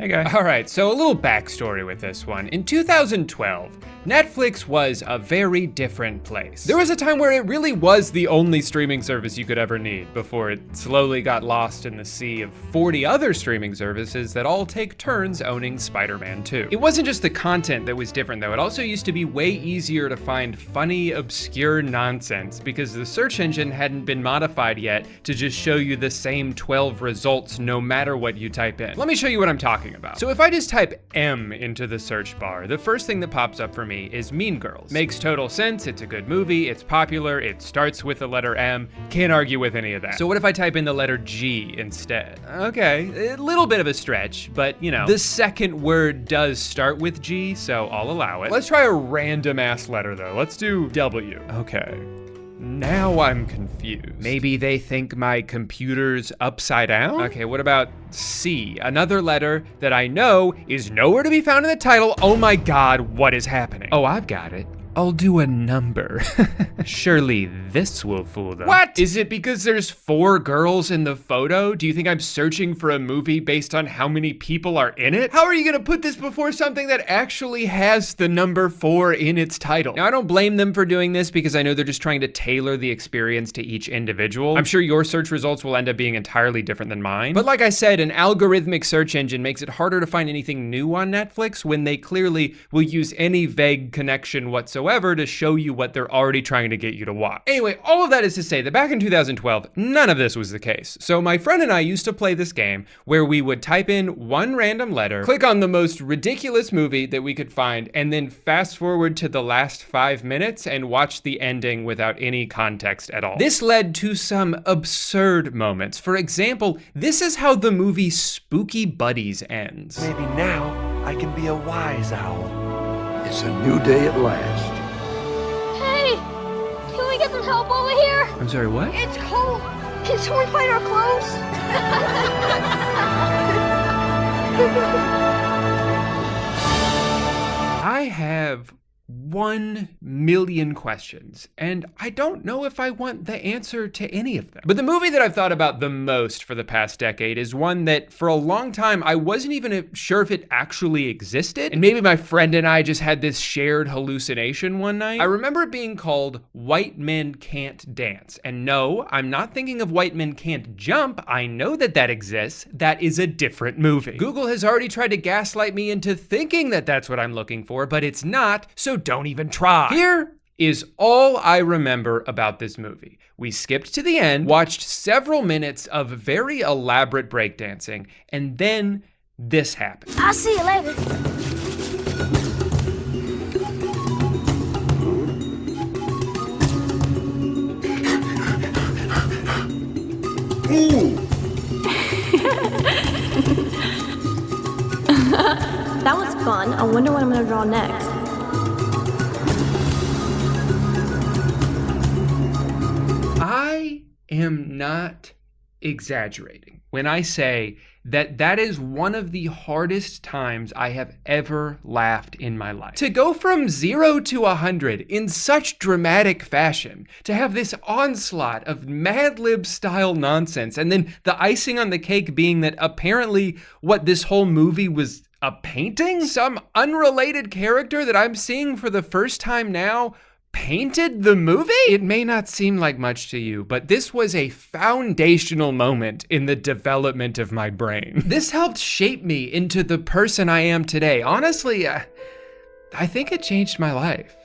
Hey guy. All right, so a little backstory with this one. In 2012, Netflix was a very different place. There was a time where it really was the only streaming service you could ever need before it slowly got lost in the sea of 40 other streaming services that all take turns owning Spider-Man 2. It wasn't just the content that was different though, it also used to be way easier to find funny, obscure nonsense because the search engine hadn't been modified yet to just show you the same 12 results no matter what you type in. Let me show you what I'm talking about. So if I just type M into the search bar, the first thing that pops up for me is Mean Girls. Makes total sense, it's a good movie, it's popular, it starts with the letter M, can't argue with any of that. So what if I type in the letter G instead? Okay, a little bit of a stretch, but you know, the second word does start with G, so I'll allow it. Let's try a random ass letter though. Let's do W. Okay. Now I'm confused. Maybe they think my computer's upside down? Okay, what about C? Another letter that I know is nowhere to be found in the title. Oh my God, what is happening? Oh, I've got it. I'll do a number. Surely this will fool them. What? Is it because there's 4 girls in the photo? Do you think I'm searching for a movie based on how many people are in it? How are you gonna put this before something that actually has the number 4 in its title? Now, I don't blame them for doing this because I know they're just trying to tailor the experience to each individual. I'm sure your search results will end up being entirely different than mine. But like I said, an algorithmic search engine makes it harder to find anything new on Netflix when they clearly will use any vague connection whatsoever to show you what they're already trying to get you to watch. Anyway, all of that is to say that back in 2012, none of this was the case. So my friend and I used to play this game where we would type in one random letter, click on the most ridiculous movie that we could find, and then fast forward to the last 5 minutes and watch the ending without any context at all. This led to some absurd moments. For example, this is how the movie Spooky Buddies ends. Maybe now I can be a wise owl. It's a new day at last. Hey, can we get some help over here? I'm sorry, what? It's cold. Can someone find our clothes? I have 1 million questions, and I don't know if I want the answer to any of them. But the movie that I've thought about the most for the past decade is one that for a long time I wasn't even sure if it actually existed, and maybe my friend and I just had this shared hallucination one night. I remember it being called White Men Can't Dance, and no, I'm not thinking of White Men Can't Jump. I know that that exists. That is a different movie. Google has already tried to gaslight me into thinking that that's what I'm looking for, but it's not, so don't even try. Here is all I remember about this movie. We skipped to the end, watched several minutes of very elaborate breakdancing, and then this happened. I'll see you later. That was fun. I wonder what I'm gonna draw next. I am not exaggerating when I say that that is one of the hardest times I have ever laughed in my life. To go from 0 to 100 in such dramatic fashion, to have this onslaught of Mad Lib style nonsense, and then the icing on the cake being that apparently what this whole movie was a painting? Some unrelated character that I'm seeing for the first time now painted the movie? It may not seem like much to you, but this was a foundational moment in the development of my brain. This helped shape me into the person I am today. Honestly, I think it changed my life.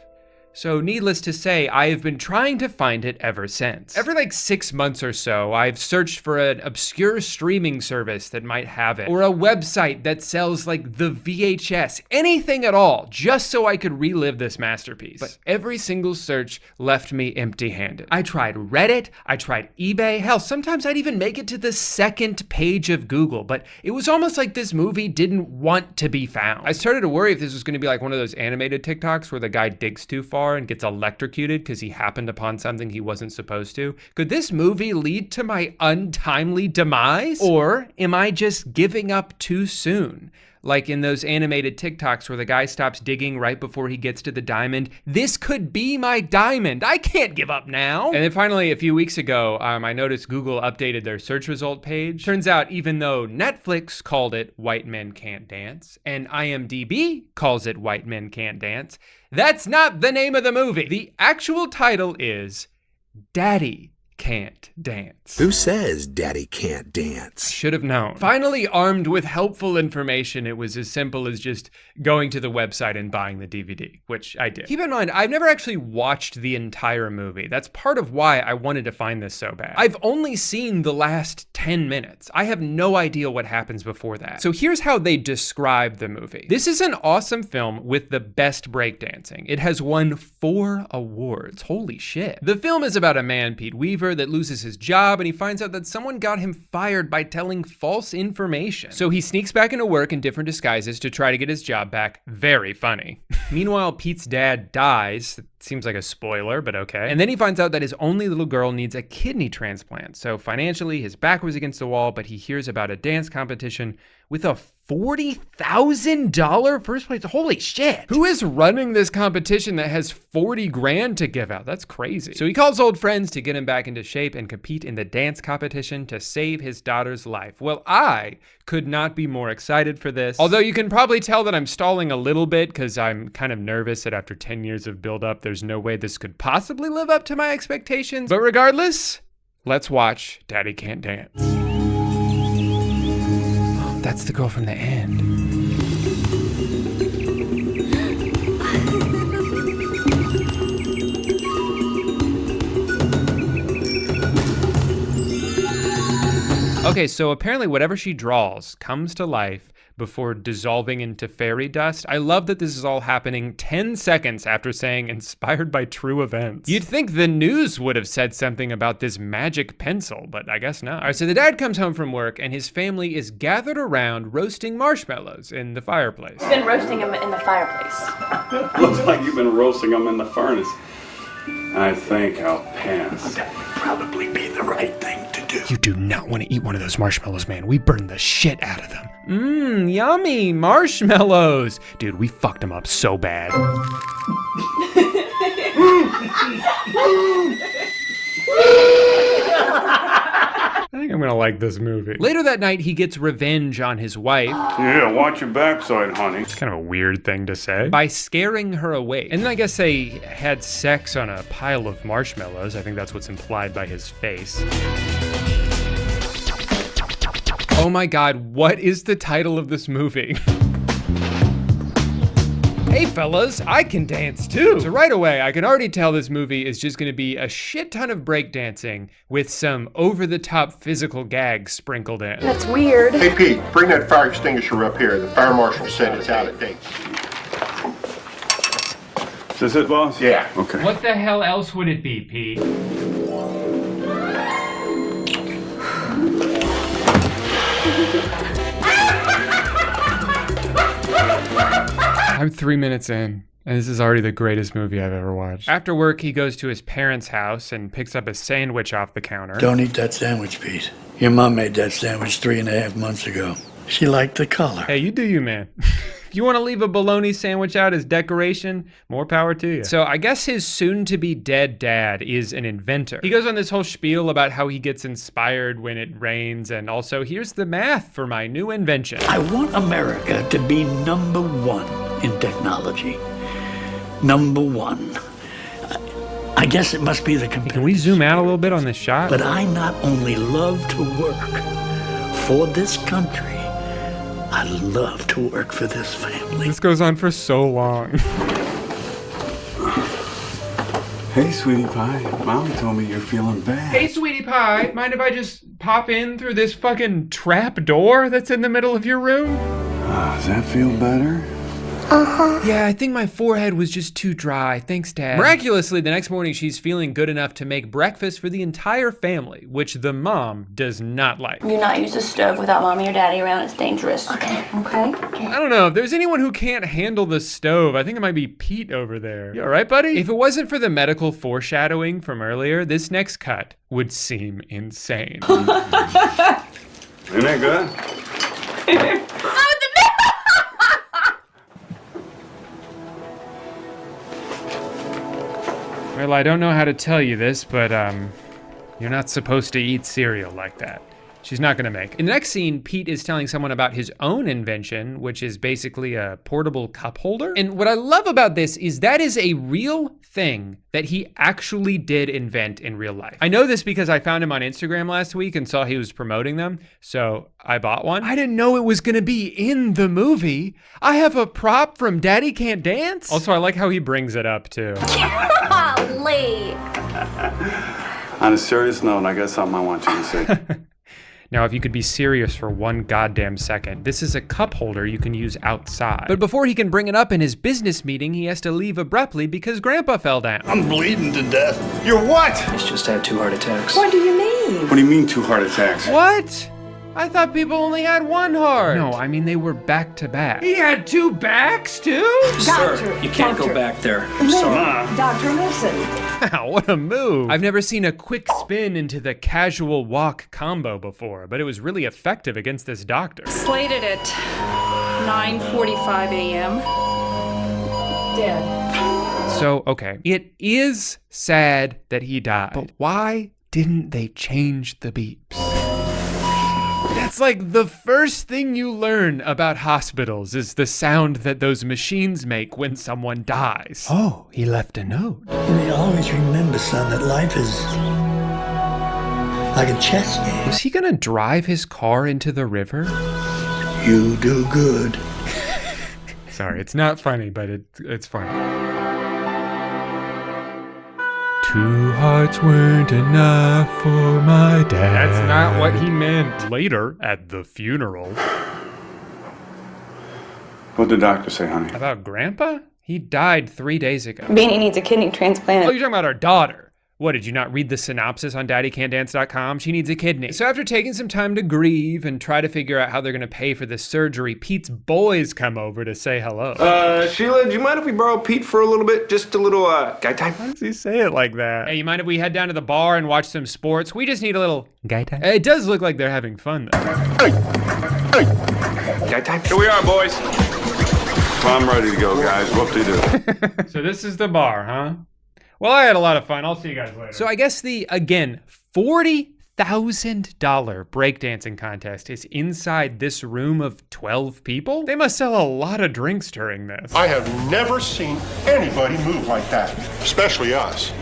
So needless to say, I have been trying to find it ever since. Every like 6 months or so, I've searched for an obscure streaming service that might have it, or a website that sells like the VHS, anything at all, just so I could relive this masterpiece. But every single search left me empty-handed. I tried Reddit, I tried eBay, hell, sometimes I'd even make it to the second page of Google, but it was almost like this movie didn't want to be found. I started to worry if this was gonna be like one of those animated TikToks where the guy digs too far and gets electrocuted because he happened upon something he wasn't supposed to. Could this movie lead to my untimely demise? Or am I just giving up too soon? like in those animated TikToks where the guy stops digging right before he gets to the diamond. This could be my diamond. I can't give up now. And then finally, a few weeks ago, I noticed Google updated their search result page. Turns out, even though Netflix called it White Men Can't Dance, and IMDb calls it White Men Can't Dance, that's not the name of the movie. The actual title is Daddy Can't Dance. Who says Daddy can't dance? Should have known. Finally, armed with helpful information, it was as simple as just going to the website and buying the DVD, which I did. Keep in mind, I've never actually watched the entire movie. That's part of why I wanted to find this so bad. I've only seen the last 10 minutes. I have no idea what happens before that. So here's how they describe the movie. This is an awesome film with the best breakdancing. It has won 4 awards. Holy shit. The film is about a man, Pete Weaver, that loses his job, and he finds out that someone got him fired by telling false information. So he sneaks back into work in different disguises to try to get his job back. Very funny. Meanwhile, Pete's dad dies. It seems like a spoiler, but okay. And then he finds out that his only little girl needs a kidney transplant. So financially, his back was against the wall, but he hears about a dance competition with a $40,000 first place. Holy shit. Who is running this competition that has 40 grand to give out? That's crazy. So he calls old friends to get him back into shape and compete in the dance competition to save his daughter's life. Well, I could not be more excited for this. Although you can probably tell that I'm stalling a little bit because I'm kind of nervous that after 10 years of buildup, there's no way this could possibly live up to my expectations. But regardless, let's watch Daddy Can't Dance. That's the girl from the end. Okay, so apparently whatever she draws comes to life before dissolving into fairy dust. I love that this is all happening 10 seconds after saying inspired by true events. You'd think the news would have said something about this magic pencil, but I guess not. All right, so the dad comes home from work and his family is gathered around roasting marshmallows in the fireplace. I've been roasting them in the fireplace. Looks like you've been roasting them in the furnace. I think I'll pass. That would probably be the right thing to do. You do not want to eat one of those marshmallows, man. We burned the shit out of them. Mmm, yummy marshmallows. Dude, we fucked them up so bad. I think I'm gonna like this movie. Later that night, he gets revenge on his wife. Yeah, watch your backside, honey. It's kind of a weird thing to say. By scaring her away. And then I guess they had sex on a pile of marshmallows. I think that's what's implied by his face. Oh my God, what is the title of this movie? Hey fellas, I can dance too. So right away, I can already tell this movie is just gonna be a shit ton of breakdancing with some over-the-top physical gags sprinkled in. That's weird. Hey Pete, bring that fire extinguisher up here. The fire marshal said it's out of date. Is this it, boss? Yeah. Okay. What the hell else would it be, Pete? I'm 3 minutes in, and this is already the greatest movie I've ever watched. After work, he goes to his parents' house and picks up a sandwich off the counter. Don't eat that sandwich, Pete. Your mom made that sandwich 3.5 months ago. She liked the color. Hey, you do you, man. If you want to leave a bologna sandwich out as decoration, more power to you. So I guess his soon-to-be dead dad is an inventor. He goes on this whole spiel about how he gets inspired when it rains, and also here's the math for my new invention. I want America to be #1 in technology. #1. I guess it must be the computer. Can we zoom out a little bit on this shot? But I not only love to work for this country, I love to work for this family. This goes on for so long. Hey, sweetie pie. Mommy told me you're feeling bad. Hey, sweetie pie, mind if I just pop in through this fucking trap door that's in the middle of your room? Does that feel better? Yeah, I think my forehead was just too dry. Thanks, Dad. Miraculously, the next morning, she's feeling good enough to make breakfast for the entire family, which the mom does not like. Do not use the stove without mommy or daddy around. It's dangerous. Okay. I don't know. If there's anyone who can't handle the stove, I think it might be Pete over there. You all right, buddy? If it wasn't for the medical foreshadowing from earlier, this next cut would seem insane. Isn't that good? Well, I don't know how to tell you this, but you're not supposed to eat cereal like that. She's not gonna make it. In the next scene, Pete is telling someone about his own invention, which is basically a portable cup holder. And what I love about this is that is a real thing that he actually did invent in real life. I know this because I found him on Instagram last week and saw he was promoting them, so I bought one. I didn't know it was gonna be in the movie. I have a prop from Daddy Can't Dance. Also, I like how he brings it up too. Golly. On a serious note, I got something I want you to say. Now, if you could be serious for one goddamn second, this is a cup holder you can use outside. But before he can bring it up in his business meeting, he has to leave abruptly because Grandpa fell down. I'm bleeding to death. You're what? He's just had 2 heart attacks. What do you mean? What do you mean 2 heart attacks? What? I thought people only had 1 heart. No, I mean they were back to back. He had 2 backs too? Sir, you can't go back there. I'm sorry. Doctor, listen. Wow, what a move. I've never seen a quick spin into the casual walk combo before, but it was really effective against this doctor. Slated at 9:45 a.m. Dead. So, okay, it is sad that he died, but why didn't they change the beeps? That's like the first thing you learn about hospitals is the sound that those machines make when someone dies. Oh, he left a note. You always remember, son, that life is like a chess game. Was he gonna drive his car into the river? You do good. Sorry, it's not funny, but it's funny. 2 hearts weren't enough for my dad. That's not what he meant. Later, at the funeral. What'd the doctor say, honey? About Grandpa? He died 3 days ago. Beanie needs a kidney transplant. Oh, you're talking about our daughter. What, did you not read the synopsis on daddycan'tdance.com? She needs a kidney. So after taking some time to grieve and try to figure out how they're gonna pay for the surgery, Pete's boys come over to say hello. Sheila, do you mind if we borrow Pete for a little bit? Just a little, guy time? Why does he say it like that? Hey, you mind if we head down to the bar and watch some sports? We just need a little guy time. It does look like they're having fun though. Guy time? Here we are, boys. Well, I'm ready to go, guys. Whoop-de-doo. So this is the bar, huh? Well, I had a lot of fun. I'll see you guys later. So I guess the, again, $40,000 breakdancing contest is inside this room of 12 people? They must sell a lot of drinks during this. I have never seen anybody move like that, especially us.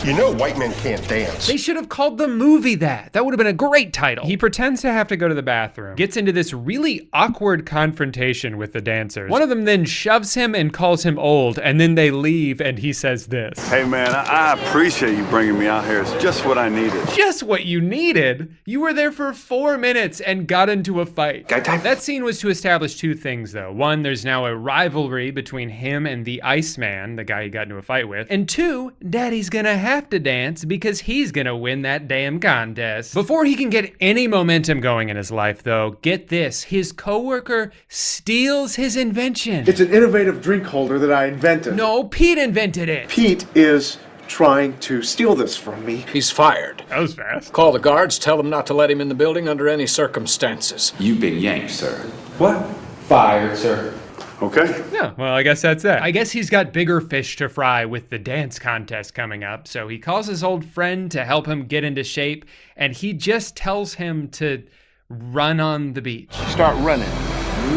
You know white men can't dance. They should have called the movie that. That would have been a great title. He pretends to have to go to the bathroom, gets into this really awkward confrontation with the dancers. One of them then shoves him and calls him old, and then they leave and he says this. Hey, man, I appreciate you bringing me out here. It's just what I needed. Just what you needed? You were there for 4 minutes and got into a fight. Guy time? That scene was to establish 2 things, though. 1, there's now a rivalry between him and the Iceman, the guy he got into a fight with. And 2, Daddy's gonna have to dance because he's gonna win that damn contest. Before he can get any momentum going in his life, though, get this, his coworker steals his invention. It's an innovative drink holder that I invented. No, Pete invented it. Pete is trying to steal this from me. He's fired. That was fast. Call the guards, tell them not to let him in the building under any circumstances. You've been yanked, sir. What? Fired, sir. Okay. Yeah, well, I guess that's that. I guess he's got bigger fish to fry with the dance contest coming up, so he calls his old friend to help him get into shape, and he just tells him to run on the beach. Start running.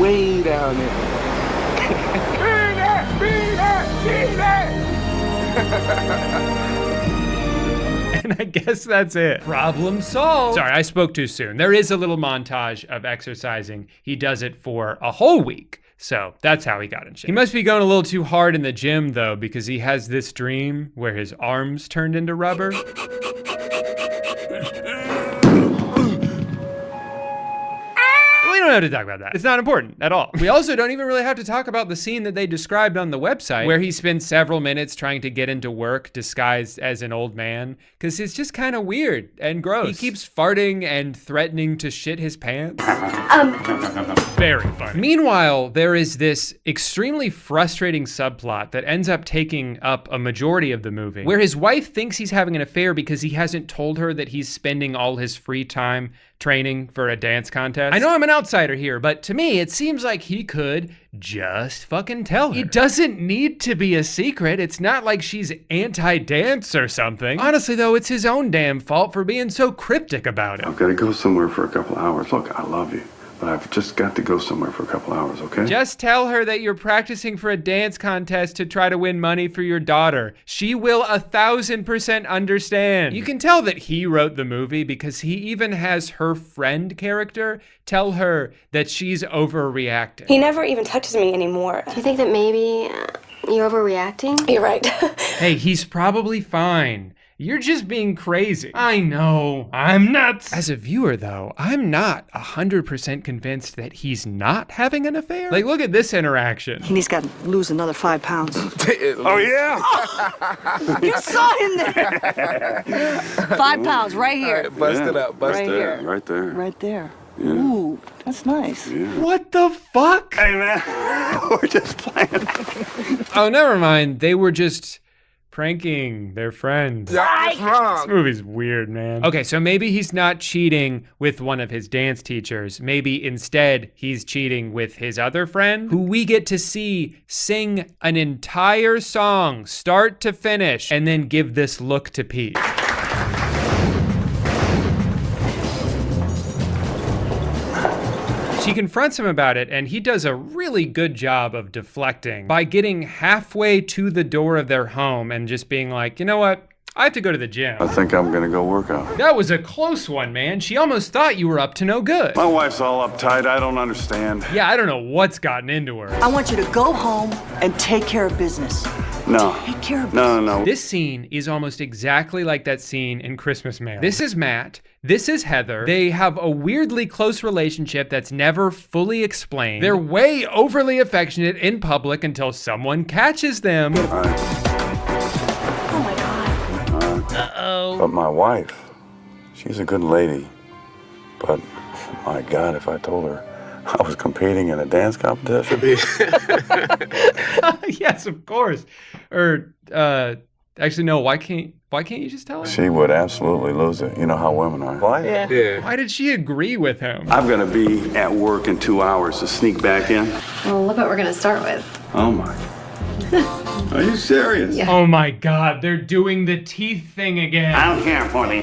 Way down there. And I guess that's it. Problem solved. Sorry, I spoke too soon. There is a little montage of exercising. He does it for a whole week. So that's how he got in shape. He must be going a little too hard in the gym though, because he has this dream where his arms turned into rubber. We don't have to talk about that. It's not important at all. We also don't even really have to talk about the scene that they described on the website where he spends several minutes trying to get into work disguised as an old man, because it's just kind of weird and gross. He keeps farting and threatening to shit his pants. Very funny. Meanwhile, there is this extremely frustrating subplot that ends up taking up a majority of the movie, where his wife thinks he's having an affair because he hasn't told her that he's spending all his free time training for a dance contest. I know I'm an outsider, outsider here, but to me, it seems like he could just fucking tell her. It doesn't need to be a secret. It's not like she's anti-dance or something. Honestly though, it's his own damn fault for being so cryptic about it. I've got to go somewhere for a couple hours. Look, I love you, but I've just got to go somewhere for a couple hours, okay? Just tell her that you're practicing for a dance contest to try to win money for your daughter. She will 1,000% understand. You can tell that he wrote the movie because he even has her friend character tell her that she's overreacting. He never even touches me anymore. Do you think that maybe you're overreacting? You're right. Hey, he's probably fine. You're just being crazy. I know, I'm nuts. As a viewer though, I'm not 100% convinced that he's not having an affair. Like, look at this interaction. He's got to lose another 5 pounds. Oh, yeah? You saw him there. 5 pounds right here. Right, bust it up, bust Right it here. up. Right there. Right there. Yeah. Ooh, that's nice. Yeah. What the fuck? Hey, man, we're just playing. Oh, never mind. They were just pranking their friend. That's wrong. This movie's weird, man. Okay, so maybe he's not cheating with one of his dance teachers. Maybe instead he's cheating with his other friend, who we get to see sing an entire song, start to finish, and then give this look to Pete. She confronts him about it, and he does a really good job of deflecting by getting halfway to the door of their home and just being like, you know what? I have to go to the gym. I think I'm gonna go work out. That was a close one, man. She almost thought you were up to no good. My wife's all uptight. I don't understand. Yeah, I don't know what's gotten into her. I want you to go home and take care of business. No. Take care of No. This scene is almost exactly like that scene in Christmas Mail. This is Matt. This is Heather. They have a weirdly close relationship that's never fully explained. They're way overly affectionate in public until someone catches them. All right. Oh my God. Uh-oh. But my wife, she's a good lady. But my God, if I told her I was competing in a dance competition. Yes, of course. Or, actually, no, why can't you just tell her? She would absolutely lose it. You know how women are. Why? Yeah. Why did she agree with him? I'm gonna be at work in 2 hours to sneak back in. Well, look what we're gonna start with. Oh my. Are you serious? Yeah. Oh my God, they're doing the teeth thing again. I'm here for the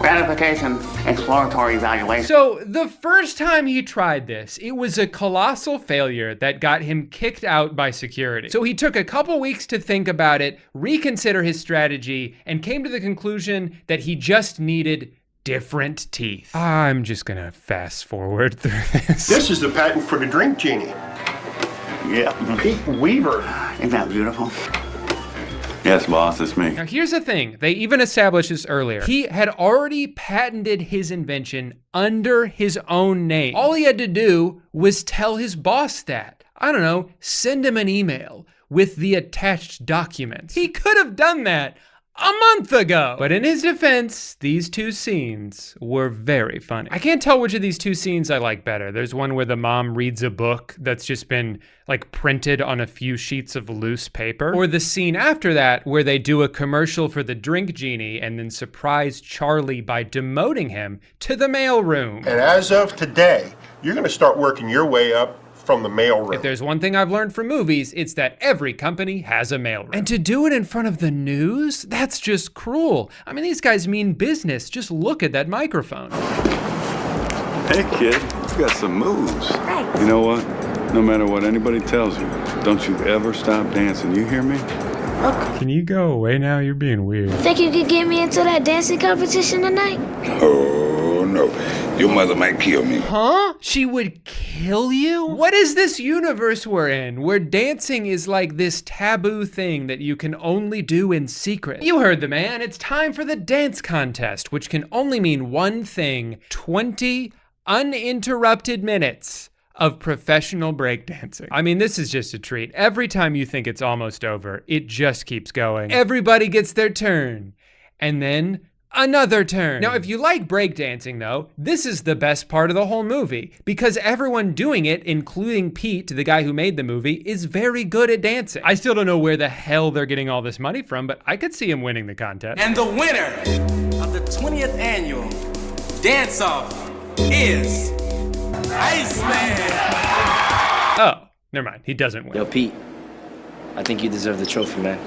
ratification exploratory evaluation. So the first time he tried this, it was a colossal failure that got him kicked out by security. So he took a couple weeks to think about it, reconsider his strategy, and came to the conclusion that he just needed different teeth. I'm just gonna fast forward through this. This is the patent for the drink genie. Yeah. Pete Weaver. Isn't that beautiful? Yes, boss, it's me. Now here's the thing, they even established this earlier. He had already patented his invention under his own name. All he had to do was tell his boss that. I don't know, send him an email with the attached documents. He could have done that a month ago. But in his defense, these two scenes were very funny. I can't tell which of these two scenes I like better. There's one where the mom reads a book that's just been like printed on a few sheets of loose paper. Or the scene after that where they do a commercial for the drink genie and then surprise Charlie by demoting him to the mailroom. And as of today, you're going to start working your way up from the mailroom. If there's one thing I've learned from movies, it's that every company has a mailroom. And to do it in front of the news, that's just cruel. I mean, these guys mean business. Just look at that microphone. Hey, kid, you got some moves. Thanks. You know what? No matter what anybody tells you, don't you ever stop dancing. You hear me? Can you go away now? You're being weird. Think you could get me into that dancing competition tonight? Oh, no. Your mother might kill me. Huh? She would kill you? What is this universe we're in, where dancing is like this taboo thing that you can only do in secret? You heard the man. It's time for the dance contest, which can only mean one thing: 20 uninterrupted minutes of professional breakdancing. I mean, this is just a treat. Every time you think it's almost over, it just keeps going. Everybody gets their turn. And then another turn. Now, if you like breakdancing though, this is the best part of the whole movie, because everyone doing it, including Pete, the guy who made the movie, is very good at dancing. I still don't know where the hell they're getting all this money from, but I could see him winning the contest. And the winner of the 20th annual dance-off is Iceman! Oh, never mind. He doesn't win. Yo, Pete, I think you deserve the trophy, man.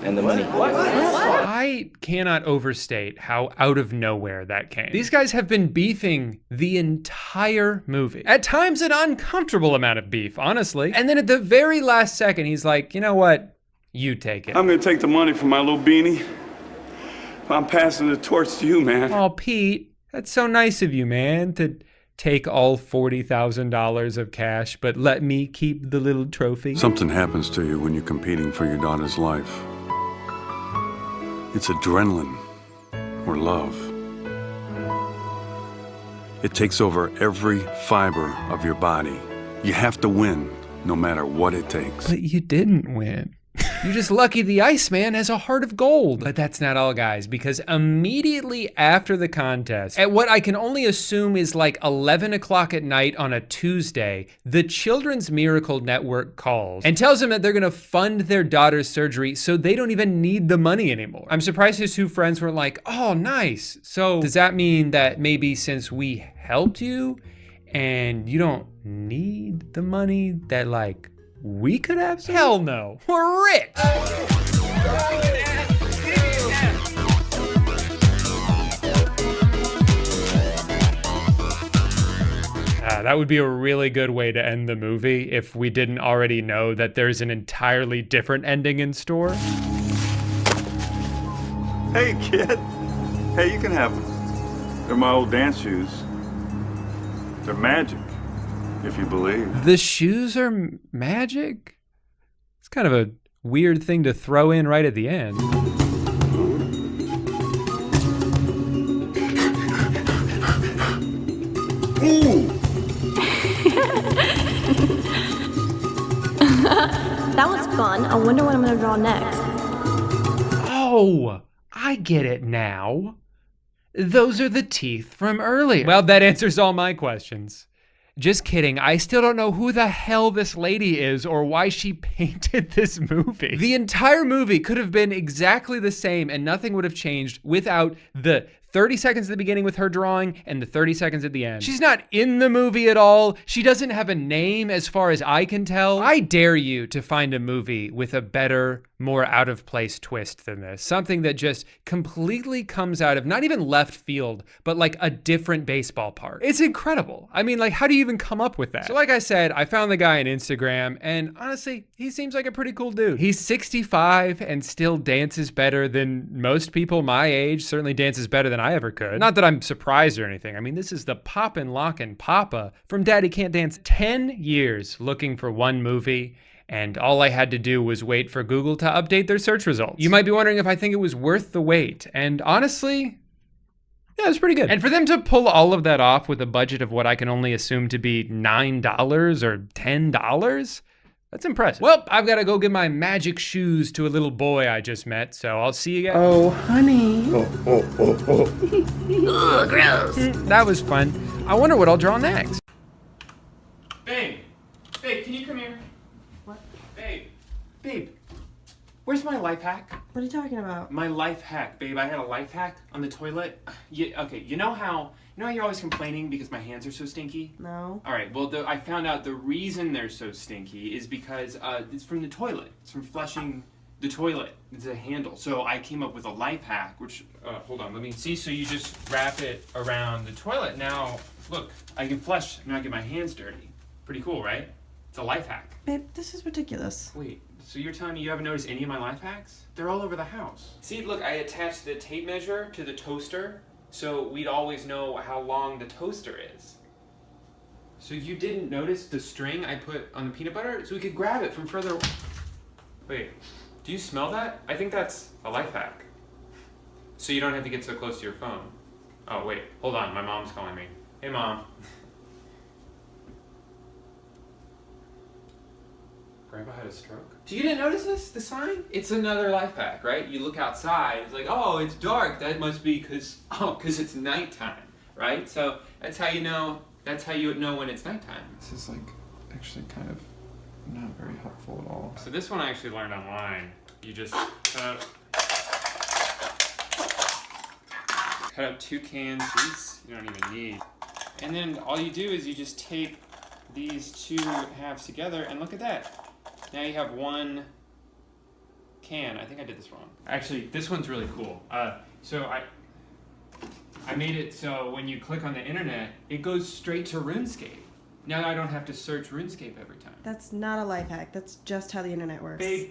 And the money. What? I cannot overstate how out of nowhere that came. These guys have been beefing the entire movie. At times, an uncomfortable amount of beef, honestly. And then at the very last second, he's like, you know what? You take it. I'm gonna take the money from my little beanie. I'm passing the torch to you, man. Oh, Pete, that's so nice of you, man, to take all $40,000 of cash, but let me keep the little trophy. Something happens to you when you're competing for your daughter's life. It's adrenaline or love. It takes over every fiber of your body. You have to win, no matter what it takes. But you didn't win. You're just lucky the Iceman has a heart of gold. But that's not all, guys, because immediately after the contest, at what I can only assume is like 11 o'clock at night on a Tuesday, the Children's Miracle Network calls and tells them that they're gonna fund their daughter's surgery so they don't even need the money anymore. I'm surprised his two friends were like, oh, nice. So does that mean that maybe since we helped you and you don't need the money, that like, we could have some? Hell no, we're rich. That would be a really good way to end the movie if we didn't already know that there's an entirely different ending in store. Hey, kid. Hey, you can have them. They're my old dance shoes. They're magic, if you believe. The shoes are magic? It's kind of a weird thing to throw in right at the end. Ooh! That was fun. I wonder what I'm gonna draw next. Oh, I get it now. Those are the teeth from earlier. Well, that answers all my questions. Just kidding, I still don't know who the hell this lady is or why she painted this movie. The entire movie could have been exactly the same and nothing would have changed without the 30 seconds at the beginning with her drawing and the 30 seconds at the end. She's not in the movie at all. She doesn't have a name as far as I can tell. I dare you to find a movie with a better, more out of place twist than this. Something that just completely comes out of not even left field, but like a different baseball park. It's incredible. I mean, like, how do you even come up with that? So like I said, I found the guy on Instagram and honestly, he seems like a pretty cool dude. He's 65 and still dances better than most people my age, certainly dances better than I ever could. Not that I'm surprised or anything. I mean, this is the Poppin' Lockin' Papa from Daddy Can't Dance. 10 years looking for one movie, and all I had to do was wait for Google to update their search results. You might be wondering if I think it was worth the wait, and honestly, yeah, it's pretty good. And for them to pull all of that off with a budget of what I can only assume to be $9 or $10, that's impressive. Well, I've got to go give my magic shoes to a little boy I just met, so I'll see you guys. Oh, honey. Ugh, gross. That was fun. I wonder what I'll draw next. Babe, can you come here? What? Babe, where's my life hack? What are you talking about? My life hack, babe. I had a life hack on the toilet. Okay, you know how you're always complaining because my hands are so stinky? No. All right, well, I found out the reason they're so stinky is because it's from the toilet. It's from flushing the toilet. It's a handle. So I came up with a life hack, which, hold on, let me see. So you just wrap it around the toilet. Now, look, I can flush and not get my hands dirty. Pretty cool, right? It's a life hack. Babe, this is ridiculous. Wait, so you're telling me you haven't noticed any of my life hacks? They're all over the house. See, look, I attached the tape measure to the toaster, so we'd always know how long the toaster is. So you didn't notice the string I put on the peanut butter? So we could grab it from further away. Wait, do you smell that? I think that's a life hack. So you don't have to get so close to your phone. Oh, wait, hold on, my mom's calling me. Hey, Mom. Grandpa had a stroke? So you didn't notice this, the sign? It's another life hack, right? You look outside, it's like, oh, it's dark. That must be because it's nighttime, right? So that's how you know when it's nighttime. This is like actually kind of not very helpful at all. So this one I actually learned online. You just cut up 2 cans. These you don't even need. And then all you do is you just tape these two halves together, and look at that. Now you have one can. I think I did this wrong. Actually, this one's really cool. So I made it so when you click on the internet, it goes straight to RuneScape. Now I don't have to search RuneScape every time. That's not a life hack. That's just how the internet works. Babe,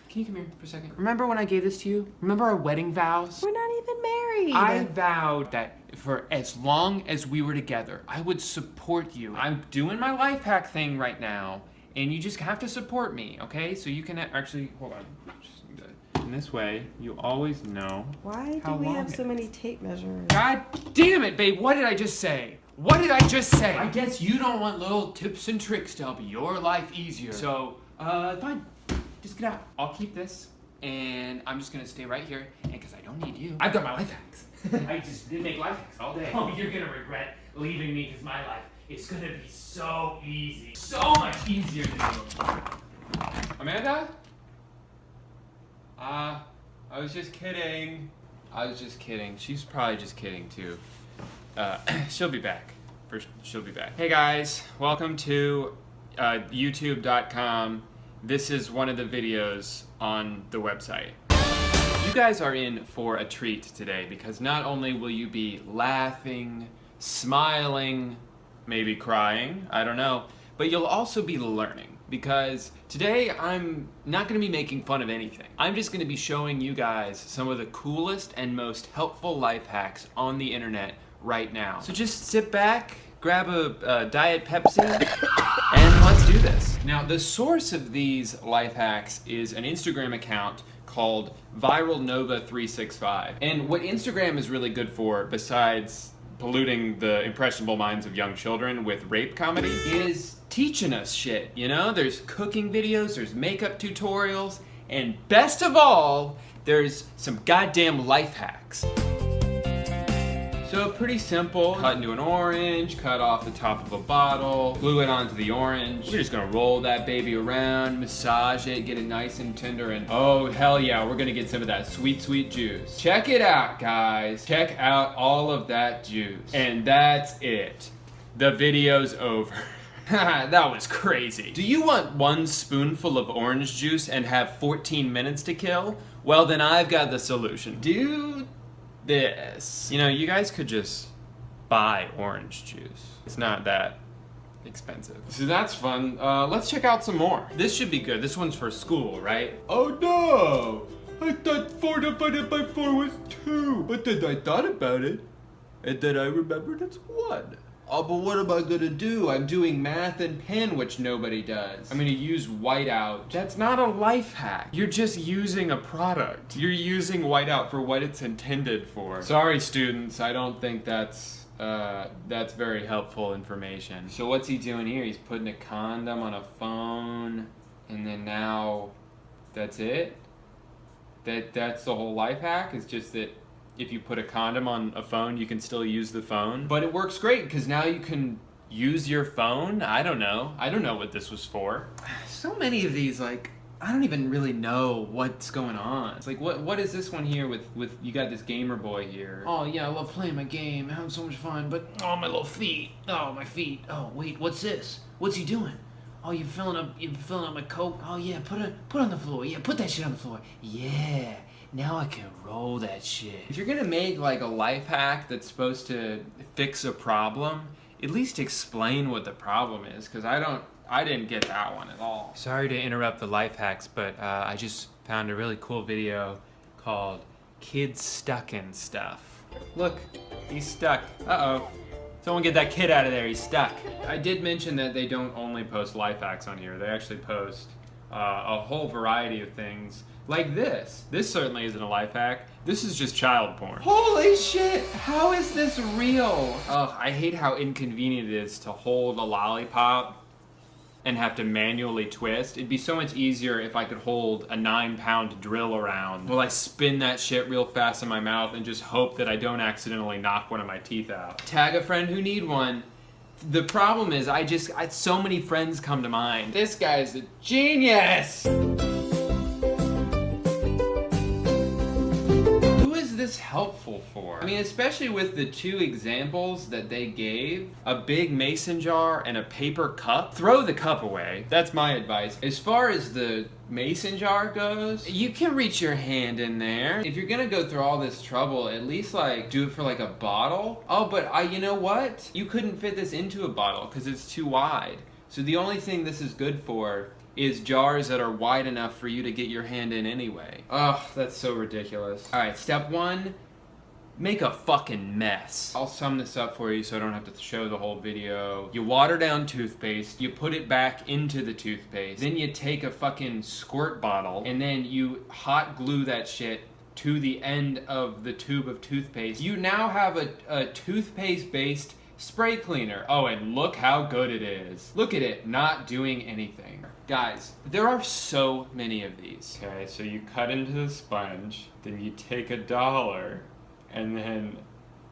can you come here for a second? Remember when I gave this to you? Remember our wedding vows? We're not even married. I vowed that for as long as we were together, I would support you. I'm doing my life hack thing right now, and you just have to support me, okay? So you can actually, hold on. In this way, you always know Why do we have so many tape measures? God damn it, babe, what did I just say? What did I just say? I guess you don't want little tips and tricks to help your life easier. So, fine. Just get out. I'll keep this, and I'm just gonna stay right here, and because I don't need you, I've got my life hacks. I just did make life hacks all day. Oh, you're gonna regret leaving me because my life is gonna be so easy. So much easier than you. Amanda? I was just kidding. I was just kidding. She's probably just kidding too. She'll be back. She'll be back. Hey guys, welcome to youtube.com. This is one of the videos on the website. You guys are in for a treat today because not only will you be laughing, smiling, maybe crying, I don't know, but you'll also be learning. Because today I'm not going to be making fun of anything. I'm just going to be showing you guys some of the coolest and most helpful life hacks on the internet right now. So just sit back, grab a Diet Pepsi, and let's do this. Now the source of these life hacks is an Instagram account called ViralNova365. And what Instagram is really good for, besides polluting the impressionable minds of young children with rape comedy, is teaching us shit, you know? There's cooking videos, there's makeup tutorials, and best of all, there's some goddamn life hacks. So pretty simple. Cut into an orange, cut off the top of a bottle, glue it onto the orange. We're just gonna roll that baby around, massage it, get it nice and tender, and oh hell yeah, we're gonna get some of that sweet, sweet juice. Check it out, guys. Check out all of that juice. And that's it. The video's over. That was crazy. Do you want 1 spoonful of orange juice and have 14 minutes to kill? Well, then I've got the solution. Do this. You know, you guys could just buy orange juice. It's not that expensive. So that's fun. Let's check out some more. This should be good. This one's for school, right? Oh no! I thought 4 divided by 4 was 2. But then I thought about it, and then I remembered it's 1. Oh, but what am I gonna do? I'm doing math and pen, which nobody does. I'm gonna use whiteout. That's not a life hack. You're just using a product. You're using whiteout for what it's intended for. Sorry, students, I don't think that's very helpful information. So what's he doing here? He's putting a condom on a phone, and then now, that's it? That's the whole life hack? It's just that if you put a condom on a phone, you can still use the phone. But it works great, because now you can use your phone? I don't know what this was for. So many of these, like, I don't even really know what's going on. It's like, what is this one here with you got this gamer boy here? Oh yeah, I love playing my game, having so much fun, but oh, my little feet. Oh, my feet. Oh, wait, what's this? What's he doing? Oh, you're filling up my Coke? Oh yeah, put it on the floor. Yeah, put that shit on the floor. Yeah. Now I can roll that shit. If you're gonna make like a life hack that's supposed to fix a problem, at least explain what the problem is, because I didn't get that one at all. Sorry to interrupt the life hacks, but I just found a really cool video called Kids Stuck in Stuff. Look, he's stuck. Uh-oh. Someone get that kid out of there, he's stuck. I did mention that they don't only post life hacks on here, they actually post a whole variety of things. Like this. This certainly isn't a life hack. This is just child porn. Holy shit! How is this real? Ugh, I hate how inconvenient it is to hold a lollipop and have to manually twist. It'd be so much easier if I could hold a 9-pound drill around while I spin that shit real fast in my mouth and just hope that I don't accidentally knock one of my teeth out. Tag a friend who need one. The problem is so many friends come to mind. This guy's a genius! this helpful for? I mean, especially with the two examples that they gave, a big mason jar and a paper cup. Throw the cup away. That's my advice. As far as the mason jar goes, you can reach your hand in there. If you're gonna go through all this trouble, at least like do it for like a bottle. Oh, but you know what? You couldn't fit this into a bottle because it's too wide. So the only thing this is good for is jars that are wide enough for you to get your hand in anyway. Ugh, that's so ridiculous. All right, step one, make a fucking mess. I'll sum this up for you so I don't have to show the whole video. You water down toothpaste, you put it back into the toothpaste, then you take a fucking squirt bottle, and then you hot glue that shit to the end of the tube of toothpaste. You now have a toothpaste-based spray cleaner. Oh, and look how good it is. Look at it, not doing anything. Guys, there are so many of these. Okay, so you cut into the sponge, then you take $1, and then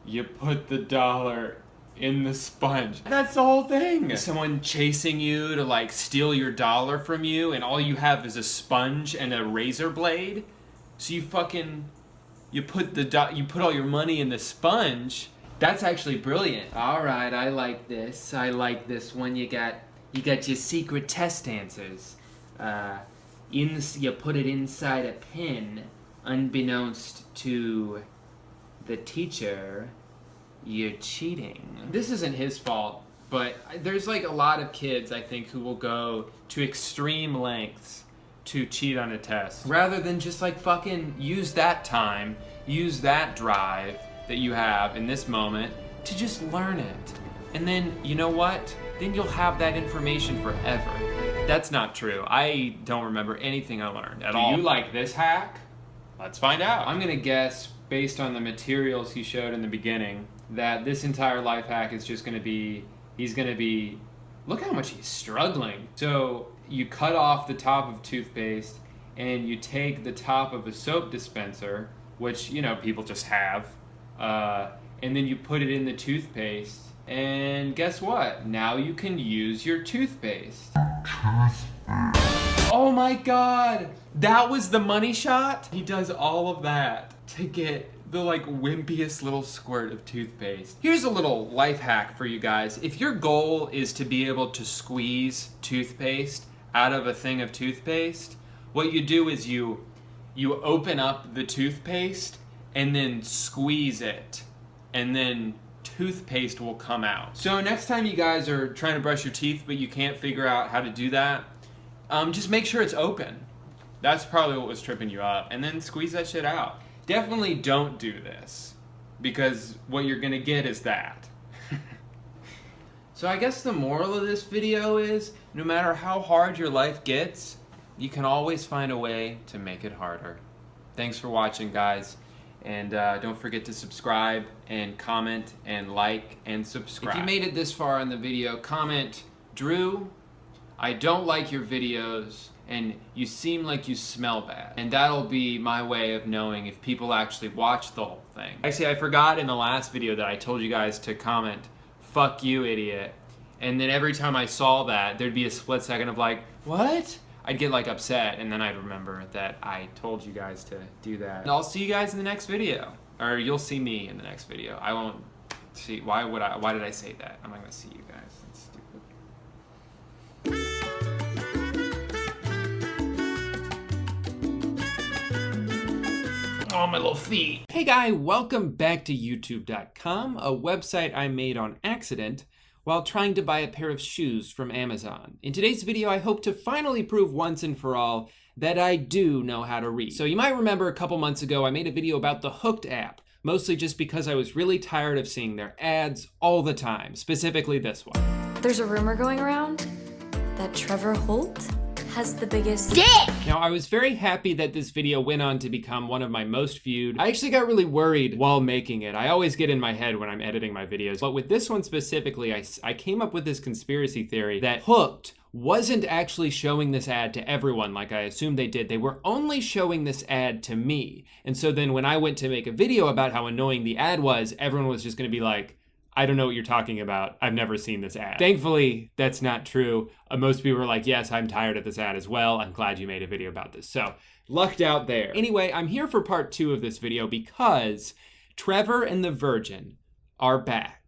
you put the $1 in the sponge. That's the whole thing. Someone chasing you to like steal your $1 from you, and all you have is a sponge and a razor blade. So you put all your money in the sponge. That's actually brilliant. All right, I like this. I like this one. You got your secret test answers. You put it inside a pen, unbeknownst to the teacher. You're cheating. This isn't his fault, but there's like a lot of kids, I think, who will go to extreme lengths to cheat on a test, rather than just like fucking use that time, use that drive that you have in this moment to just learn it. And then, you know what? Then you'll have that information forever. That's not true. I don't remember anything I learned at all. Do you like this hack? Let's find out. I'm gonna guess, based on the materials he showed in the beginning, that this entire life hack is just gonna be, look how much he's struggling. So you cut off the top of toothpaste and you take the top of a soap dispenser, which, you know, people just have, and then you put it in the toothpaste, and guess what? Now you can use your toothpaste. Oh my god! That was the money shot? He does all of that to get the like wimpiest little squirt of toothpaste. Here's a little life hack for you guys. If your goal is to be able to squeeze toothpaste out of a thing of toothpaste, what you do is you open up the toothpaste and then squeeze it, and then toothpaste will come out. So next time you guys are trying to brush your teeth but you can't figure out how to do that, just make sure it's open. That's probably what was tripping you up, and then squeeze that shit out. Definitely don't do this, because what you're gonna get is that. So I guess the moral of this video is, no matter how hard your life gets, you can always find a way to make it harder. Thanks for watching, guys. And don't forget to subscribe and comment and like and subscribe. If you made it this far in the video, comment, Drew, I don't like your videos and you seem like you smell bad. And that'll be my way of knowing if people actually watch the whole thing. Actually, I forgot in the last video that I told you guys to comment, fuck you, idiot. And then every time I saw that, there'd be a split second of like, what? I'd get like upset, and then I'd remember that I told you guys to do that. And I'll see you guys in the next video. Or you'll see me in the next video. I won't see, why did I say that? I'm not gonna see you guys, that's stupid. Oh, my little feet. Hey guy, welcome back to YouTube.com, a website I made on accident while trying to buy a pair of shoes from Amazon. In today's video, I hope to finally prove once and for all that I do know how to read. So you might remember a couple months ago, I made a video about the Hooked app, mostly just because I was really tired of seeing their ads all the time, specifically this one. There's a rumor going around that Trevor Holt has the biggest dick! Now, I was very happy that this video went on to become one of my most viewed. I actually got really worried while making it. I always get in my head when I'm editing my videos, but with this one specifically, I came up with this conspiracy theory that Hooked wasn't actually showing this ad to everyone like I assumed they did. They were only showing this ad to me. And so then when I went to make a video about how annoying the ad was, everyone was just gonna be like, I don't know what you're talking about. I've never seen this ad. Thankfully, that's not true. Most people were like, yes, I'm tired of this ad as well. I'm glad you made a video about this. So Lucked out there. Anyway, I'm here for part 2 of this video because Trevor and the Virgin are back.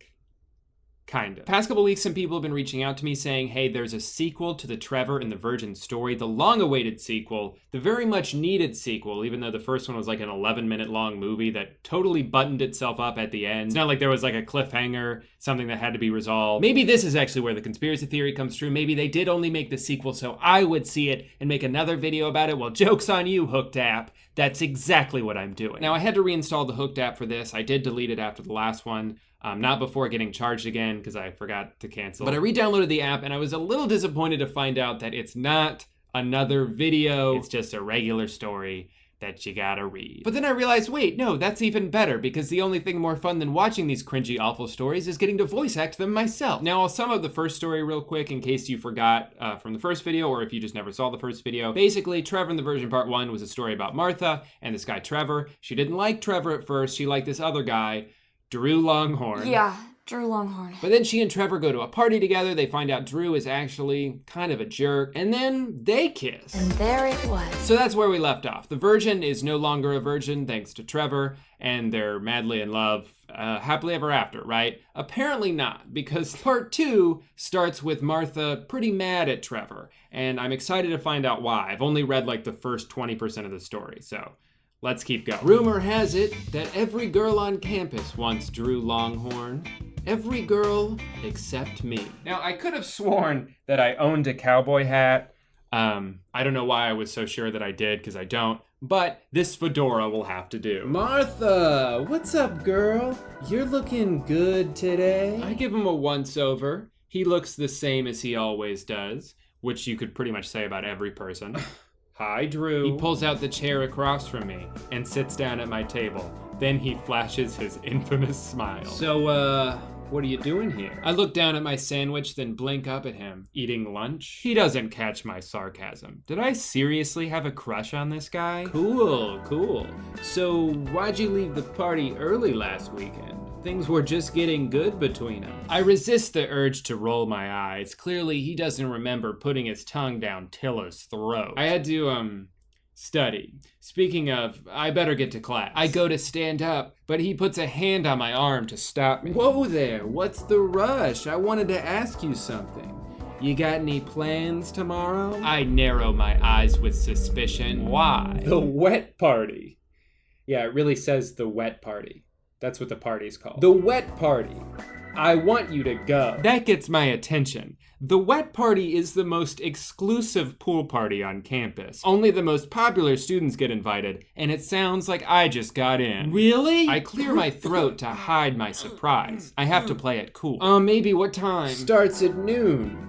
Kind of. Past couple weeks, some people have been reaching out to me saying, hey, there's a sequel to the Trevor and the Virgin story, the long-awaited sequel, the very much needed sequel, even though the first one was like an 11-minute long movie that totally buttoned itself up at the end. It's not like there was like a cliffhanger, something that had to be resolved. Maybe this is actually where the conspiracy theory comes true. Maybe they did only make the sequel so I would see it and make another video about it. Well, joke's on you, Hooked app. That's exactly what I'm doing. Now, I had to reinstall the Hooked app for this. I did delete it after the last one. Not before getting charged again because I forgot to cancel. But I re-downloaded the app and I was a little disappointed to find out that it's not another video. It's just a regular story that you gotta read. But then I realized, wait, no, that's even better because the only thing more fun than watching these cringy, awful stories is getting to voice act them myself. Now, I'll sum up the first story real quick in case you forgot from the first video or if you just never saw the first video. Basically, Trevor and the Virgin Part 1 was a story about Martha and this guy Trevor. She didn't like Trevor at first. She liked this other guy, Drew Longhorn. Yeah, Drew Longhorn. But then she and Trevor go to a party together. They find out Drew is actually kind of a jerk. And then they kiss. And there it was. So that's where we left off. The Virgin is no longer a virgin thanks to Trevor. And they're madly in love, happily ever after, right? Apparently not, because part 2 starts with Martha pretty mad at Trevor. And I'm excited to find out why. I've only read like the first 20% of the story, so let's keep going. Rumor has it that every girl on campus wants Drew Longhorn. Every girl except me. Now, I could have sworn that I owned a cowboy hat. I don't know why I was so sure that I did, because I don't. But this fedora will have to do. Martha, what's up, girl? You're looking good today. I give him a once-over. He looks the same as he always does, which you could pretty much say about every person. Hi, Drew. He pulls out the chair across from me and sits down at my table. Then he flashes his infamous smile. So, what are you doing here? I look down at my sandwich, then blink up at him. Eating lunch? He doesn't catch my sarcasm. Did I seriously have a crush on this guy? Cool, cool. So, why'd you leave the party early last weekend? Things were just getting good between us. I resist the urge to roll my eyes. Clearly, he doesn't remember putting his tongue down Tiller's throat. I had to, study. Speaking of, I better get to class. I go to stand up, but he puts a hand on my arm to stop me. Whoa there, what's the rush? I wanted to ask you something. You got any plans tomorrow? I narrow my eyes with suspicion. Why? The wet party. Yeah, it really says the wet party. That's what the party's called. The wet party. I want you to go. That gets my attention. The wet party is the most exclusive pool party on campus. Only the most popular students get invited, and it sounds like I just got in. Really? I clear my throat to hide my surprise. I have to play it cool. Maybe what time? Starts at noon.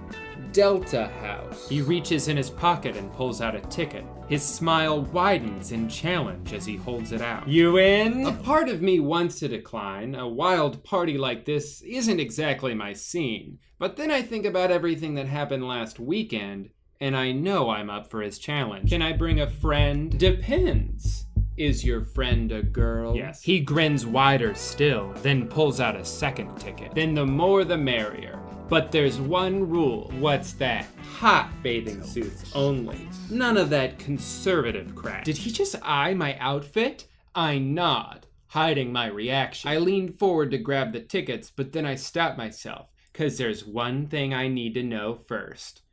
Delta House. He reaches in his pocket and pulls out a ticket. His smile widens in challenge as he holds it out. You in? A part of me wants to decline. A wild party like this isn't exactly my scene. But then I think about everything that happened last weekend, and I know I'm up for his challenge. Can I bring a friend? Depends. Is your friend a girl? Yes. He grins wider still, then pulls out a second ticket. Then the more the merrier. But there's one rule. What's that? Hot bathing suits only. None of that conservative crap. Did he just eye my outfit? I nod, hiding my reaction. I lean forward to grab the tickets, but then I stop myself, cause there's one thing I need to know first.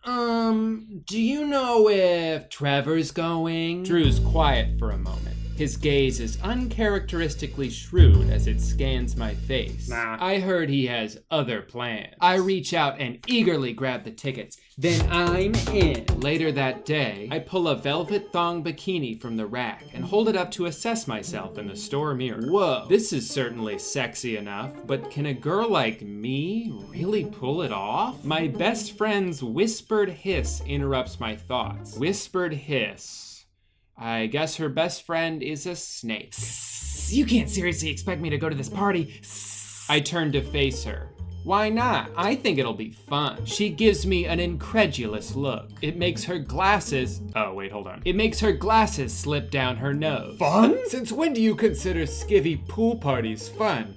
Do you know if Trevor's going? Drew's quiet for a moment. His gaze is uncharacteristically shrewd as it scans my face. Nah. I heard he has other plans. I reach out and eagerly grab the tickets. Then I'm in. Later that day, I pull a velvet thong bikini from the rack and hold it up to assess myself in the store mirror. Whoa, this is certainly sexy enough, but can a girl like me really pull it off? My best friend's whispered hiss interrupts my thoughts. Whispered hiss. I guess her best friend is a snake. You can't seriously expect me to go to this party. I turn to face her. Why not? I think it'll be fun. She gives me an incredulous look. It makes her glasses... Oh, wait, hold on. It makes her glasses slip down her nose. Fun? Since when do you consider skivvy pool parties fun?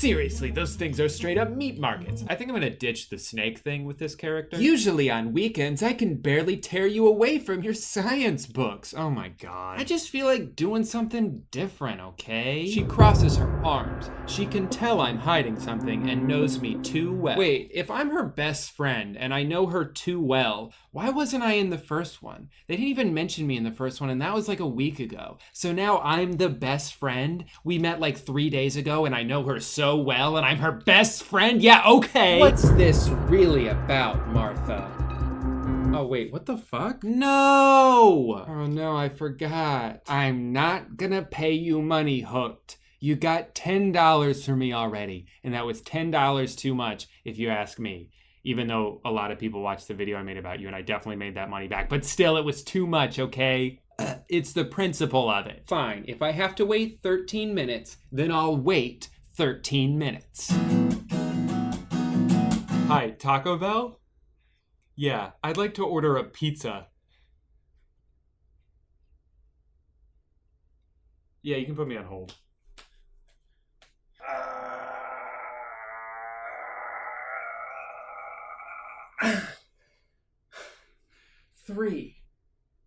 Seriously, those things are straight up meat markets. I think I'm gonna ditch the snake thing with this character. Usually on weekends, I can barely tear you away from your science books. Oh my god. I just feel like doing something different, okay? She crosses her arms. She can tell I'm hiding something and knows me too well. Wait, if I'm her best friend and I know her too well, why wasn't I in the first one? They didn't even mention me in the first one, and that was like a week ago. So now I'm the best friend? We met like 3 days ago and I know her so well and I'm her best friend? Yeah, okay. What's this really about, Martha? Oh wait, what the fuck? No! Oh no, I forgot. I'm not gonna pay you money, Hooked. You got $10 from me already, and that was $10 too much if you ask me. Even though a lot of people watched the video I made about you and I definitely made that money back, but still it was too much, okay? It's the principle of it. Fine, if I have to wait 13 minutes, then I'll wait 13 minutes. Hi, Taco Bell? Yeah, I'd like to order a pizza. Yeah, you can put me on hold. 3.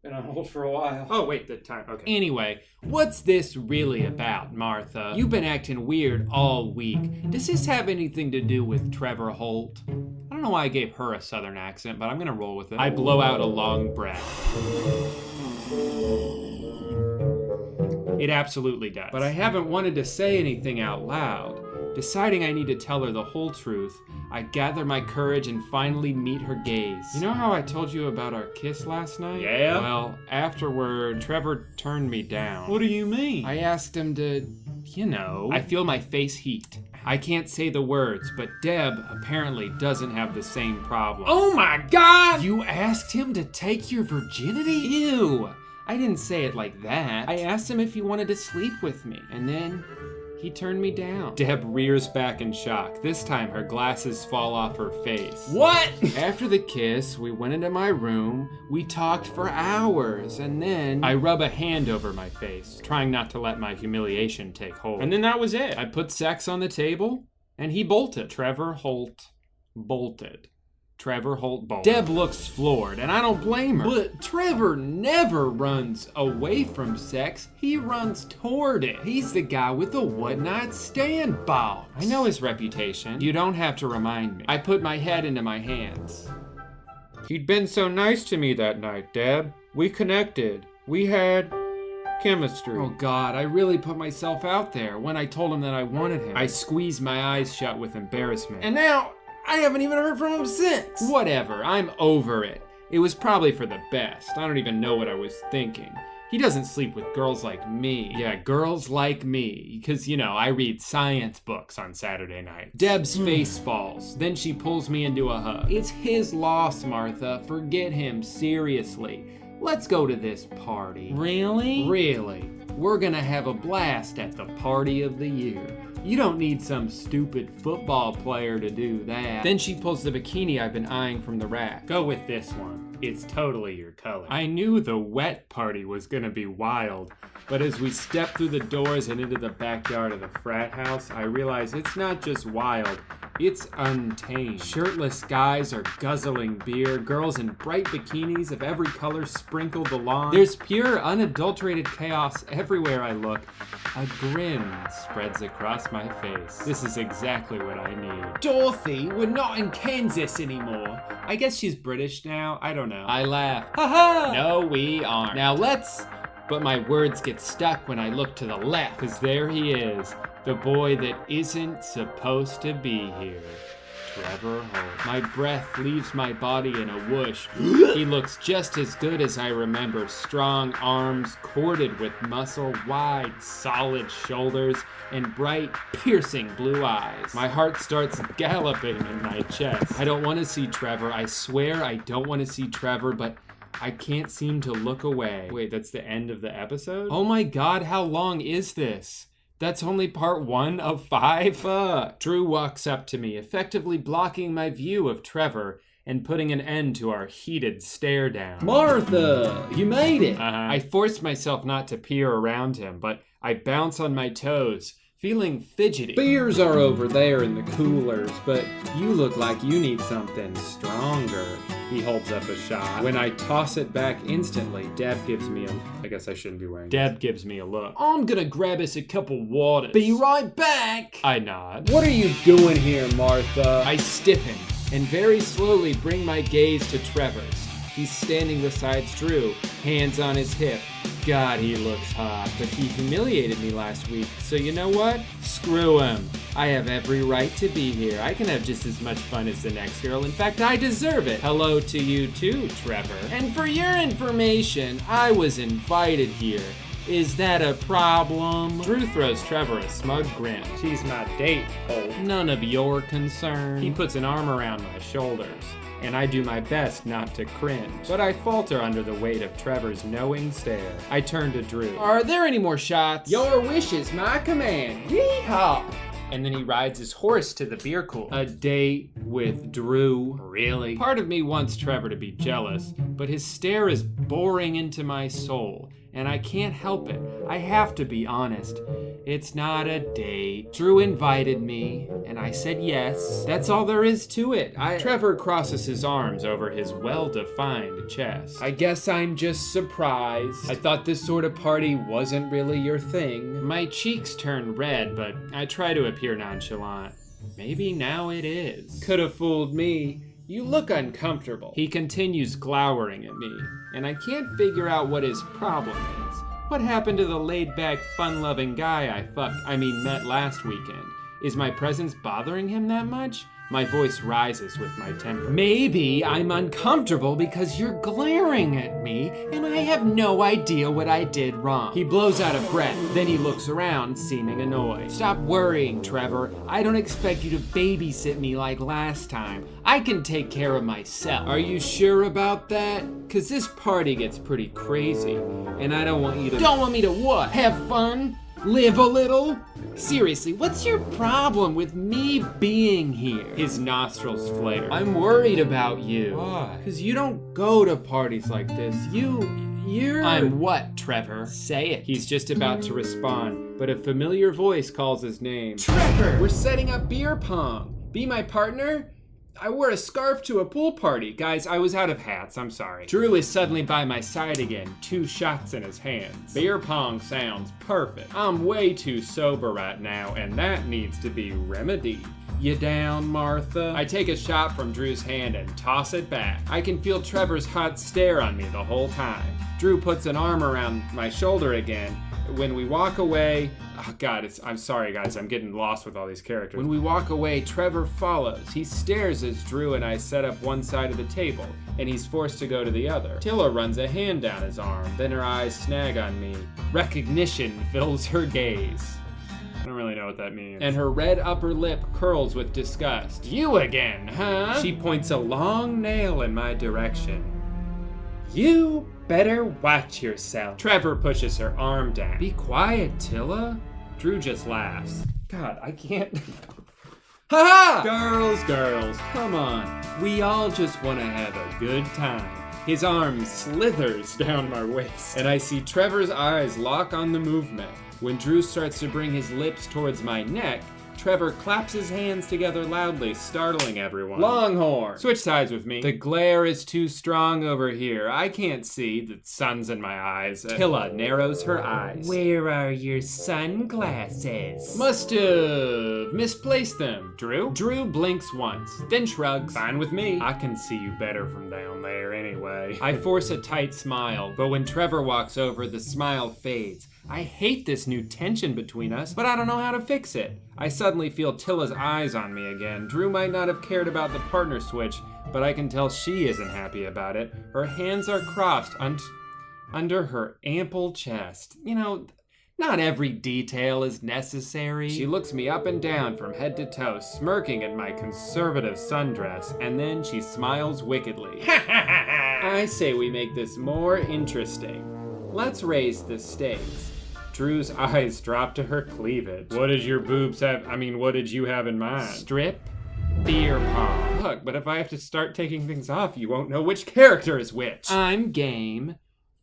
Been on hold for a while. Oh, wait, the time, okay. Anyway, what's this really about, Martha? You've been acting weird all week. Does this have anything to do with Trevor Holt? I don't know why I gave her a southern accent, but I'm gonna roll with it. I blow out a long breath. It absolutely does. But I haven't wanted to say anything out loud. Deciding I need to tell her the whole truth, I gather my courage and finally meet her gaze. You know how I told you about our kiss last night? Yeah? Well, afterward, Trevor turned me down. What do you mean? I asked him to, you know. I feel my face heat. I can't say the words, but Deb apparently doesn't have the same problem. Oh my god! You asked him to take your virginity? Ew! I didn't say it like that. I asked him if he wanted to sleep with me, and then he turned me down. Deb rears back in shock. This time her glasses fall off her face. What? After the kiss, we went into my room, we talked for hours, and then I rub a hand over my face, trying not to let my humiliation take hold. And then that was it. I put sex on the table, and he bolted. Trevor Holt bolted. Trevor Holt bolted. Deb looks floored, and I don't blame her. But Trevor never runs away from sex. He runs toward it. He's the guy with the one-night stand box. I know his reputation. You don't have to remind me. I put my head into my hands. He'd been so nice to me that night, Deb. We connected. We had chemistry. Oh God, I really put myself out there when I told him that I wanted him. I squeezed my eyes shut with embarrassment. And now, I haven't even heard from him since. Whatever, I'm over it. It was probably for the best. I don't even know what I was thinking. He doesn't sleep with girls like me. Yeah, girls like me. Because, you know, I read science books on Saturday night. Deb's face falls. Then she pulls me into a hug. It's his loss, Martha. Forget him, seriously. Let's go to this party. Really? Really. We're gonna have a blast at the party of the year. You don't need some stupid football player to do that. Then she pulls the bikini I've been eyeing from the rack. Go with this one. It's totally your color. I knew the wet party was gonna be wild, but as we stepped through the doors and into the backyard of the frat house, I realized it's not just wild, it's untamed. Shirtless guys are guzzling beer, girls in bright bikinis of every color sprinkle the lawn. There's pure, unadulterated chaos everywhere I look. A grin spreads across my face. This is exactly what I need. Dorothy, we're not in Kansas anymore. I guess she's British now, I don't know. I laugh. Haha! No, we aren't. Now let's... But my words get stuck when I look to the left, because there he is, the boy that isn't supposed to be here. Trevor Holt. My breath leaves my body in a whoosh. He looks just as good as I remember. Strong arms, corded with muscle, wide, solid shoulders, and bright, piercing blue eyes. My heart starts galloping in my chest. I don't want to see Trevor. I swear I don't want to see Trevor, but I can't seem to look away. Wait, that's the end of the episode? Oh my God, how long is this? That's only part 1 of 5? Fuck. Drew walks up to me, effectively blocking my view of Trevor and putting an end to our heated stare down. Martha, you made it! I forced myself not to peer around him, but I bounce on my toes, feeling fidgety. Beers are over there in the coolers, but you look like you need something stronger. He holds up a shot. When I toss it back instantly, Deb gives me I guess I shouldn't be wearing Deb gives me a look. I'm gonna grab us a cup of water. Be right back. I nod. What are you doing here, Martha? I stiffen and very slowly bring my gaze to Trevor's. He's standing beside Drew, hands on his hip. God, he looks hot, but he humiliated me last week, so you know what? Screw him. I have every right to be here. I can have just as much fun as the next girl. In fact, I deserve it. Hello to you too, Trevor. And for your information, I was invited here. Is that a problem? Drew throws Trevor a smug grin. She's my date, Cole. None of your concern. He puts an arm around my shoulders, and I do my best not to cringe, but I falter under the weight of Trevor's knowing stare. I turn to Drew. Are there any more shots? Your wish is my command. Yeehaw! And then he rides his horse to the beer cooler. A date with Drew? Really? Part of me wants Trevor to be jealous, but his stare is boring into my soul, and I can't help it. I have to be honest. It's not a date. Drew invited me, and I said yes. That's all there is to it. Trevor crosses his arms over his well-defined chest. I guess I'm just surprised. I thought this sort of party wasn't really your thing. My cheeks turn red, but I try to appear nonchalant. Maybe now it is. Could have fooled me. You look uncomfortable. He continues glowering at me, and I can't figure out what his problem is. What happened to the laid-back, fun-loving guy I met last weekend? Is my presence bothering him that much? My voice rises with my temper. Maybe I'm uncomfortable because you're glaring at me and I have no idea what I did wrong. He blows out of breath, then he looks around, seeming annoyed. Stop worrying, Trevor. I don't expect you to babysit me like last time. I can take care of myself. Are you sure about that? Cause this party gets pretty crazy and I don't want you to— Don't want me to what? Have fun? Live a little? Seriously, what's your problem with me being here? His nostrils flare. I'm worried about you. Why? Because you don't go to parties like this. You're... I'm what, Trevor? Say it. He's just about to respond, but a familiar voice calls his name. Trevor! We're setting up beer pong. Be my partner? I wore a scarf to a pool party. Guys, I was out of hats, I'm sorry. Drew is suddenly by my side again, 2 shots in his hands. Beer pong sounds perfect. I'm way too sober right now, and that needs to be remedied. You down, Martha? I take a shot from Drew's hand and toss it back. I can feel Trevor's hot stare on me the whole time. Drew puts an arm around my shoulder again. When we walk away, oh God, I'm sorry guys, I'm getting lost with all these characters. When we walk away, Trevor follows. He stares as Drew and I set up one side of the table, and he's forced to go to the other. Tilla runs a hand down his arm, then her eyes snag on me. Recognition fills her gaze. I don't really know what that means. And her red upper lip curls with disgust. You again, huh? She points a long nail in my direction. You better watch yourself. Trevor pushes her arm down. Be quiet, Tilla. Drew just laughs. God, I can't. Ha ha! Girls, come on. We all just want to have a good time. His arm slithers down my waist, and I see Trevor's eyes lock on the movement. When Drew starts to bring his lips towards my neck, Trevor claps his hands together loudly, startling everyone. Longhorn! Switch sides with me. The glare is too strong over here. I can't see. The sun's in my eyes. Tilla narrows her eyes. Where are your sunglasses? Must have misplaced them. Drew? Drew blinks once, then shrugs. Fine with me. I can see you better from down there anyway. I force a tight smile, but when Trevor walks over, the smile fades. I hate this new tension between us, but I don't know how to fix it. I suddenly feel Tilla's eyes on me again. Drew might not have cared about the partner switch, but I can tell she isn't happy about it. Her hands are crossed under her ample chest. You know, not every detail is necessary. She looks me up and down from head to toe, smirking at my conservative sundress, and then she smiles wickedly. I say we make this more interesting. Let's raise the stakes. Drew's eyes drop to her cleavage. What did your boobs have? What did you have in mind? Strip? Beer pong. Look, but if I have to start taking things off, you won't know which character is which. I'm game.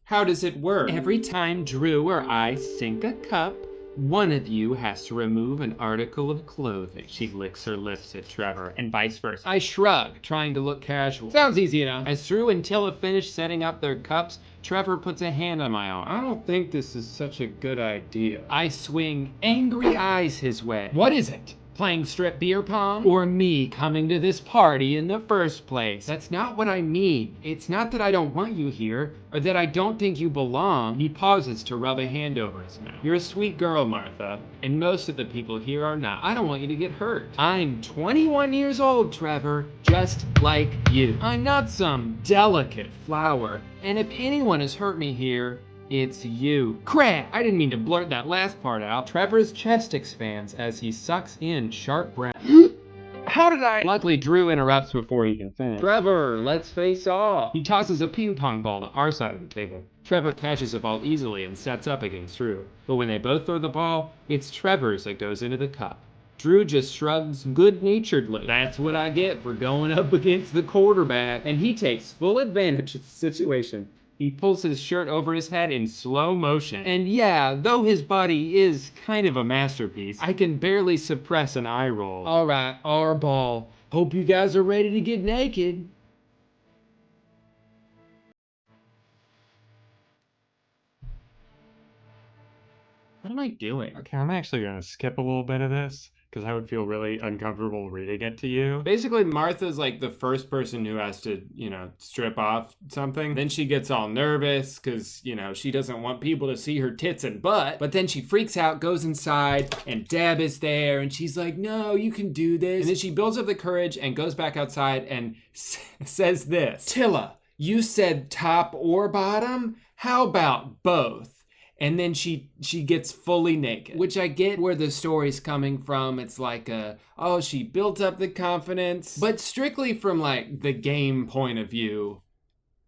How does it work? Every time Drew or I sink a cup, One of you has to remove an article of clothing. She licks her lips at Trevor, and vice versa. I shrug, trying to look casual. Sounds easy enough. As Drew and Tilla finish setting up their cups, Trevor puts a hand on my arm. I don't think this is such a good idea. I swing angry eyes his way. What is it? Playing strip beer pong? Or me coming to this party in the first place? That's not what I mean. It's not that I don't want you here, or that I don't think you belong. He pauses to rub a hand over his mouth. You're a sweet girl, Martha, and most of the people here are not. I don't want you to get hurt. I'm 21 years old, Trevor, just like you. I'm not some delicate flower, and if anyone has hurt me here, it's you. Crap! I didn't mean to blurt that last part out. Trevor's chest expands as he sucks in sharp breath. How did I? Luckily, Drew interrupts before he can finish. Trevor, let's face off. He tosses a ping pong ball to our side of the table. Trevor catches the ball easily and sets up against Drew. But when they both throw the ball, it's Trevor's that goes into the cup. Drew just shrugs good-naturedly. That's what I get for going up against the quarterback. And he takes full advantage of the situation. He pulls his shirt over his head in slow motion. And yeah, though his body is kind of a masterpiece, I can barely suppress an eye roll. All right, our ball. Hope you guys are ready to get naked. What am I doing? Okay, I'm actually gonna skip a little bit of this because I would feel really uncomfortable reading it to you. Basically, Martha's like the first person who has to, strip off something. Then she gets all nervous because, she doesn't want people to see her tits and butt. But then she freaks out, goes inside, and Deb is there, and she's like, no, you can do this. And then she builds up the courage and goes back outside and says this. Tilla, you said top or bottom? How about both? And then she gets fully naked, which I get where the story's coming from. It's like she built up the confidence, but strictly from like the game point of view,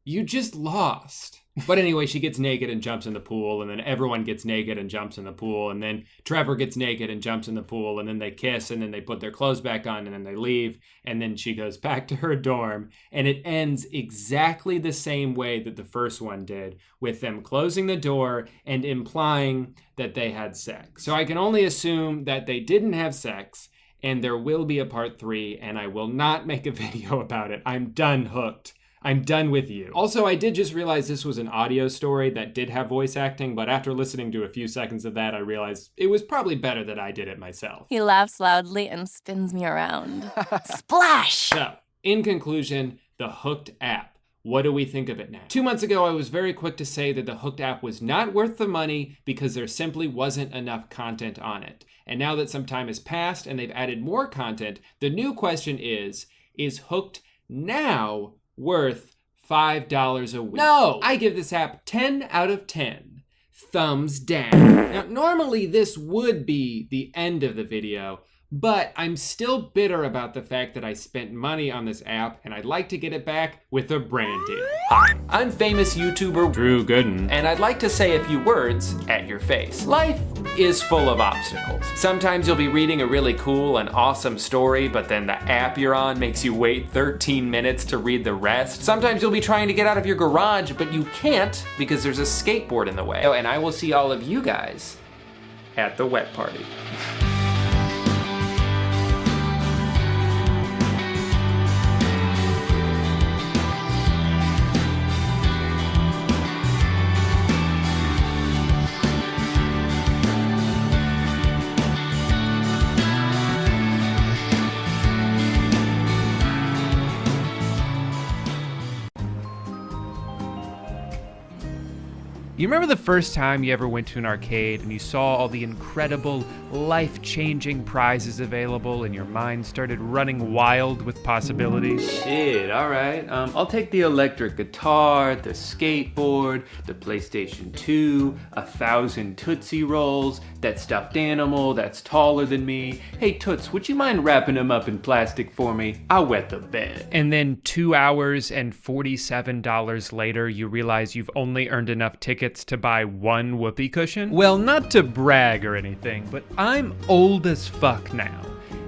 you just lost. But anyway, she gets naked and jumps in the pool, and then everyone gets naked and jumps in the pool, and then Trevor gets naked and jumps in the pool, and then they kiss, and then they put their clothes back on, and then they leave, and then she goes back to her dorm, and it ends exactly the same way that the first one did, with them closing the door and implying that they had sex. So I can only assume that they didn't have sex, and there will be a part 3, and I will not make a video about it. I'm done hooked. I'm done with you. Also, I did just realize this was an audio story that did have voice acting, but after listening to a few seconds of that, I realized it was probably better that I did it myself. He laughs loudly and spins me around. Splash! So, in conclusion, the Hooked app. What do we think of it now? 2 months ago, I was very quick to say that the Hooked app was not worth the money because there simply wasn't enough content on it. And now that some time has passed and they've added more content, the new question is Hooked now worth $5 a week? No! I give this app 10 out of 10. Thumbs down. Now, normally this would be the end of the video, but I'm still bitter about the fact that I spent money on this app, and I'd like to get it back with a brand deal. Hi, I'm famous YouTuber Drew Gooden, and I'd like to say a few words at your face. Life is full of obstacles. Sometimes you'll be reading a really cool and awesome story, but then the app you're on makes you wait 13 minutes to read the rest. Sometimes you'll be trying to get out of your garage, but you can't because there's a skateboard in the way. Oh, and I will see all of you guys at the wet party. You remember the first time you ever went to an arcade and you saw all the incredible, life-changing prizes available and your mind started running wild with possibilities? Shit, all right. I'll take the electric guitar, the skateboard, the PlayStation 2, 1,000 Tootsie Rolls, that stuffed animal that's taller than me. Hey, Toots, would you mind wrapping them up in plastic for me? I'll wet the bed. And then 2 hours and $47 later, you realize you've only earned enough tickets to buy one whoopee cushion? Well, not to brag or anything, but I'm old as fuck now,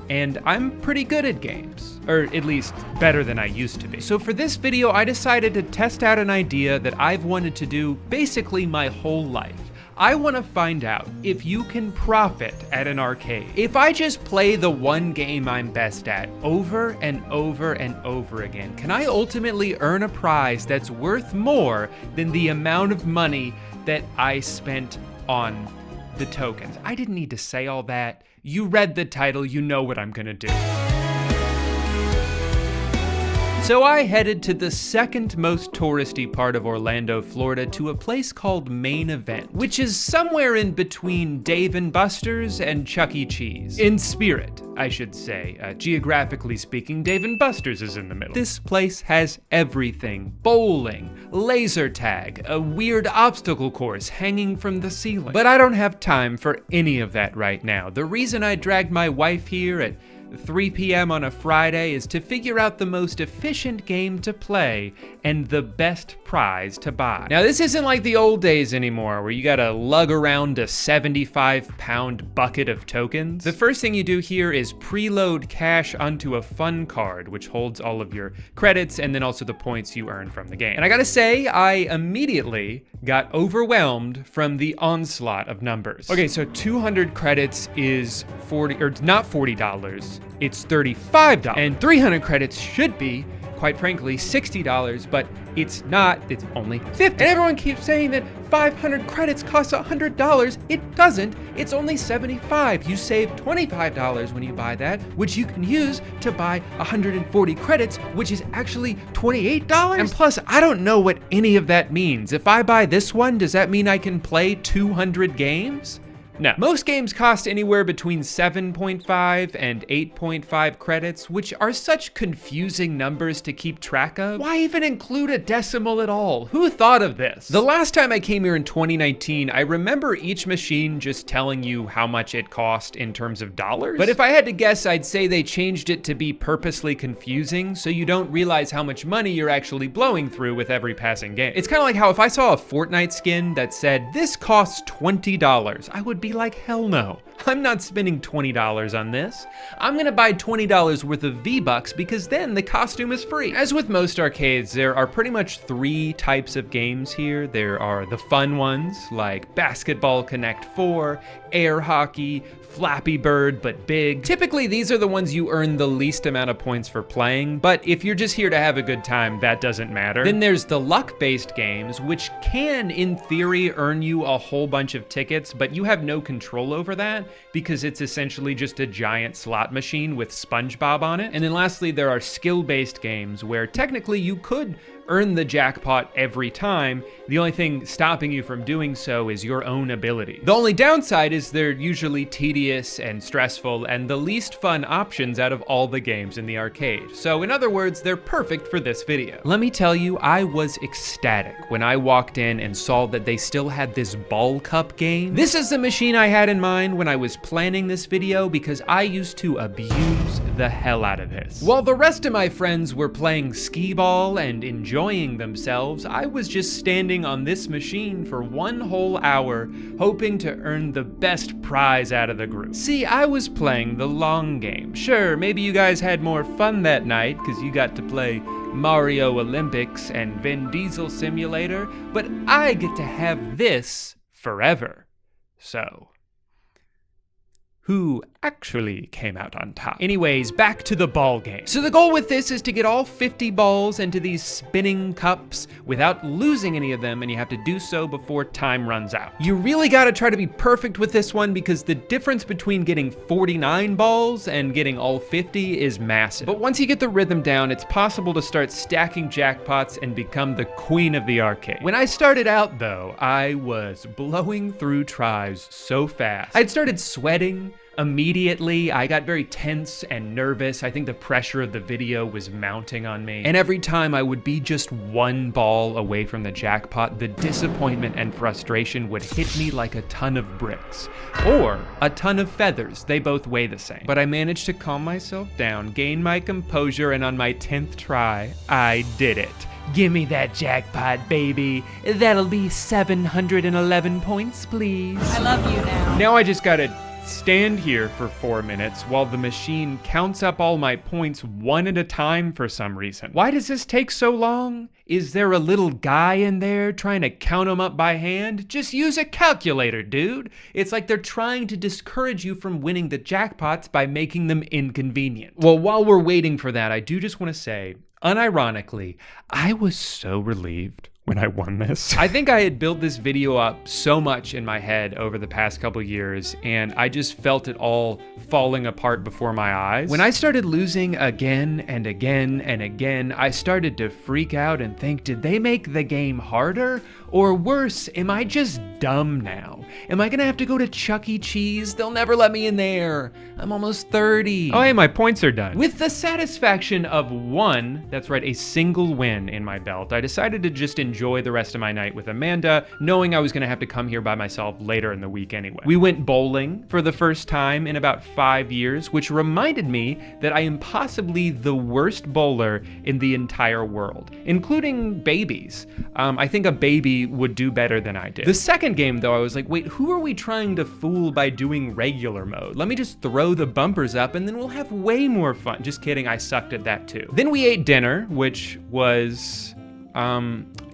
and I'm pretty good at games, or at least better than I used to be. So for this video, I decided to test out an idea that I've wanted to do basically my whole life. I want to find out if you can profit at an arcade. If I just play the one game I'm best at over and over and over again, can I ultimately earn a prize that's worth more than the amount of money that I spent on the tokens? I didn't need to say all that. You read the title, you know what I'm gonna do. So I headed to the second most touristy part of Orlando, Florida, to a place called Main Event, which is somewhere in between Dave & Buster's and Chuck E. Cheese. In spirit, I should say. Geographically speaking, Dave & Buster's is in the middle. This place has everything. Bowling, laser tag, a weird obstacle course hanging from the ceiling. But I don't have time for any of that right now. The reason I dragged my wife here at 3 p.m. on a Friday is to figure out the most efficient game to play and the best prize to buy. Now, this isn't like the old days anymore where you gotta lug around a 75-pound bucket of tokens. The first thing you do here is preload cash onto a fun card, which holds all of your credits and then also the points you earn from the game. And I gotta say, I immediately got overwhelmed from the onslaught of numbers. Okay, so 200 credits is not $40, it's $35. And 300 credits should be, quite frankly, $60, but it's not, it's only $50. And everyone keeps saying that 500 credits costs $100. It doesn't, it's only $75. You save $25 when you buy that, which you can use to buy 140 credits, which is actually $28. And plus, I don't know what any of that means. If I buy this one, does that mean I can play 200 games? No. Most games cost anywhere between 7.5 and 8.5 credits, which are such confusing numbers to keep track of. Why even include a decimal at all? Who thought of this? The last time I came here in 2019, I remember each machine just telling you how much it cost in terms of dollars. But if I had to guess, I'd say they changed it to be purposely confusing so you don't realize how much money you're actually blowing through with every passing game. It's kind of like how if I saw a Fortnite skin that said, this costs $20, I would be like, hell no. I'm not spending $20 on this. I'm gonna buy $20 worth of V-Bucks because then the costume is free. As with most arcades, there are pretty much 3 types of games here. There are the fun ones like Basketball Connect 4, Air Hockey, Flappy Bird but big. Typically these are the ones you earn the least amount of points for playing, but if you're just here to have a good time, that doesn't matter. Then there's the luck-based games, which can, in theory, earn you a whole bunch of tickets, but you have no control over that because it's essentially just a giant slot machine with SpongeBob on it. And then lastly, there are skill-based games where technically you could earn the jackpot every time. The only thing stopping you from doing so is your own ability. The only downside is they're usually tedious and stressful and the least fun options out of all the games in the arcade. So in other words, they're perfect for this video. Let me tell you, I was ecstatic when I walked in and saw that they still had this ball cup game. This is the machine I had in mind when I was planning this video because I used to abuse the hell out of this. While the rest of my friends were playing skee ball and enjoying themselves, I was just standing on this machine for 1 whole hour, hoping to earn the best prize out of the group. See, I was playing the long game. Sure, maybe you guys had more fun that night because you got to play Mario Olympics and Vin Diesel Simulator, but I get to have this forever. So, who actually came out on top? Anyways, back to the ball game. So the goal with this is to get all 50 balls into these spinning cups without losing any of them, and you have to do so before time runs out. You really gotta try to be perfect with this one because the difference between getting 49 balls and getting all 50 is massive. But once you get the rhythm down, it's possible to start stacking jackpots and become the queen of the arcade. When I started out though, I was blowing through tries so fast. I'd started sweating immediately. I got very tense and nervous. I think the pressure of the video was mounting on me. And every time I would be just 1 ball away from the jackpot, the disappointment and frustration would hit me like a ton of bricks. Or a ton of feathers. They both weigh the same. But I managed to calm myself down, gain my composure, and on my 10th try, I did it. Give me that jackpot, baby. That'll be 711 points, please. I love you now. Now I just gotta stand here for 4 minutes while the machine counts up all my points one at a time for some reason. Why does this take so long? Is there a little guy in there trying to count them up by hand? Just use a calculator, dude. It's like they're trying to discourage you from winning the jackpots by making them inconvenient. Well, while we're waiting for that, I do just want to say, unironically, I was so relieved when I won this. I think I had built this video up so much in my head over the past couple years, and I just felt it all falling apart before my eyes. When I started losing again and again and again, I started to freak out and think, did they make the game harder? Or worse, am I just dumb now? Am I gonna have to go to Chuck E. Cheese? They'll never let me in there. I'm almost 30. Oh, hey, my points are done. With the satisfaction of one, that's right, a single win in my belt, I decided to just enjoy the rest of my night with Amanda, knowing I was gonna have to come here by myself later in the week anyway. We went bowling for the first time in about 5 years, which reminded me that I am possibly the worst bowler in the entire world, including babies. I think a baby would do better than I did. The second game though, I was like, wait, who are we trying to fool by doing regular mode? Let me just throw the bumpers up and then we'll have way more fun. Just kidding, I sucked at that too. Then we ate dinner, which was,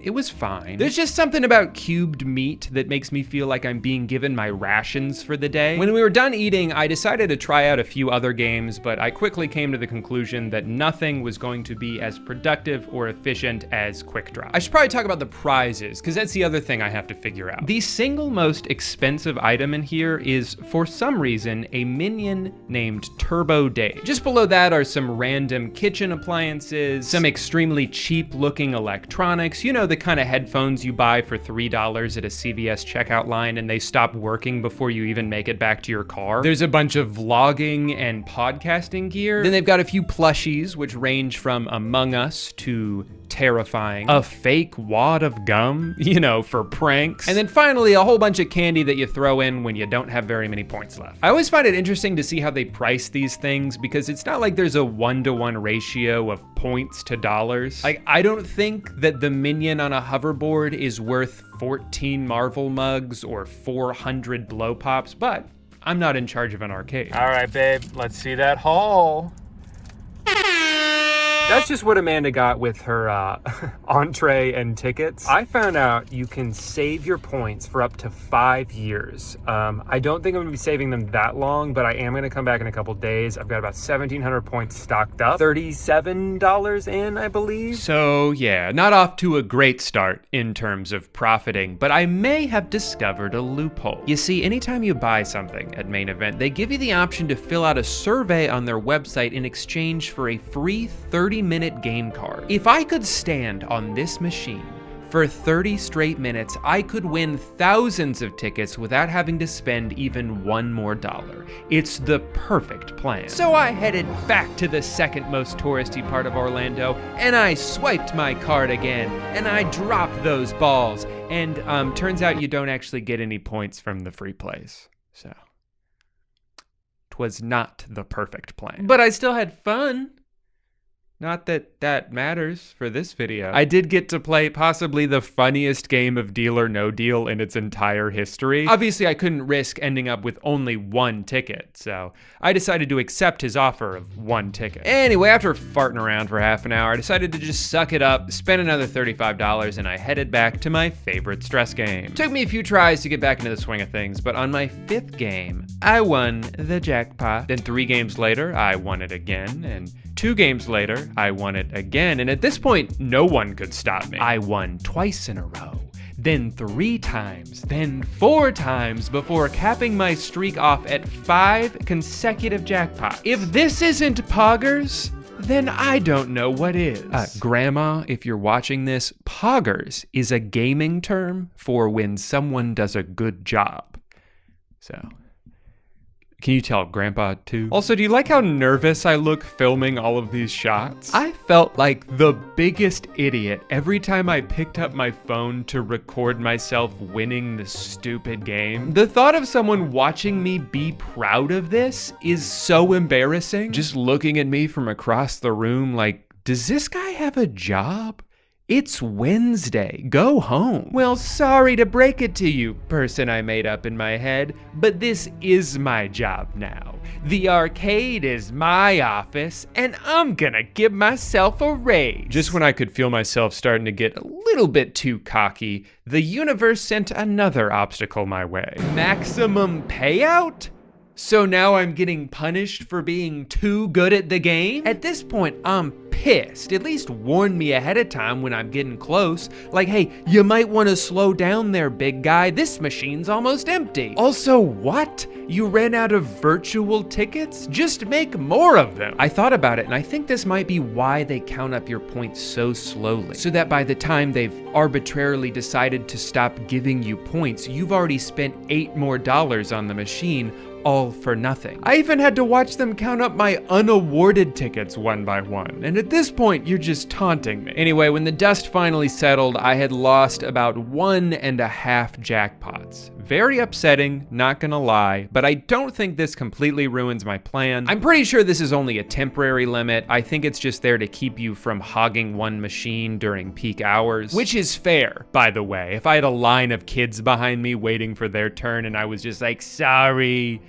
it was fine. There's just something about cubed meat that makes me feel like I'm being given my rations for the day. When we were done eating, I decided to try out a few other games, but I quickly came to the conclusion that nothing was going to be as productive or efficient as Quick Drop. I should probably talk about the prizes, because that's the other thing I have to figure out. The single most expensive item in here is, for some reason, a minion named Turbo Dave. Just below that are some random kitchen appliances, some extremely cheap looking electronics, you know, the kind of headphones you buy for $3 at a CVS checkout line and they stop working before you even make it back to your car. There's a bunch of vlogging and podcasting gear. Then they've got a few plushies, which range from Among Us to terrifying. A fake wad of gum, you know, for pranks. And then finally, a whole bunch of candy that you throw in when you don't have very many points left. I always find it interesting to see how they price these things because it's not like there's a 1-to-1 ratio of points to dollars. Like, I don't think that the minion on a hoverboard is worth 14 Marvel mugs or 400 blow pops, but I'm not in charge of an arcade. All right, babe, let's see that haul. That's just what Amanda got with her entree and tickets. I found out you can save your points for up to 5 years. I don't think I'm gonna be saving them that long, but I am gonna come back in a couple days. I've got about 1,700 points stocked up. $37 in, I believe. So yeah, not off to a great start in terms of profiting, but I may have discovered a loophole. You see, anytime you buy something at Main Event, they give you the option to fill out a survey on their website in exchange for a free 30-minute game card. If I could stand on this machine for 30 straight minutes, I could win thousands of tickets without having to spend even $1 more. It's the perfect plan. So I headed back to the second most touristy part of Orlando, and I swiped my card again, and I dropped those balls. And turns out you don't actually get any points from the free plays, so 'twas not the perfect plan. But I still had fun. Not that that matters for this video. I did get to play possibly the funniest game of Deal or No Deal in its entire history. Obviously, I couldn't risk ending up with only 1 ticket, so I decided to accept his offer of 1 ticket. Anyway, after farting around for half an hour, I decided to just suck it up, spend another $35, and I headed back to my favorite stress game. Took me a few tries to get back into the swing of things, but on my 5th game, I won the jackpot. Then 3 games later, I won it again, and 2 games later, I won it again, and at this point, no one could stop me. I won twice in a row, then 3 times, then 4 times, before capping my streak off at 5 consecutive jackpots. If this isn't poggers, then I don't know what is. Grandma, if you're watching this, poggers is a gaming term for when someone does a good job. So, can you tell Grandpa too? Also, do you like how nervous I look filming all of these shots? I felt like the biggest idiot every time I picked up my phone to record myself winning the stupid game. The thought of someone watching me be proud of this is so embarrassing. Just looking at me from across the room like, does this guy have a job? It's Wednesday. Go home. Well, sorry to break it to you, person I made up in my head, but this is my job now. The arcade is my office, and I'm gonna give myself a raise. Just when I could feel myself starting to get a little bit too cocky, the universe sent another obstacle my way. Maximum payout? So now I'm getting punished for being too good at the game? At this point, I'm pissed. At least warn me ahead of time when I'm getting close. Like, hey, you might want to slow down there, big guy. This machine's almost empty. Also, what? You ran out of virtual tickets? Just make more of them. I thought about it, and I think this might be why they count up your points so slowly. So that by the time they've arbitrarily decided to stop giving you points, you've already spent $8 more on the machine, all for nothing. I even had to watch them count up my unawarded tickets one by one, and at this point, you're just taunting me. Anyway, when the dust finally settled, I had lost about 1.5 jackpots. Very upsetting, not gonna lie, but I don't think this completely ruins my plan. I'm pretty sure this is only a temporary limit. I think it's just there to keep you from hogging one machine during peak hours, which is fair, by the way. If I had a line of kids behind me waiting for their turn and I was just like, sorry,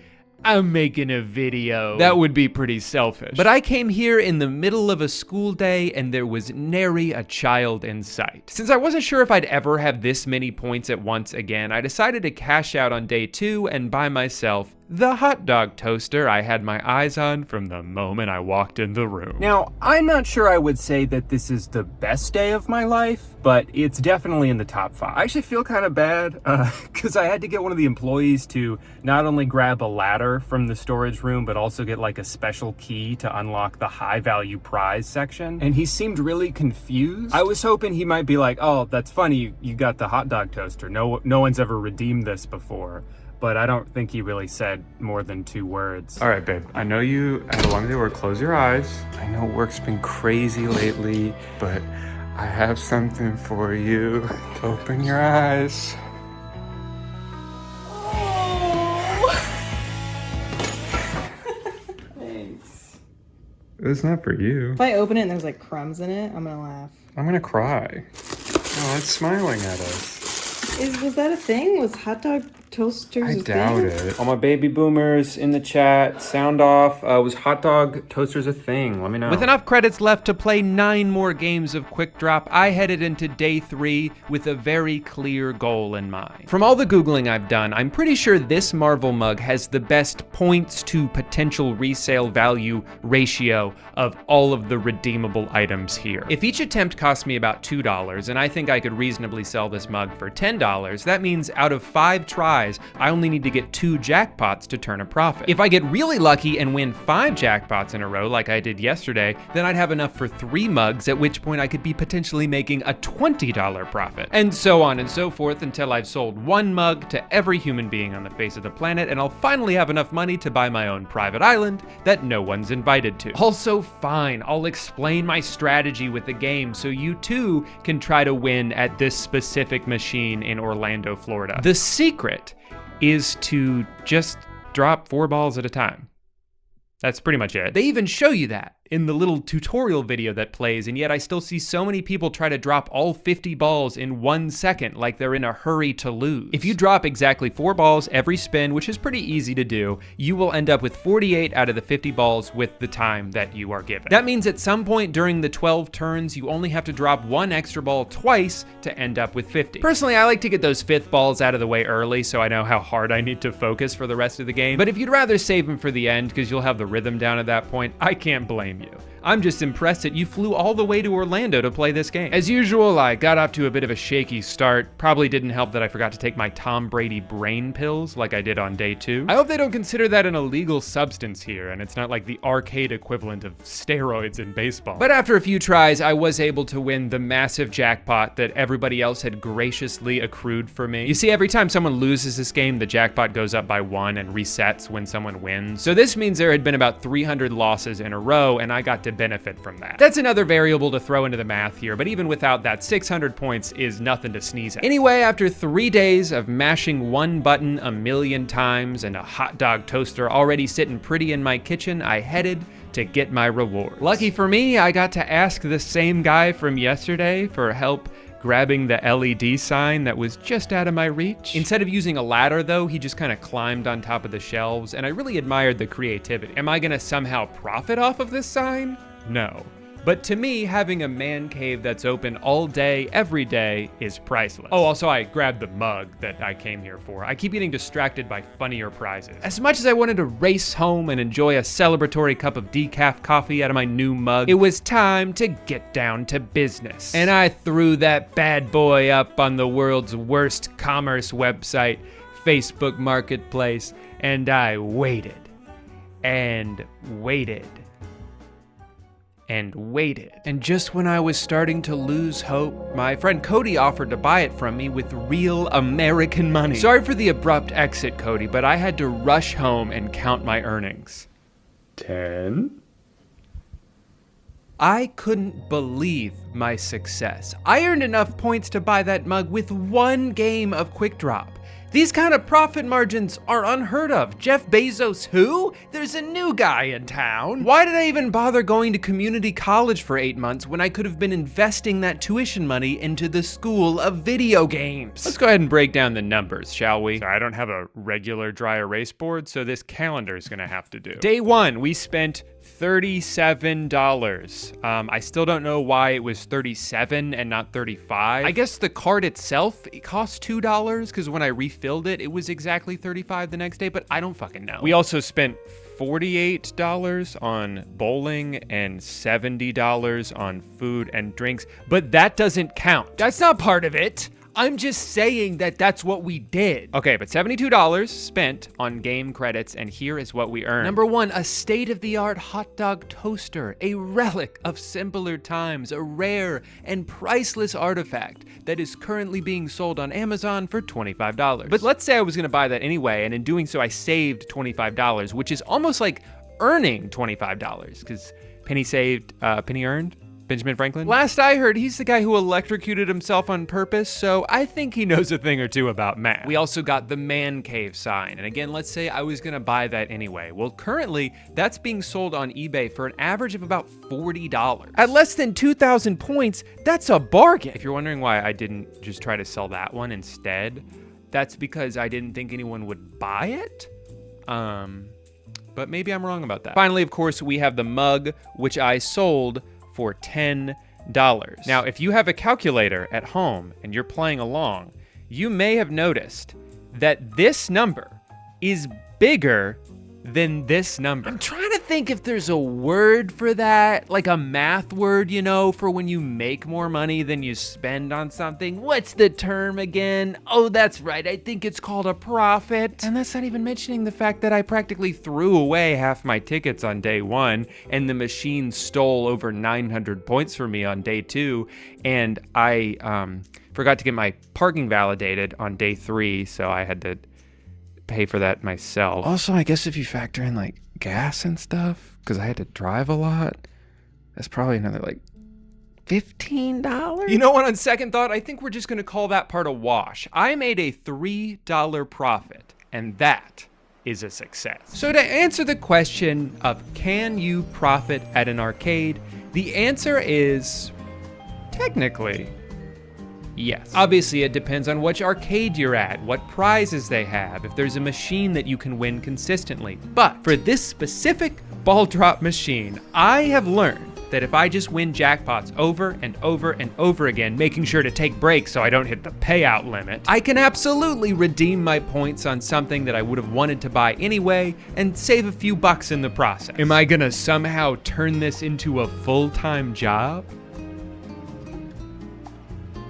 I'm making a video, that would be pretty selfish. But I came here in the middle of a school day and there was nary a child in sight. Since I wasn't sure if I'd ever have this many points at once again, I decided to cash out on day 2 and buy myself the hot dog toaster I had my eyes on from the moment I walked in the room. Now, I'm not sure I would say that this is the best day of my life, but it's definitely in the top 5. I actually feel kind of bad because I had to get one of the employees to not only grab a ladder from the storage room, but also get like a special key to unlock the high value prize section. And he seemed really confused. I was hoping he might be like, oh, that's funny, you got the hot dog toaster. No one's ever redeemed this before. But I don't think he really said more than 2 words. All right, babe. I know you had a long day at work. Close your eyes. I know work's been crazy lately, but I have something for you. Open your eyes. Thanks. It's not for you. If I open it and there's like crumbs in it, I'm gonna laugh. I'm gonna cry. Oh, it's smiling at us. Was that a thing? Was hot dog toasters I doubt it. All my baby boomers in the chat, sound off. Was hot dog toasters a thing? Let me know. With enough credits left to play 9 more games of Quick Drop, I headed into day 3 with a very clear goal in mind. From all the Googling I've done, I'm pretty sure this Marvel mug has the best points to potential resale value ratio of all of the redeemable items here. If each attempt cost me about $2, and I think I could reasonably sell this mug for $10, that means out of 5 tries, I only need to get 2 jackpots to turn a profit. If I get really lucky and win 5 jackpots in a row like I did yesterday, then I'd have enough for 3 mugs, at which point I could be potentially making a $20 profit. And so on and so forth until I've sold 1 mug to every human being on the face of the planet, and I'll finally have enough money to buy my own private island that no one's invited to. Also fine, I'll explain my strategy with the game so you too can try to win at this specific machine in Orlando, Florida. The secret is to just drop 4 balls at a time. That's pretty much it. They even show you that in the little tutorial video that plays, and yet I still see so many people try to drop all 50 balls in 1 second like they're in a hurry to lose. If you drop exactly 4 balls every spin, which is pretty easy to do, you will end up with 48 out of the 50 balls with the time that you are given. That means at some point during the 12 turns, you only have to drop 1 extra ball twice to end up with 50. Personally, I like to get those 5th balls out of the way early so I know how hard I need to focus for the rest of the game, but if you'd rather save them for the end because you'll have the rhythm down at that point, I can't blame you. I'm just impressed that you flew all the way to Orlando to play this game. As usual, I got off to a bit of a shaky start. Probably didn't help that I forgot to take my Tom Brady brain pills like I did on day 2. I hope they don't consider that an illegal substance here, and it's not like the arcade equivalent of steroids in baseball. But after a few tries, I was able to win the massive jackpot that everybody else had graciously accrued for me. You see, every time someone loses this game, the jackpot goes up by 1 and resets when someone wins. So this means there had been about 300 losses in a row, and I got to could benefit from that. That's another variable to throw into the math here, but even without that, 600 points is nothing to sneeze at. Anyway, after 3 days of mashing one button a million times and a hot dog toaster already sitting pretty in my kitchen, I headed to get my reward. Lucky for me, I got to ask the same guy from yesterday for help grabbing the LED sign that was just out of my reach. Instead of using a ladder though, he just kind of climbed on top of the shelves, and I really admired the creativity. Am I gonna somehow profit off of this sign? No. But to me, having a man cave that's open all day, every day, is priceless. Oh, also I grabbed the mug that I came here for. I keep getting distracted by funnier prizes. As much as I wanted to race home and enjoy a celebratory cup of decaf coffee out of my new mug, it was time to get down to business. And I threw that bad boy up on the world's worst commerce website, Facebook Marketplace, and I waited and waited and waited. And just when I was starting to lose hope, my friend Cody offered to buy it from me with real American money. Sorry for the abrupt exit, Cody, but I had to rush home and count my earnings. 10? I couldn't believe my success. I earned enough points to buy that mug with 1 game of Quick Drop. These kind of profit margins are unheard of. Jeff Bezos who? There's a new guy in town. Why did I even bother going to community college for 8 months when I could have been investing that tuition money into the school of video games? Let's go ahead and break down the numbers, shall we? So I don't have a regular dry erase board, so this calendar is gonna have to do. Day 1, we spent $37. I still don't know why it was 37 and not 35. I guess the card itself, it cost $2 because when I refilled it, it was exactly 35 the next day, but I don't fucking know. We also spent $48 on bowling and $70 on food and drinks, but that doesn't count. That's not part of it. I'm just saying that that's what we did. Okay, but $72 spent on game credits, and here is what we earned. Number 1, a state-of-the-art hot dog toaster, a relic of simpler times, a rare and priceless artifact that is currently being sold on Amazon for $25. But let's say I was gonna buy that anyway, and in doing so, I saved $25, which is almost like earning $25, because penny saved, penny earned. Benjamin Franklin? Last I heard, he's the guy who electrocuted himself on purpose, so I think he knows a thing or two about math. We also got the man cave sign, and again, let's say I was gonna buy that anyway. Well, currently, that's being sold on eBay for an average of about $40. At less than 2,000 points, that's a bargain. If you're wondering why I didn't just try to sell that one instead, that's because I didn't think anyone would buy it. But maybe I'm wrong about that. Finally, of course, we have the mug, which I sold for $10. Now, if you have a calculator at home and you're playing along, you may have noticed that this number is bigger than this number. I'm trying to think if there's a word for that, like a math word, you know, for when you make more money than you spend on something. What's the term again? Oh, that's right, I think it's called a profit. And that's not even mentioning the fact that I practically threw away half my tickets on day 1, and the machine stole over 900 points from me on day 2, and I forgot to get my parking validated on day 3, so I had to pay for that myself. Also, I guess if you factor in like gas and stuff, because I had to drive a lot, that's probably another like $15. You know what, on second thought, I think we're just gonna call that part a wash. I made a $3 profit, and that is a success. So to answer the question of can you profit at an arcade, the answer is technically yes. Obviously, it depends on which arcade you're at, what prizes they have, if there's a machine that you can win consistently. But for this specific ball drop machine, I have learned that if I just win jackpots over and over and over again, making sure to take breaks so I don't hit the payout limit, I can absolutely redeem my points on something that I would have wanted to buy anyway and save a few bucks in the process. Am I gonna somehow turn this into a full-time job?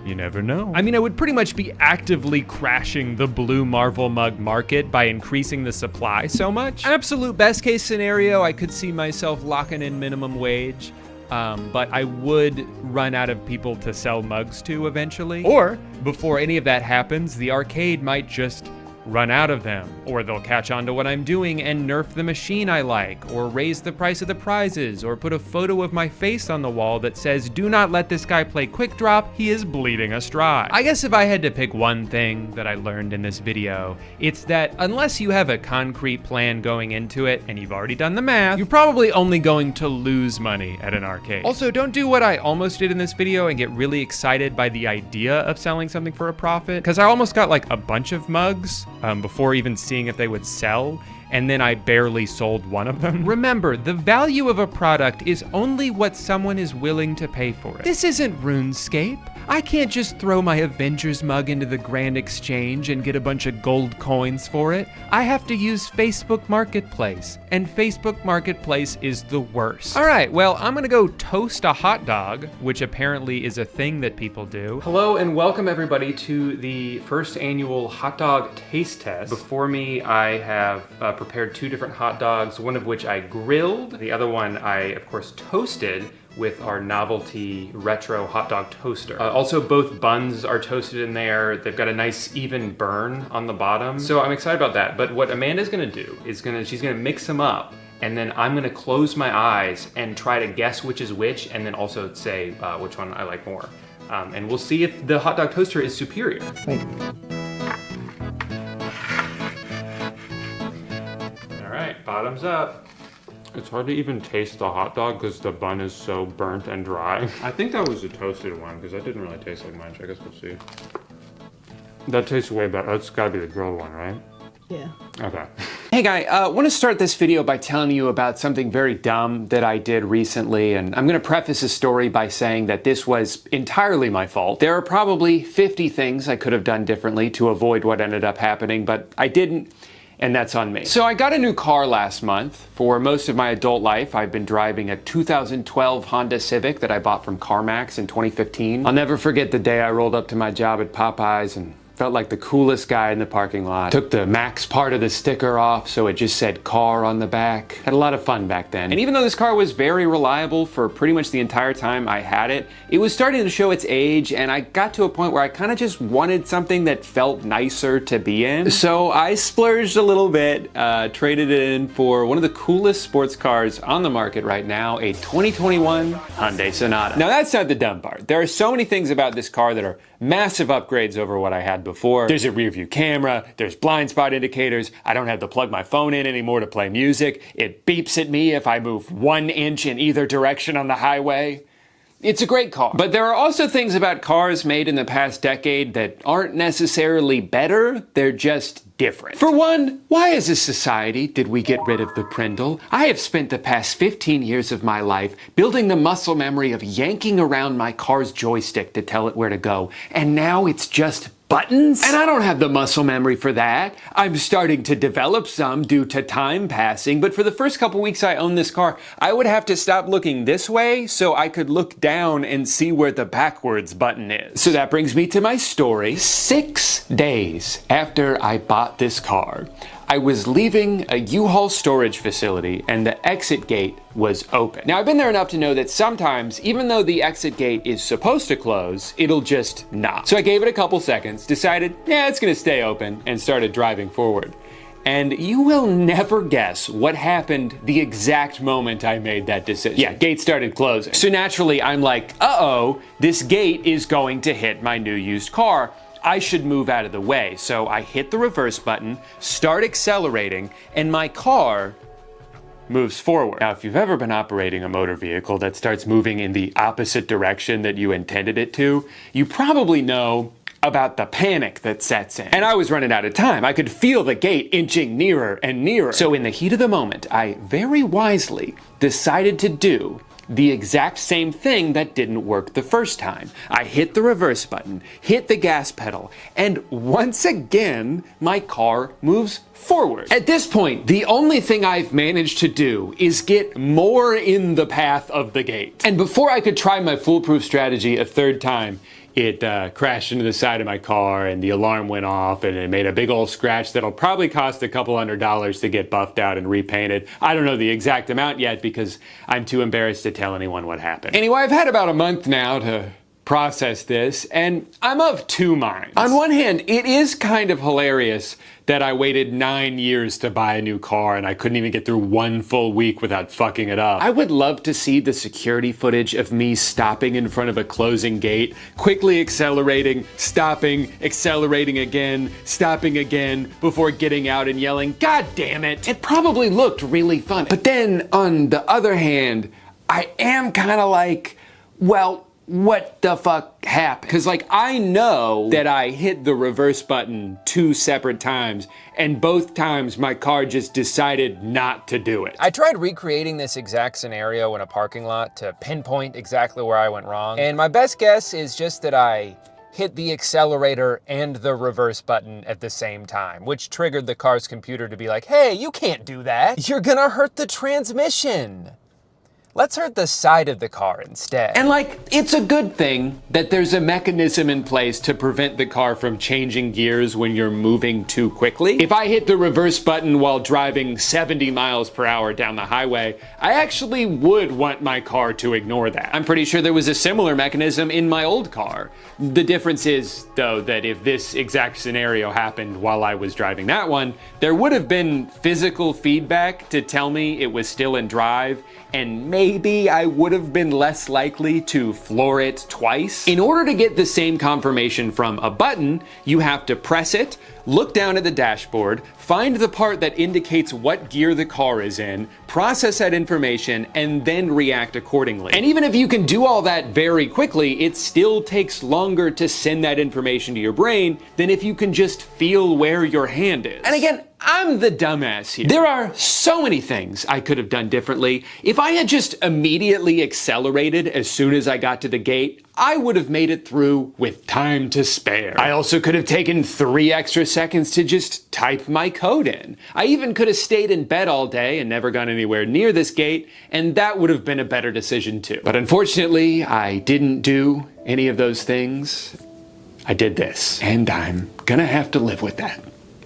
You never know. I mean, I would pretty much be actively crashing the blue Marvel mug market by increasing the supply so much. Absolute best case scenario, I could see myself locking in minimum wage, but I would run out of people to sell mugs to eventually. Or, before any of that happens, the arcade might just run out of them, or they'll catch on to what I'm doing and nerf the machine I like, or raise the price of the prizes, or put a photo of my face on the wall that says, "Do not let this guy play quick drop, he is bleeding us dry." I guess if I had to pick one thing that I learned in this video, it's that unless you have a concrete plan going into it and you've already done the math, you're probably only going to lose money at an arcade. Also, don't do what I almost did in this video and get really excited by the idea of selling something for a profit, because I almost got like a bunch of mugs before even seeing if they would sell, and then I barely sold one of them. Remember, the value of a product is only what someone is willing to pay for it. This isn't RuneScape. I can't just throw my Avengers mug into the Grand Exchange and get a bunch of gold coins for it. I have to use Facebook Marketplace, and Facebook Marketplace is the worst. All right, well, I'm gonna go toast a hot dog, which apparently is a thing that people do. Hello and welcome everybody to the first annual hot dog taste test. Before me, I have prepared two different hot dogs, one of which I grilled. The other one I, of course, toasted with our novelty retro hot dog toaster. Also, both buns are toasted in there. They've got a nice even burn on the bottom. So I'm excited about that. But what Amanda's gonna do is she's gonna mix them up, and then I'm gonna close my eyes and try to guess which is which, and then also say which one I like more. And we'll see if the hot dog toaster is superior. All right, bottoms up. It's hard to even taste the hot dog because the bun is so burnt and dry. I think that was a toasted one because that didn't really taste like mine. I guess we'll see. That tastes way better. That's gotta be the grilled one, right? Yeah. Okay. Hey guy, want to start this video by telling you about something very dumb that I did recently, and I'm gonna preface the story by saying that this was entirely my fault. There are probably 50 things I could have done differently to avoid what ended up happening, but I didn't. And that's on me. So I got a new car last month. For most of my adult life, I've been driving a 2012 Honda Civic that I bought from CarMax in 2015. I'll never forget the day I rolled up to my job at Popeyes and felt like the coolest guy in the parking lot. Took the Max part of the sticker off so it just said car on the back. Had a lot of fun back then. And even though this car was very reliable for pretty much the entire time I had it, it was starting to show its age, and I got to a point where I kind of just wanted something that felt nicer to be in. So I splurged a little bit, traded it in for one of the coolest sports cars on the market right now, a 2021 Hyundai Sonata. Now that's not the dumb part. There are so many things about this car that are massive upgrades over what I had before. There's a rear view camera, there's blind spot indicators, I don't have to plug my phone in anymore to play music, it beeps at me if I move 1 inch in either direction on the highway. It's a great car. But there are also things about cars made in the past decade that aren't necessarily better, they're just different. For one, why as a society did we get rid of the Prindle? I have spent the past 15 years of my life building the muscle memory of yanking around my car's joystick to tell it where to go, and now it's just buttons? And I don't have the muscle memory for that. I'm starting to develop some due to time passing, but for the first couple weeks I owned this car, I would have to stop looking this way so I could look down and see where the backwards button is. So that brings me to my story. 6 days after I bought this car, I was leaving a U-Haul storage facility and the exit gate was open. Now I've been there enough to know that sometimes, even though the exit gate is supposed to close, it'll just not. So I gave it a couple seconds, decided, yeah, it's gonna stay open, and started driving forward. And you will never guess what happened the exact moment I made that decision. Yeah, gate started closing. So naturally I'm like, uh-oh, this gate is going to hit my new used car. I should move out of the way. So I hit the reverse button, start accelerating, and my car moves forward. Now, if you've ever been operating a motor vehicle that starts moving in the opposite direction that you intended it to, you probably know about the panic that sets in. And I was running out of time. I could feel the gate inching nearer and nearer. So in the heat of the moment, I very wisely decided to do the exact same thing that didn't work the first time. I hit the reverse button, hit the gas pedal, and once again, my car moves forward. At this point, the only thing I've managed to do is get more in the path of the gate. And before I could try my foolproof strategy a third time, it crashed into the side of my car and the alarm went off and it made a big old scratch that'll probably cost a couple $100 to get buffed out and repainted. I don't know the exact amount yet because I'm too embarrassed to tell anyone what happened. Anyway, I've had about a month now to process this, and I'm of two minds. On one hand, it is kind of hilarious that I waited 9 years to buy a new car and I couldn't even get through one full week without fucking it up. I would love to see the security footage of me stopping in front of a closing gate, quickly accelerating, stopping, accelerating again, stopping again, before getting out and yelling, "God damn it!" It probably looked really funny. But then, on the other hand, I am kind of like, well, what the fuck happened? Because like, I know that I hit the reverse button 2 separate times, and both times my car just decided not to do it. I tried recreating this exact scenario in a parking lot to pinpoint exactly where I went wrong, and my best guess is just that I hit the accelerator and the reverse button at the same time, which triggered the car's computer to be like, hey, you can't do that. You're gonna hurt the transmission. Let's hurt the side of the car instead. And like, it's a good thing that there's a mechanism in place to prevent the car from changing gears when you're moving too quickly. If I hit the reverse button while driving 70 miles per hour down the highway, I actually would want my car to ignore that. I'm pretty sure there was a similar mechanism in my old car. The difference is, though, that if this exact scenario happened while I was driving that one, there would have been physical feedback to tell me it was still in drive, and maybe I would have been less likely to floor it twice. In order to get the same confirmation from a button, you have to press it, look down at the dashboard, find the part that indicates what gear the car is in, process that information, and then react accordingly. And even if you can do all that very quickly, it still takes longer to send that information to your brain than if you can just feel where your hand is. And again, I'm the dumbass here. There are so many things I could have done differently. If I had just immediately accelerated as soon as I got to the gate, I would have made it through with time to spare. I also could have taken 3 extra seconds to just type my code in. I even could have stayed in bed all day and never gone anywhere near this gate, and that would have been a better decision too. But unfortunately, I didn't do any of those things. I did this, and I'm gonna have to live with that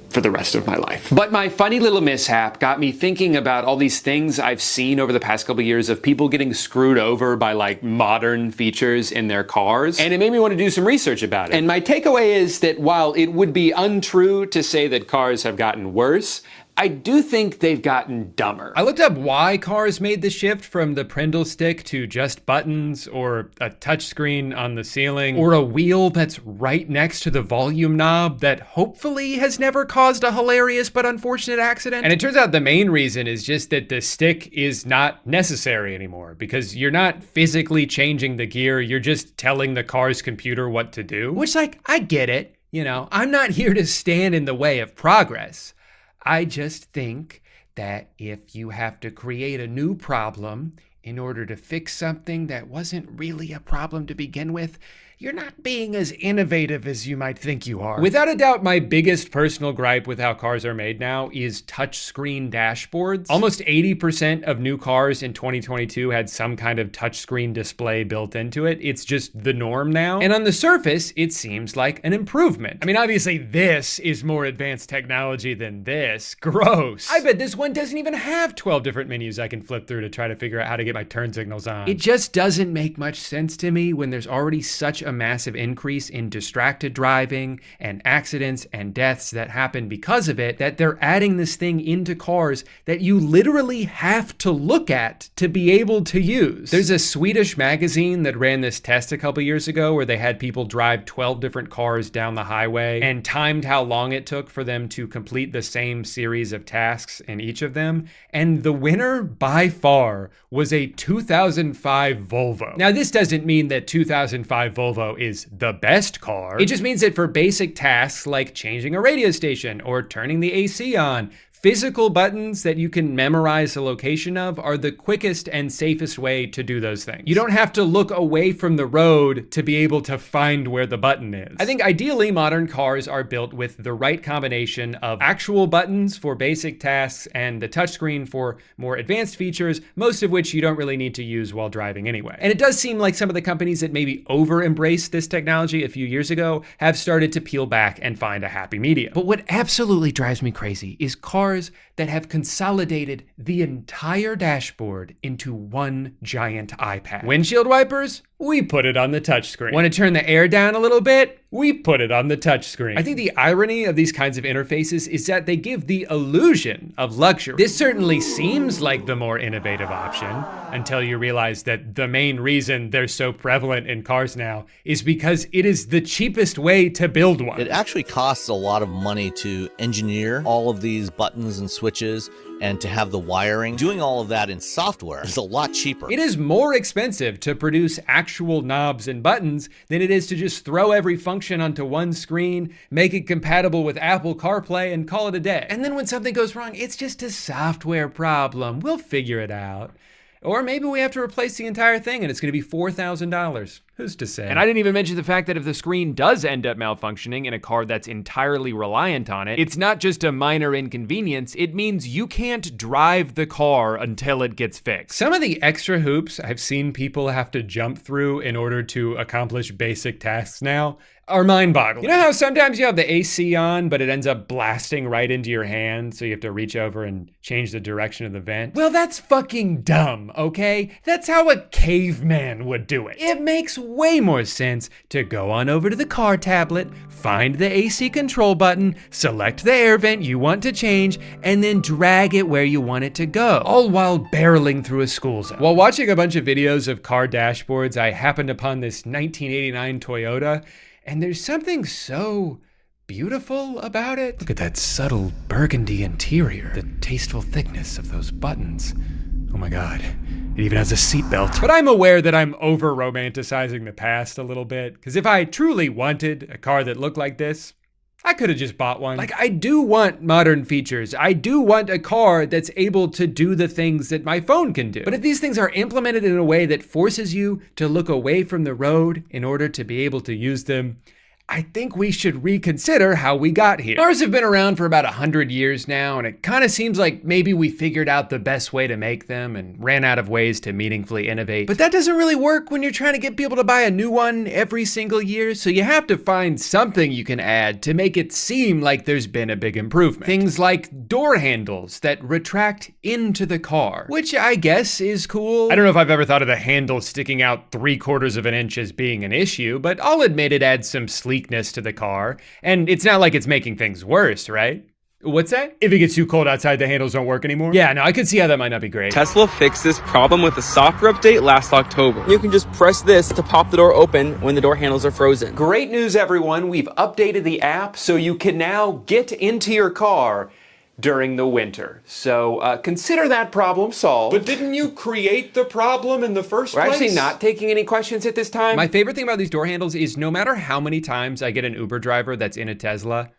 for the rest of my life. But my funny little mishap got me thinking about all these things I've seen over the past couple of years of people getting screwed over by like modern features in their cars. And it made me want to do some research about it. And my takeaway is that while it would be untrue to say that cars have gotten worse, I do think they've gotten dumber. I looked up why cars made the shift from the Prindle stick to just buttons, or a touchscreen on the ceiling, or a wheel that's right next to the volume knob that hopefully has never caused a hilarious but unfortunate accident. And it turns out the main reason is just that the stick is not necessary anymore, because you're not physically changing the gear, you're just telling the car's computer what to do. Which, like, I get it, you know, I'm not here to stand in the way of progress. I just think that if you have to create a new problem in order to fix something that wasn't really a problem to begin with, you're not being as innovative as you might think you are. Without a doubt, my biggest personal gripe with how cars are made now is touchscreen dashboards. Almost 80% of new cars in 2022 had some kind of touchscreen display built into it. It's just the norm now. And on the surface, it seems like an improvement. I mean, obviously this is more advanced technology than this. Gross. I bet this one doesn't even have 12 different menus I can flip through to try to figure out how to get my turn signals on. It just doesn't make much sense to me when there's already such a massive increase in distracted driving and accidents and deaths that happen because of it, that they're adding this thing into cars that you literally have to look at to be able to use. There's a Swedish magazine that ran this test a couple years ago where they had people drive 12 different cars down the highway and timed how long it took for them to complete the same series of tasks in each of them. And the winner by far was a 2005 Volvo. Now, this doesn't mean that 2005 Volvo is the best car. It just means that for basic tasks like changing a radio station or turning the AC on, physical buttons that you can memorize the location of are the quickest and safest way to do those things. You don't have to look away from the road to be able to find where the button is. I think ideally modern cars are built with the right combination of actual buttons for basic tasks and the touchscreen for more advanced features, most of which you don't really need to use while driving anyway. And it does seem like some of the companies that maybe over-embraced this technology a few years ago have started to peel back and find a happy medium. But what absolutely drives me crazy is cars cars that have consolidated the entire dashboard into one giant iPad. Windshield wipers? We put it on the touchscreen. Want to turn the air down a little bit? We put it on the touchscreen. I think the irony of these kinds of interfaces is that they give the illusion of luxury. This certainly seems like the more innovative option until you realize that the main reason they're so prevalent in cars now is because it is the cheapest way to build one. It actually costs a lot of money to engineer all of these buttons and switches and to have the wiring. Doing all of that in software is a lot cheaper. It is more expensive to produce actual knobs and buttons than it is to just throw every function onto one screen, make it compatible with Apple CarPlay, and call it a day. And then when something goes wrong, it's just a software problem. We'll figure it out. Or maybe we have to replace the entire thing and it's gonna be $4,000. Who's to say? And I didn't even mention the fact that if the screen does end up malfunctioning in a car that's entirely reliant on it, it's not just a minor inconvenience, it means you can't drive the car until it gets fixed. Some of the extra hoops I've seen people have to jump through in order to accomplish basic tasks now are mind-boggling. You know how sometimes you have the AC on, but it ends up blasting right into your hand, so you have to reach over and change the direction of the vent? Well, that's fucking dumb, okay? That's how a caveman would do it. It makes way more sense to go on over to the car tablet, find the AC control button, select the air vent you want to change, and then drag it where you want it to go, all while barreling through a school zone. While watching a bunch of videos of car dashboards, I happened upon this 1989 Toyota, and there's something so beautiful about it. Look at that subtle burgundy interior, the tasteful thickness of those buttons. Oh my God, it even has a seatbelt. But I'm aware that I'm over-romanticizing the past a little bit, because if I truly wanted a car that looked like this, I could have just bought one. Like, I do want modern features. I do want a car that's able to do the things that my phone can do. But if these things are implemented in a way that forces you to look away from the road in order to be able to use them, I think we should reconsider how we got here. Cars have been around for about 100 years now, and it kind of seems like maybe we figured out the best way to make them and ran out of ways to meaningfully innovate. But that doesn't really work when you're trying to get people to buy a new one every single year, so you have to find something you can add to make it seem like there's been a big improvement. Things like door handles that retract into the car, which I guess is cool. I don't know if I've ever thought of the handle sticking out 3/4 of an inch as being an issue, but I'll admit it adds some sleekness to the car, and it's not like it's making things worse, right? What's that? If it gets too cold outside, the handles don't work anymore? Yeah, no, I could see how that might not be great. Tesla fixed this problem with a software update last October. You can just press this to pop the door open when the door handles are frozen. Great news, everyone. We've updated the app so you can now get into your car during the winter. So consider that problem solved. But didn't you create the problem in the first place? We're actually not taking any questions at this time. My favorite thing about these door handles is no matter how many times I get an Uber driver that's in a Tesla,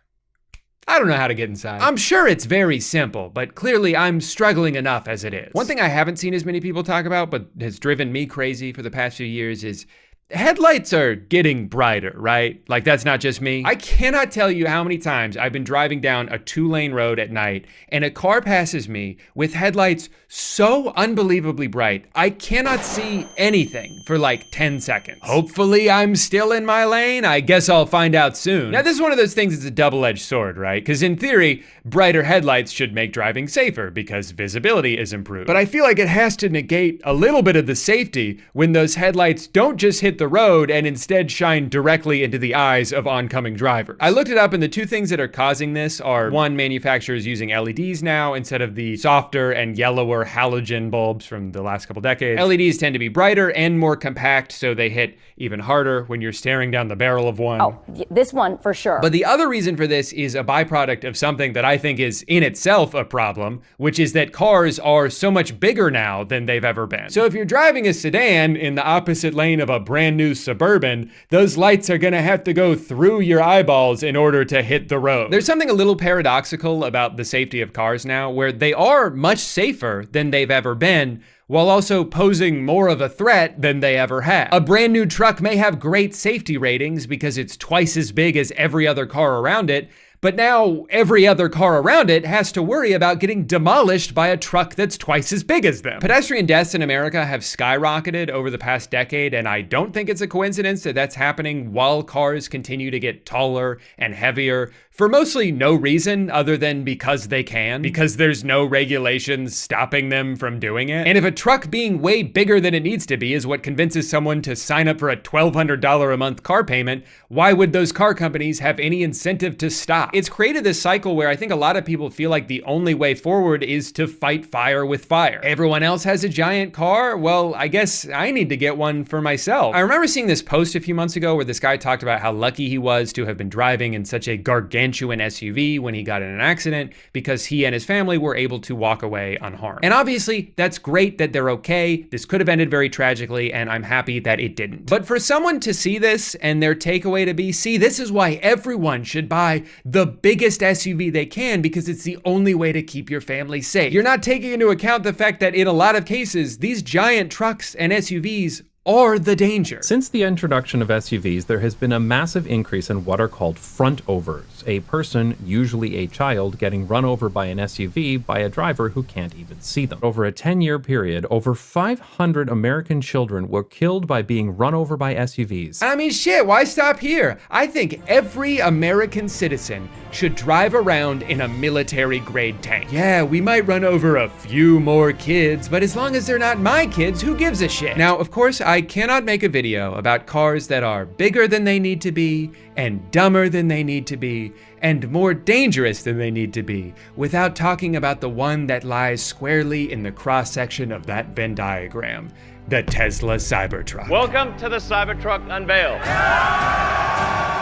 I don't know how to get inside. I'm sure it's very simple, but clearly I'm struggling enough as it is. One thing I haven't seen as many people talk about, but has driven me crazy for the past few years is headlights are getting brighter, right? Like, that's not just me. I cannot tell you how many times I've been driving down a 2-lane road at night and a car passes me with headlights so unbelievably bright, I cannot see anything for like 10 seconds. Hopefully I'm still in my lane. I guess I'll find out soon. Now, this is one of those things that's a double-edged sword, right? Because in theory, brighter headlights should make driving safer because visibility is improved. But I feel like it has to negate a little bit of the safety when those headlights don't just hit the road and instead shine directly into the eyes of oncoming drivers. I looked it up, and the two things that are causing this are, one, manufacturers using LEDs now instead of the softer and yellower halogen bulbs from the last couple decades. LEDs tend to be brighter and more compact, so they hit even harder when you're staring down the barrel of one. Oh, this one for sure. But the other reason for this is a byproduct of something that I think is in itself a problem, which is that cars are so much bigger now than they've ever been. So if you're driving a sedan in the opposite lane of a brand new Suburban, those lights are gonna have to go through your eyeballs in order to hit the road. There's something a little paradoxical about the safety of cars now, where they are much safer than they've ever been, while also posing more of a threat than they ever have. A brand new truck may have great safety ratings because it's twice as big as every other car around it, but now every other car around it has to worry about getting demolished by a truck that's twice as big as them. Pedestrian deaths in America have skyrocketed over the past decade, and I don't think it's a coincidence that that's happening while cars continue to get taller and heavier, for mostly no reason other than because they can, because there's no regulations stopping them from doing it. And if a truck being way bigger than it needs to be is what convinces someone to sign up for a $1,200 a month car payment, why would those car companies have any incentive to stop? It's created this cycle where I think a lot of people feel like the only way forward is to fight fire with fire. Everyone else has a giant car, well, I guess I need to get one for myself. I remember seeing this post a few months ago where this guy talked about how lucky he was to have been driving in such a gargantuan SUV when he got in an accident because he and his family were able to walk away unharmed. And obviously, that's great that they're okay. This could have ended very tragically, and I'm happy that it didn't. But for someone to see this and their takeaway to be, see, this is why everyone should buy the biggest SUV they can because it's the only way to keep your family safe. You're not taking into account the fact that in a lot of cases, these giant trucks and SUVs are the danger. Since the introduction of SUVs, there has been a massive increase in what are called front overs, a person, usually a child, getting run over by an SUV by a driver who can't even see them. Over a 10-year period, over 500 American children were killed by being run over by SUVs. I mean, shit, why stop here? I think every American citizen should drive around in a military-grade tank. Yeah, we might run over a few more kids, but as long as they're not my kids, who gives a shit? Now, of course, I cannot make a video about cars that are bigger than they need to be, and dumber than they need to be, and more dangerous than they need to be, without talking about the one that lies squarely in the cross-section of that Venn diagram, the Tesla Cybertruck. Welcome to the Cybertruck unveil.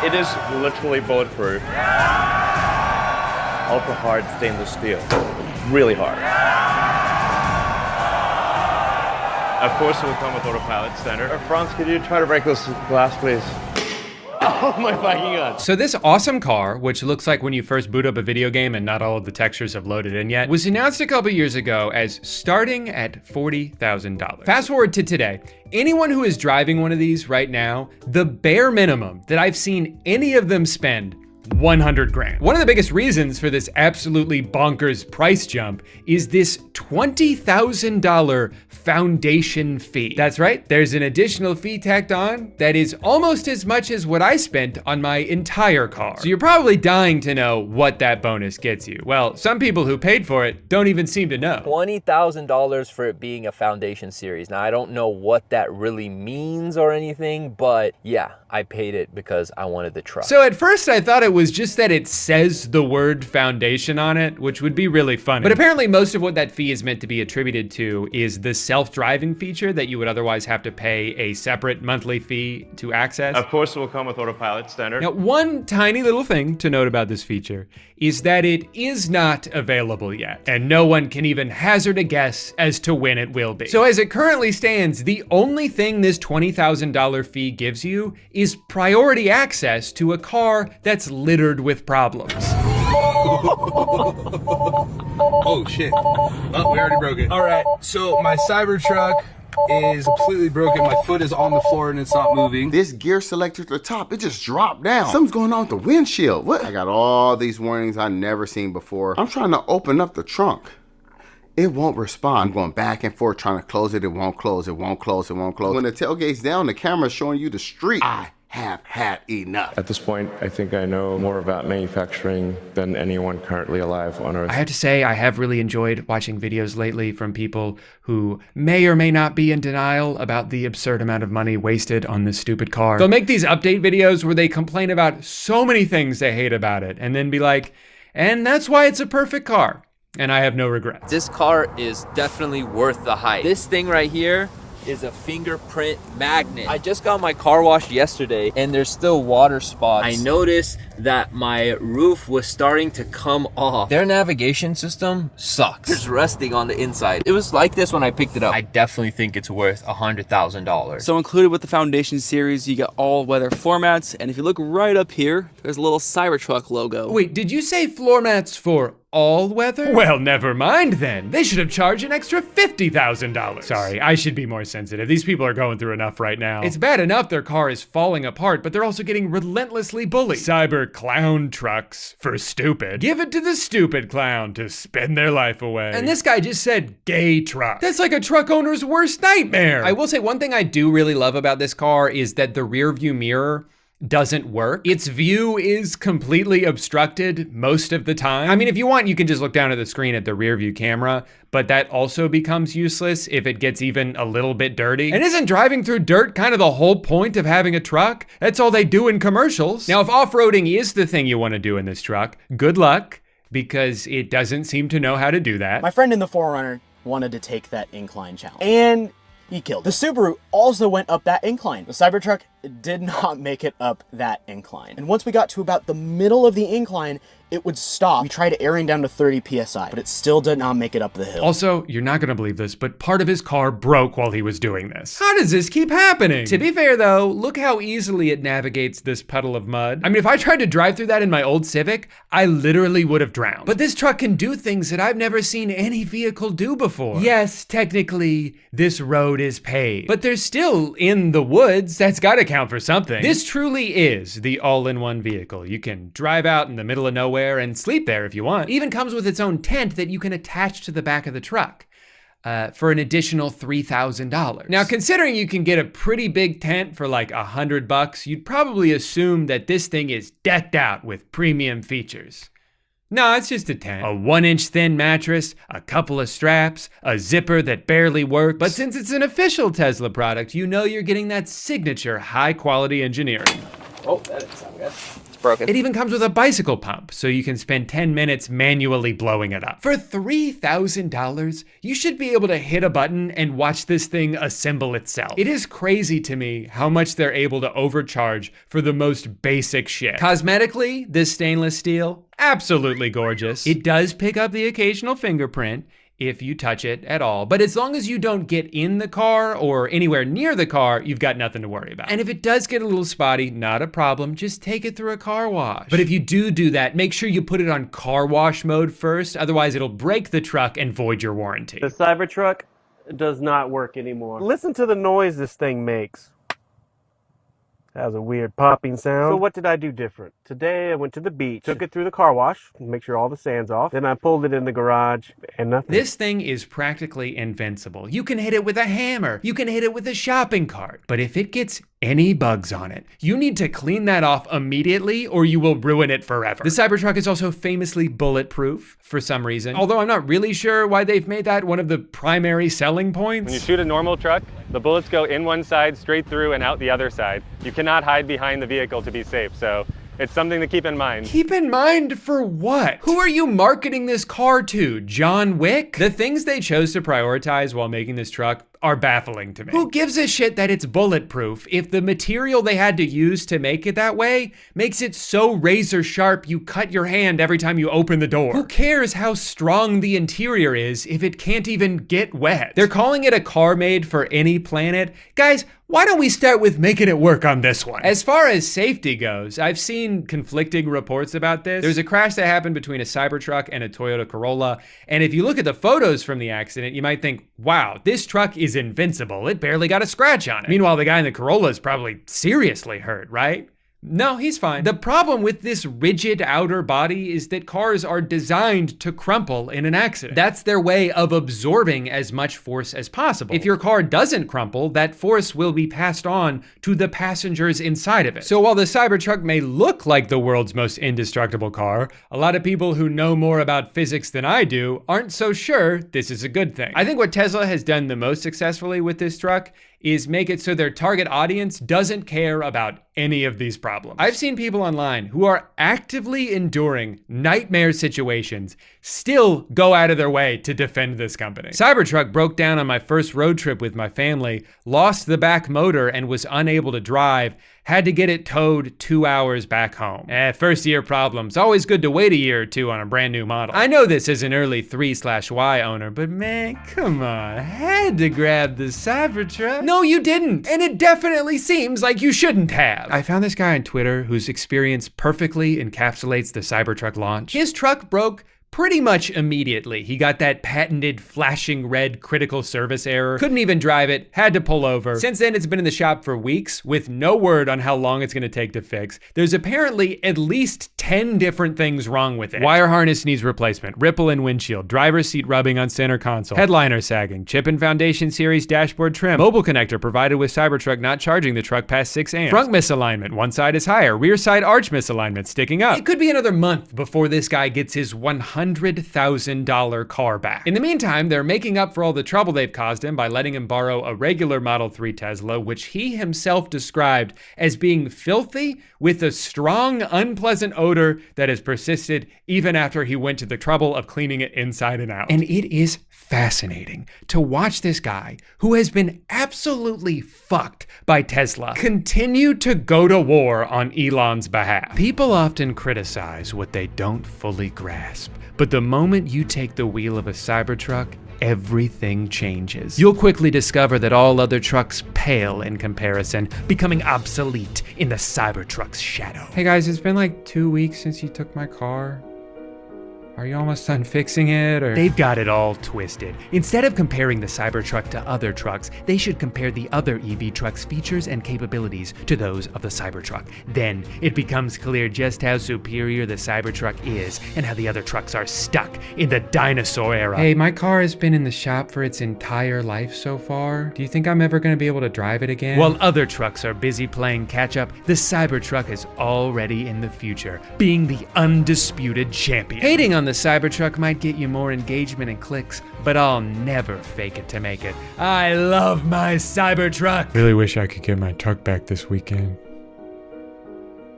It is literally bulletproof. Ultra hard stainless steel. Really hard. Of course, it will come with autopilot standard. Franz, could you try to break this glass, please? Oh my fucking god. So this awesome car, which looks like when you first boot up a video game and not all of the textures have loaded in yet, was announced a couple years ago as starting at $40,000. Fast forward to today. Anyone who is driving one of these right now, the bare minimum that I've seen any of them spend 100 grand. One of the biggest reasons for this absolutely bonkers price jump is this $20,000 foundation fee. That's right, there's an additional fee tacked on that is almost as much as what I spent on my entire car. So you're probably dying to know what that bonus gets you. Well, some people who paid for it don't even seem to know. $20,000 for it being a foundation series. Now, I don't know what that really means or anything, but yeah, I paid it because I wanted the truck. So at first I thought it was just that it says the word foundation on it, which would be really funny. But apparently most of what that fee is meant to be attributed to is the self-driving feature that you would otherwise have to pay a separate monthly fee to access. Of course, it will come with autopilot standard. Now, one tiny little thing to note about this feature is that it is not available yet, and no one can even hazard a guess as to when it will be. So as it currently stands, the only thing this $20,000 fee gives you is priority access to a car that's littered with problems. Oh shit. Oh, we already broke it. All right, so my Cybertruck is completely broken. My foot is on the floor and it's not moving. This gear selector at the top, it just dropped down. Something's going on with the windshield. What? I got all these warnings I never seen before. I'm trying to open up the trunk. It won't respond. I'm going back and forth trying to close it. It won't close. It won't close. It won't close. When the tailgate's down, the camera's showing you the street. I have had enough. At this point, I think I know more about manufacturing than anyone currently alive on Earth. I have to say, I have really enjoyed watching videos lately from people who may or may not be in denial about the absurd amount of money wasted on this stupid car. They'll make these update videos where they complain about so many things they hate about it, and then be like, and that's why it's a perfect car. And I have no regrets. This car is definitely worth the hype. This thing right here is a fingerprint magnet. I just got my car washed yesterday and there's still water spots. I noticed that my roof was starting to come off. Their navigation system sucks. It's rusting on the inside. It was like this when I picked it up. I definitely think it's worth $100,000. So included with the Foundation series, you get all weather floor mats, and if you look right up here, there's a little Cybertruck logo. Wait, did you say floor mats for all weather? Well, never mind then. They should have charged an extra $50,000. Sorry, I should be more sensitive. These people are going through enough right now. It's bad enough their car is falling apart, but they're also getting relentlessly bullied. Cyber clown trucks for stupid. Give it to the stupid clown to spend their life away. And this guy just said gay truck. That's like a truck owner's worst nightmare. I will say one thing I do really love about this car is that the rear view mirror doesn't work. Its view is completely obstructed most of the time. I mean, if you want, you can just look down at the screen at the rear view camera, but that also becomes useless if it gets even a little bit dirty. And isn't driving through dirt kind of the whole point of having a truck? That's all they do in commercials. Now, if off-roading is the thing you want to do in this truck, good luck, because it doesn't seem to know how to do that. My friend in the 4Runner wanted to take that incline challenge, and he killed it. The Subaru also went up that incline. The Cybertruck did not make it up that incline. And once we got to about the middle of the incline, it would stop. We tried airing down to 30 PSI, but it still did not make it up the hill. Also, you're not gonna believe this, but part of his car broke while he was doing this. How does this keep happening? To be fair though, look how easily it navigates this puddle of mud. I mean, if I tried to drive through that in my old Civic, I literally would have drowned. But this truck can do things that I've never seen any vehicle do before. Yes, technically, this road is paved, but they're still in the woods. That's gotta count for something. This truly is the all-in-one vehicle. You can drive out in the middle of nowhere and sleep there if you want. It even comes with its own tent that you can attach to the back of the truck for an additional $3,000. Now, considering you can get a pretty big tent for like $100, you'd probably assume that this thing is decked out with premium features. No, it's just a tent. A 1-inch thin mattress, a couple of straps, a zipper that barely works. But since it's an official Tesla product, you know you're getting that signature high-quality engineering. Oh, that didn't sound good. Broken. It even comes with a bicycle pump, so you can spend 10 minutes manually blowing it up. For $3,000, you should be able to hit a button and watch this thing assemble itself. It is crazy to me how much they're able to overcharge for the most basic shit. Cosmetically, this stainless steel, absolutely gorgeous. It does pick up the occasional fingerprint if you touch it at all. But as long as you don't get in the car or anywhere near the car, you've got nothing to worry about. And if it does get a little spotty, not a problem, just take it through a car wash. But if you do that, make sure you put it on car wash mode first, otherwise it'll break the truck and void your warranty. The Cybertruck does not work anymore. Listen to the noise this thing makes. That was a weird popping sound. So what did I do different? Today I went to the beach, took it through the car wash, make sure all the sand's off. Then I pulled it in the garage and nothing. This thing is practically invincible. You can hit it with a hammer. You can hit it with a shopping cart. But if it gets any bugs on it, you need to clean that off immediately or you will ruin it forever. The Cybertruck is also famously bulletproof for some reason, although I'm not really sure why they've made that one of the primary selling points. When you shoot a normal truck, the bullets go in one side, straight through, and out the other side. You cannot hide behind the vehicle to be safe, so it's something to keep in mind. Keep in mind for what? Who are you marketing this car to? John Wick? The things they chose to prioritize while making this truck are baffling to me. Who gives a shit that it's bulletproof if the material they had to use to make it that way makes it so razor sharp you cut your hand every time you open the door? Who cares how strong the interior is if it can't even get wet? They're calling it a car made for any planet. Guys, why don't we start with making it work on this one? As far as safety goes, I've seen conflicting reports about this. There's a crash that happened between a Cybertruck and a Toyota Corolla, and if you look at the photos from the accident, you might think, wow, this truck is invincible. It barely got a scratch on it. Meanwhile, the guy in the Corolla is probably seriously hurt, right? No, he's fine. The problem with this rigid outer body is that cars are designed to crumple in an accident. That's their way of absorbing as much force as possible. If your car doesn't crumple, that force will be passed on to the passengers inside of it. So while the Cybertruck may look like the world's most indestructible car, a lot of people who know more about physics than I do aren't so sure this is a good thing. I think what Tesla has done the most successfully with this truck is make it so their target audience doesn't care about any of these problems. I've seen people online who are actively enduring nightmare situations still go out of their way to defend this company. Cybertruck broke down on my first road trip with my family, lost the back motor and was unable to drive, had to get it towed 2 hours back home. First year problems. Always good to wait a year or two on a brand new model. I know this as an early 3/Y owner, but man, come on. I had to grab the Cybertruck. No, you didn't. And it definitely seems like you shouldn't have. I found this guy on Twitter whose experience perfectly encapsulates the Cybertruck launch. His truck broke Pretty much immediately, he got that patented flashing red critical service error. Couldn't even drive it, had to pull over. Since then, it's been in the shop for weeks with no word on how long it's gonna take to fix. There's apparently at least 10 different things wrong with it. Wire harness needs replacement, ripple in windshield, driver's seat rubbing on center console, headliner sagging, chip and foundation series dashboard trim, mobile connector provided with Cybertruck not charging the truck past 6 amps, front misalignment, one side is higher, rear side arch misalignment sticking up. It could be another month before this guy gets his $100,000 car back. In the meantime, they're making up for all the trouble they've caused him by letting him borrow a regular Model 3 Tesla, which he himself described as being filthy with a strong, unpleasant odor that has persisted even after he went to the trouble of cleaning it inside and out. And it is fascinating to watch this guy, who has been absolutely fucked by Tesla, continue to go to war on Elon's behalf. People often criticize what they don't fully grasp, but the moment you take the wheel of a Cybertruck, everything changes. You'll quickly discover that all other trucks pale in comparison, becoming obsolete in the Cybertruck's shadow. Hey guys, it's been like 2 weeks since you took my car. Are you almost done fixing it, or? They've got it all twisted. Instead of comparing the Cybertruck to other trucks, they should compare the other EV truck's features and capabilities to those of the Cybertruck. Then it becomes clear just how superior the Cybertruck is and how the other trucks are stuck in the dinosaur era. Hey, my car has been in the shop for its entire life so far. Do you think I'm ever gonna be able to drive it again? While other trucks are busy playing catch up, the Cybertruck is already in the future, being the undisputed champion. Hating on the Cybertruck might get you more engagement and clicks, but I'll never fake it to make it. I love my Cybertruck. Really wish I could get my truck back this weekend.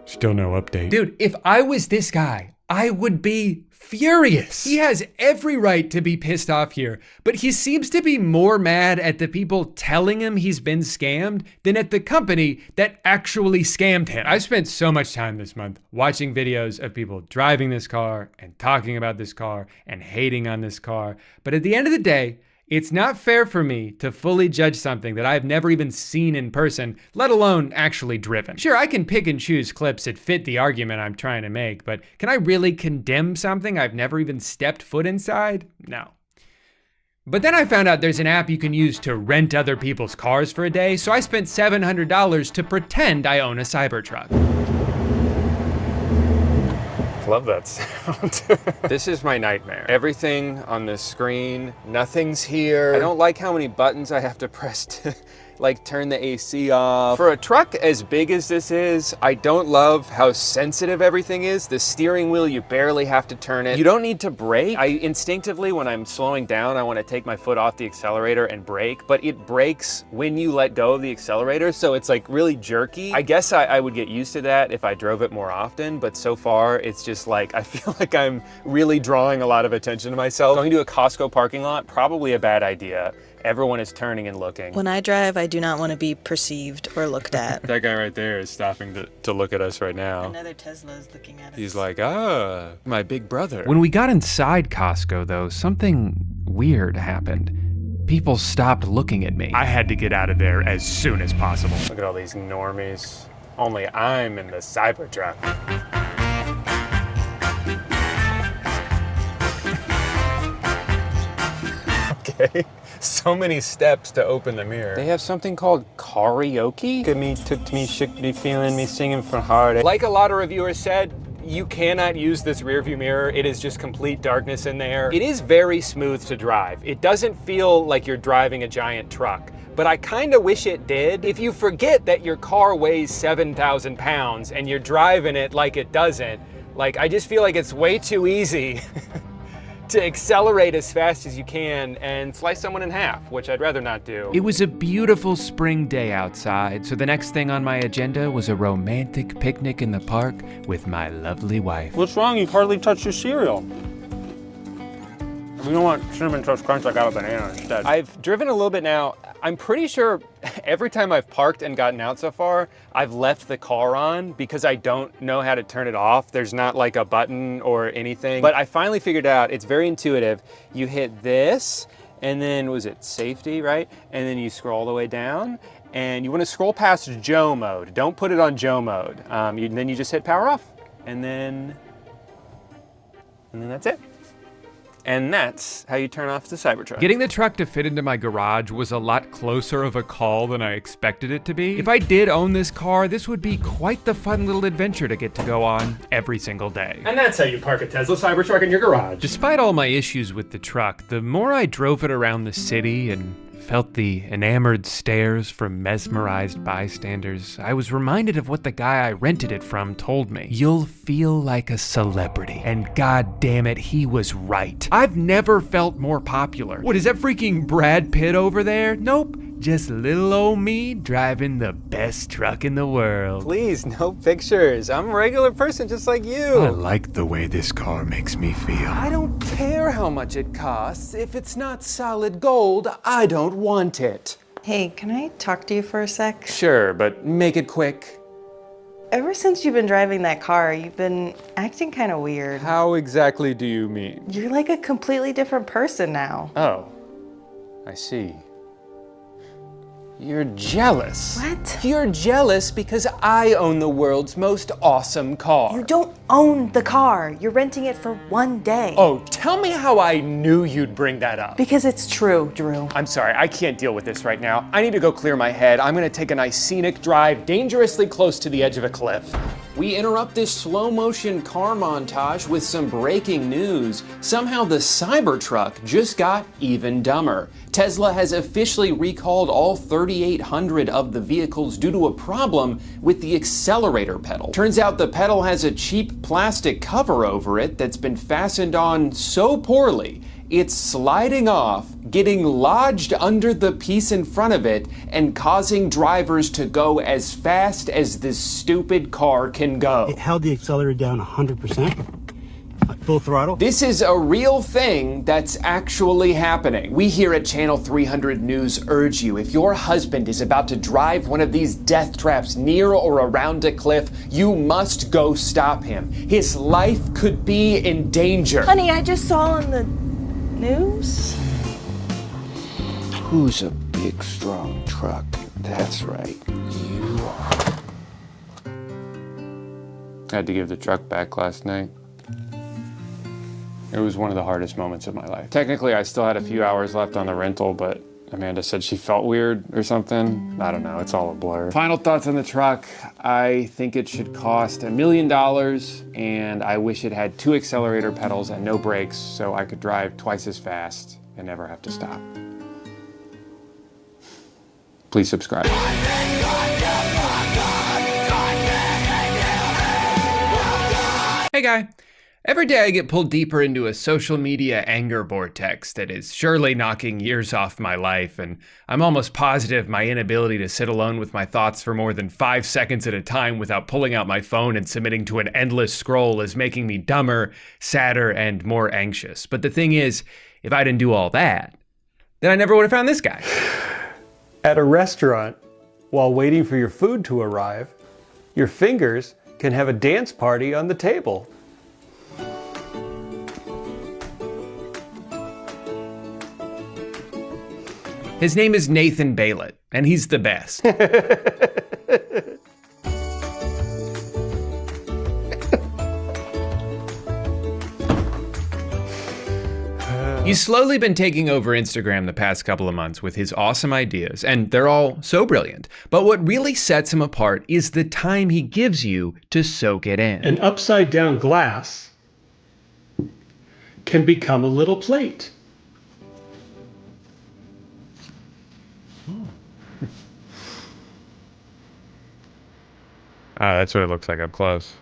Still no update. Dude, if I was this guy, I would be furious. He has every right to be pissed off here, but he seems to be more mad at the people telling him he's been scammed than at the company that actually scammed him. I've spent so much time this month watching videos of people driving this car and talking about this car and hating on this car, but at the end of the day, it's not fair for me to fully judge something that I've never even seen in person, let alone actually driven. Sure, I can pick and choose clips that fit the argument I'm trying to make, but can I really condemn something I've never even stepped foot inside? No. But then I found out there's an app you can use to rent other people's cars for a day, so I spent $700 to pretend I own a Cybertruck. Love that sound. This is my nightmare. Everything on this screen, nothing's here. I don't like how many buttons I have to press to like turn the AC off. For a truck as big as this is, I don't love how sensitive everything is. The steering wheel, you barely have to turn it. You don't need to brake. I instinctively, when I'm slowing down, I want to take my foot off the accelerator and brake, but it brakes when you let go of the accelerator, so it's like really jerky. I guess I would get used to that if I drove it more often, but so far it's just like, I feel like I'm really drawing a lot of attention to myself. Going to a Costco parking lot, probably a bad idea. Everyone is turning and looking. When I drive, I do not want to be perceived or looked at. That guy right there is stopping to look at us right now. Another Tesla is looking at us. He's like, ah, my big brother. When we got inside Costco though, something weird happened. People stopped looking at me. I had to get out of there as soon as possible. Look at all these normies. Only I'm in the Cybertruck. Okay. So many steps to open the mirror. They have something called karaoke. Look at me, took me, shook me, feeling me, singing from heart. Like a lot of reviewers said, you cannot use this rear view mirror. It is just complete darkness in there. It is very smooth to drive. It doesn't feel like you're driving a giant truck, but I kind of wish it did. If you forget that your car weighs 7,000 pounds and you're driving it like it doesn't, like I just feel like it's way too easy to accelerate as fast as you can and slice someone in half, which I'd rather not do. It was a beautiful spring day outside, so the next thing on my agenda was a romantic picnic in the park with my lovely wife. What's wrong? You've hardly touched your cereal. You don't want Cinnamon Toast Crunch, I got a banana instead. I've driven a little bit now. I'm pretty sure every time I've parked and gotten out so far, I've left the car on because I don't know how to turn it off. There's not like a button or anything. But I finally figured out, it's very intuitive. You hit this, and then was it safety, right? And then you scroll all the way down, and you want to scroll past Joe mode. Don't put it on Joe mode. Then you just hit power off, and then that's it. And that's how you turn off the Cybertruck. Getting the truck to fit into my garage was a lot closer of a call than I expected it to be. If I did own this car, this would be quite the fun little adventure to get to go on every single day. And that's how you park a Tesla Cybertruck in your garage. Despite all my issues with the truck, the more I drove it around the city and felt the enamored stares from mesmerized bystanders, I was reminded of what the guy I rented it from told me. You'll feel like a celebrity. And god damn it, he was right. I've never felt more popular. What, is that freaking Brad Pitt over there? Nope. Just little old me driving the best truck in the world. Please, no pictures. I'm a regular person just like you. I like the way this car makes me feel. I don't care how much it costs. If it's not solid gold, I don't want it. Hey, can I talk to you for a sec? Sure, but make it quick. Ever since you've been driving that car, you've been acting kind of weird. How exactly do you mean? You're like a completely different person now. Oh, I see. You're jealous. What? You're jealous because I own the world's most awesome car. You don't own the car. You're renting it for one day. Oh, tell me how I knew you'd bring that up. Because it's true, Drew. I'm sorry, I can't deal with this right now. I need to go clear my head. I'm gonna take a nice scenic drive dangerously close to the edge of a cliff. We interrupt this slow motion car montage with some breaking news. Somehow the Cybertruck just got even dumber. Tesla has officially recalled all 3,800 of the vehicles due to a problem with the accelerator pedal. Turns out the pedal has a cheap plastic cover over it that's been fastened on so poorly, it's sliding off, getting lodged under the piece in front of it, and causing drivers to go as fast as this stupid car can go. It held the accelerator down 100%, like full throttle. This is a real thing that's actually happening. We here at Channel 300 News urge you, if your husband is about to drive one of these death traps near or around a cliff, you must go stop him. His life could be in danger. Honey, I just saw on the news. Who's a big, strong truck? That's right, you are. I had to give the truck back last night. It was one of the hardest moments of my life. Technically, I still had a few hours left on the rental, but Amanda said she felt weird or something. I don't know, it's all a blur. Final thoughts on the truck. I think it should cost $1 million, and I wish it had 2 accelerator pedals and no brakes so I could drive twice as fast and never have to stop. Please subscribe. Hey guy. Every day I get pulled deeper into a social media anger vortex that is surely knocking years off my life, and I'm almost positive my inability to sit alone with my thoughts for more than 5 seconds at a time without pulling out my phone and submitting to an endless scroll is making me dumber, sadder, and more anxious. But the thing is, if I didn't do all that, then I never would have found this guy. At a restaurant, while waiting for your food to arrive, your fingers can have a dance party on the table. His name is Nathan Bailett, and he's the best. He's slowly been taking over Instagram the past couple of months with his awesome ideas, and they're all so brilliant. But what really sets him apart is the time he gives you to soak it in. An upside down glass can become a little plate. That's what it looks like up close.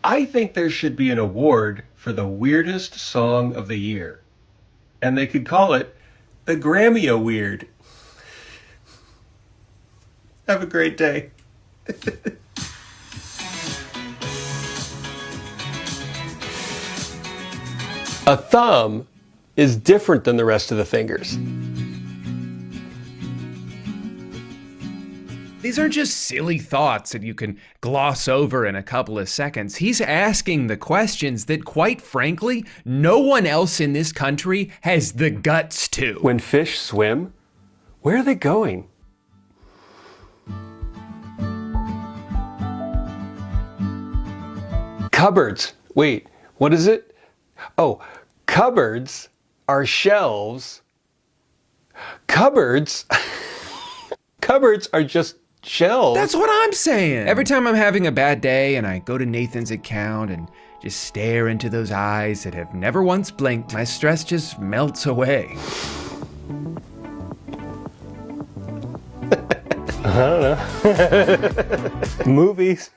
I think there should be an award for the weirdest song of the year. And they could call it the Grammy-O-Weird. Have a great day. A thumb is different than the rest of the fingers. These aren't just silly thoughts that you can gloss over in a couple of seconds. He's asking the questions that, quite frankly, no one else in this country has the guts to. When fish swim, where are they going? Cupboards. Wait, what is it? Oh, cupboards are shelves. Cupboards? Cupboards are just shelves. That's what I'm saying. Every time I'm having a bad day and I go to Nathan's account and just stare into those eyes that have never once blinked, my stress just melts away. I don't know. Movies.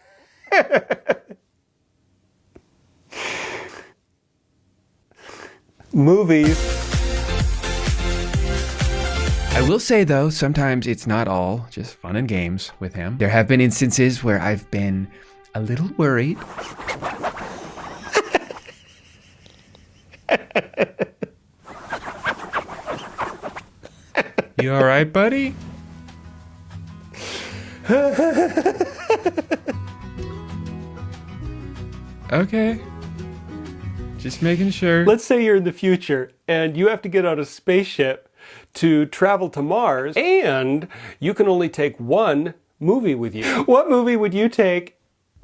Movies. I will say though, sometimes it's not all just fun and games with him. There have been instances where I've been a little worried. You all right, buddy? Okay. Just making sure. Let's say you're in the future and you have to get on a spaceship to travel to Mars, and you can only take one movie with you. What movie would you take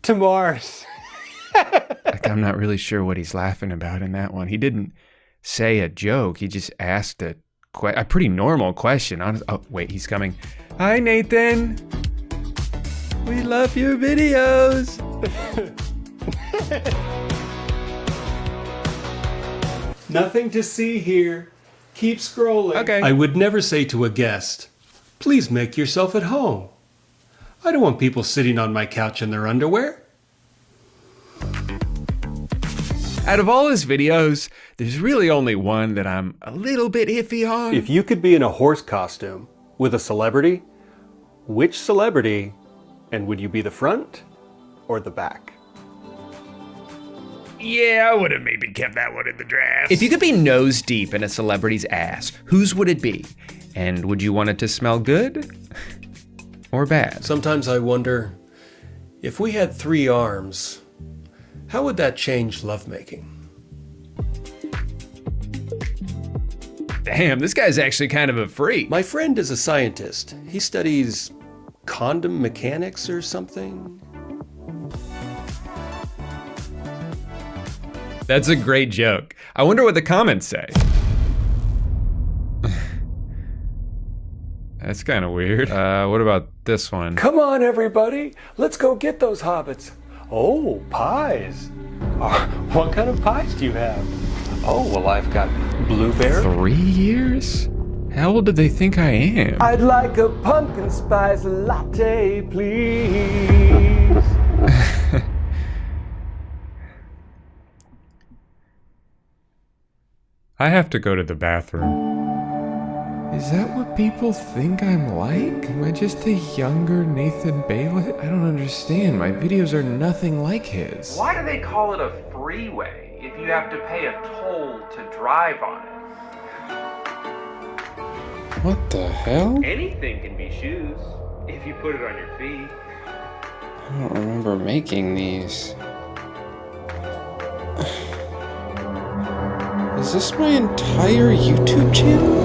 to Mars? Like, I'm not really sure what he's laughing about in that one. He didn't say a joke. He just asked a pretty normal question. Oh, wait, he's coming. Hi, Nathan. We love your videos. Nothing to see here. Keep scrolling. Okay. I would never say to a guest, please make yourself at home. I don't want people sitting on my couch in their underwear. Out of all his videos, there's really only one that I'm a little bit iffy on. If you could be in a horse costume with a celebrity, which celebrity, and would you be the front or the back? Yeah, I would have maybe kept that one in the draft. If you could be nose deep in a celebrity's ass, whose would it be? And would you want it to smell good or bad? Sometimes I wonder, if we had 3 arms, how would that change lovemaking? Damn, this guy's actually kind of a freak. My friend is a scientist. He studies condom mechanics or something. That's a great joke. I wonder what the comments say. That's kind of weird. What about this one? Come on, everybody. Let's go get those hobbits. Oh, pies. What kind of pies do you have? Oh, well, I've got blueberry. 3 years? How old do they think I am? I'd like a pumpkin spice latte, please. I have to go to the bathroom. Is that what people think I'm like? Am I just a younger Nathan Baylett? I don't understand. My videos are nothing like his. Why do they call it a freeway if you have to pay a toll to drive on it? What the hell? Anything can be shoes if you put it on your feet. I don't remember making these. Is this my entire YouTube channel?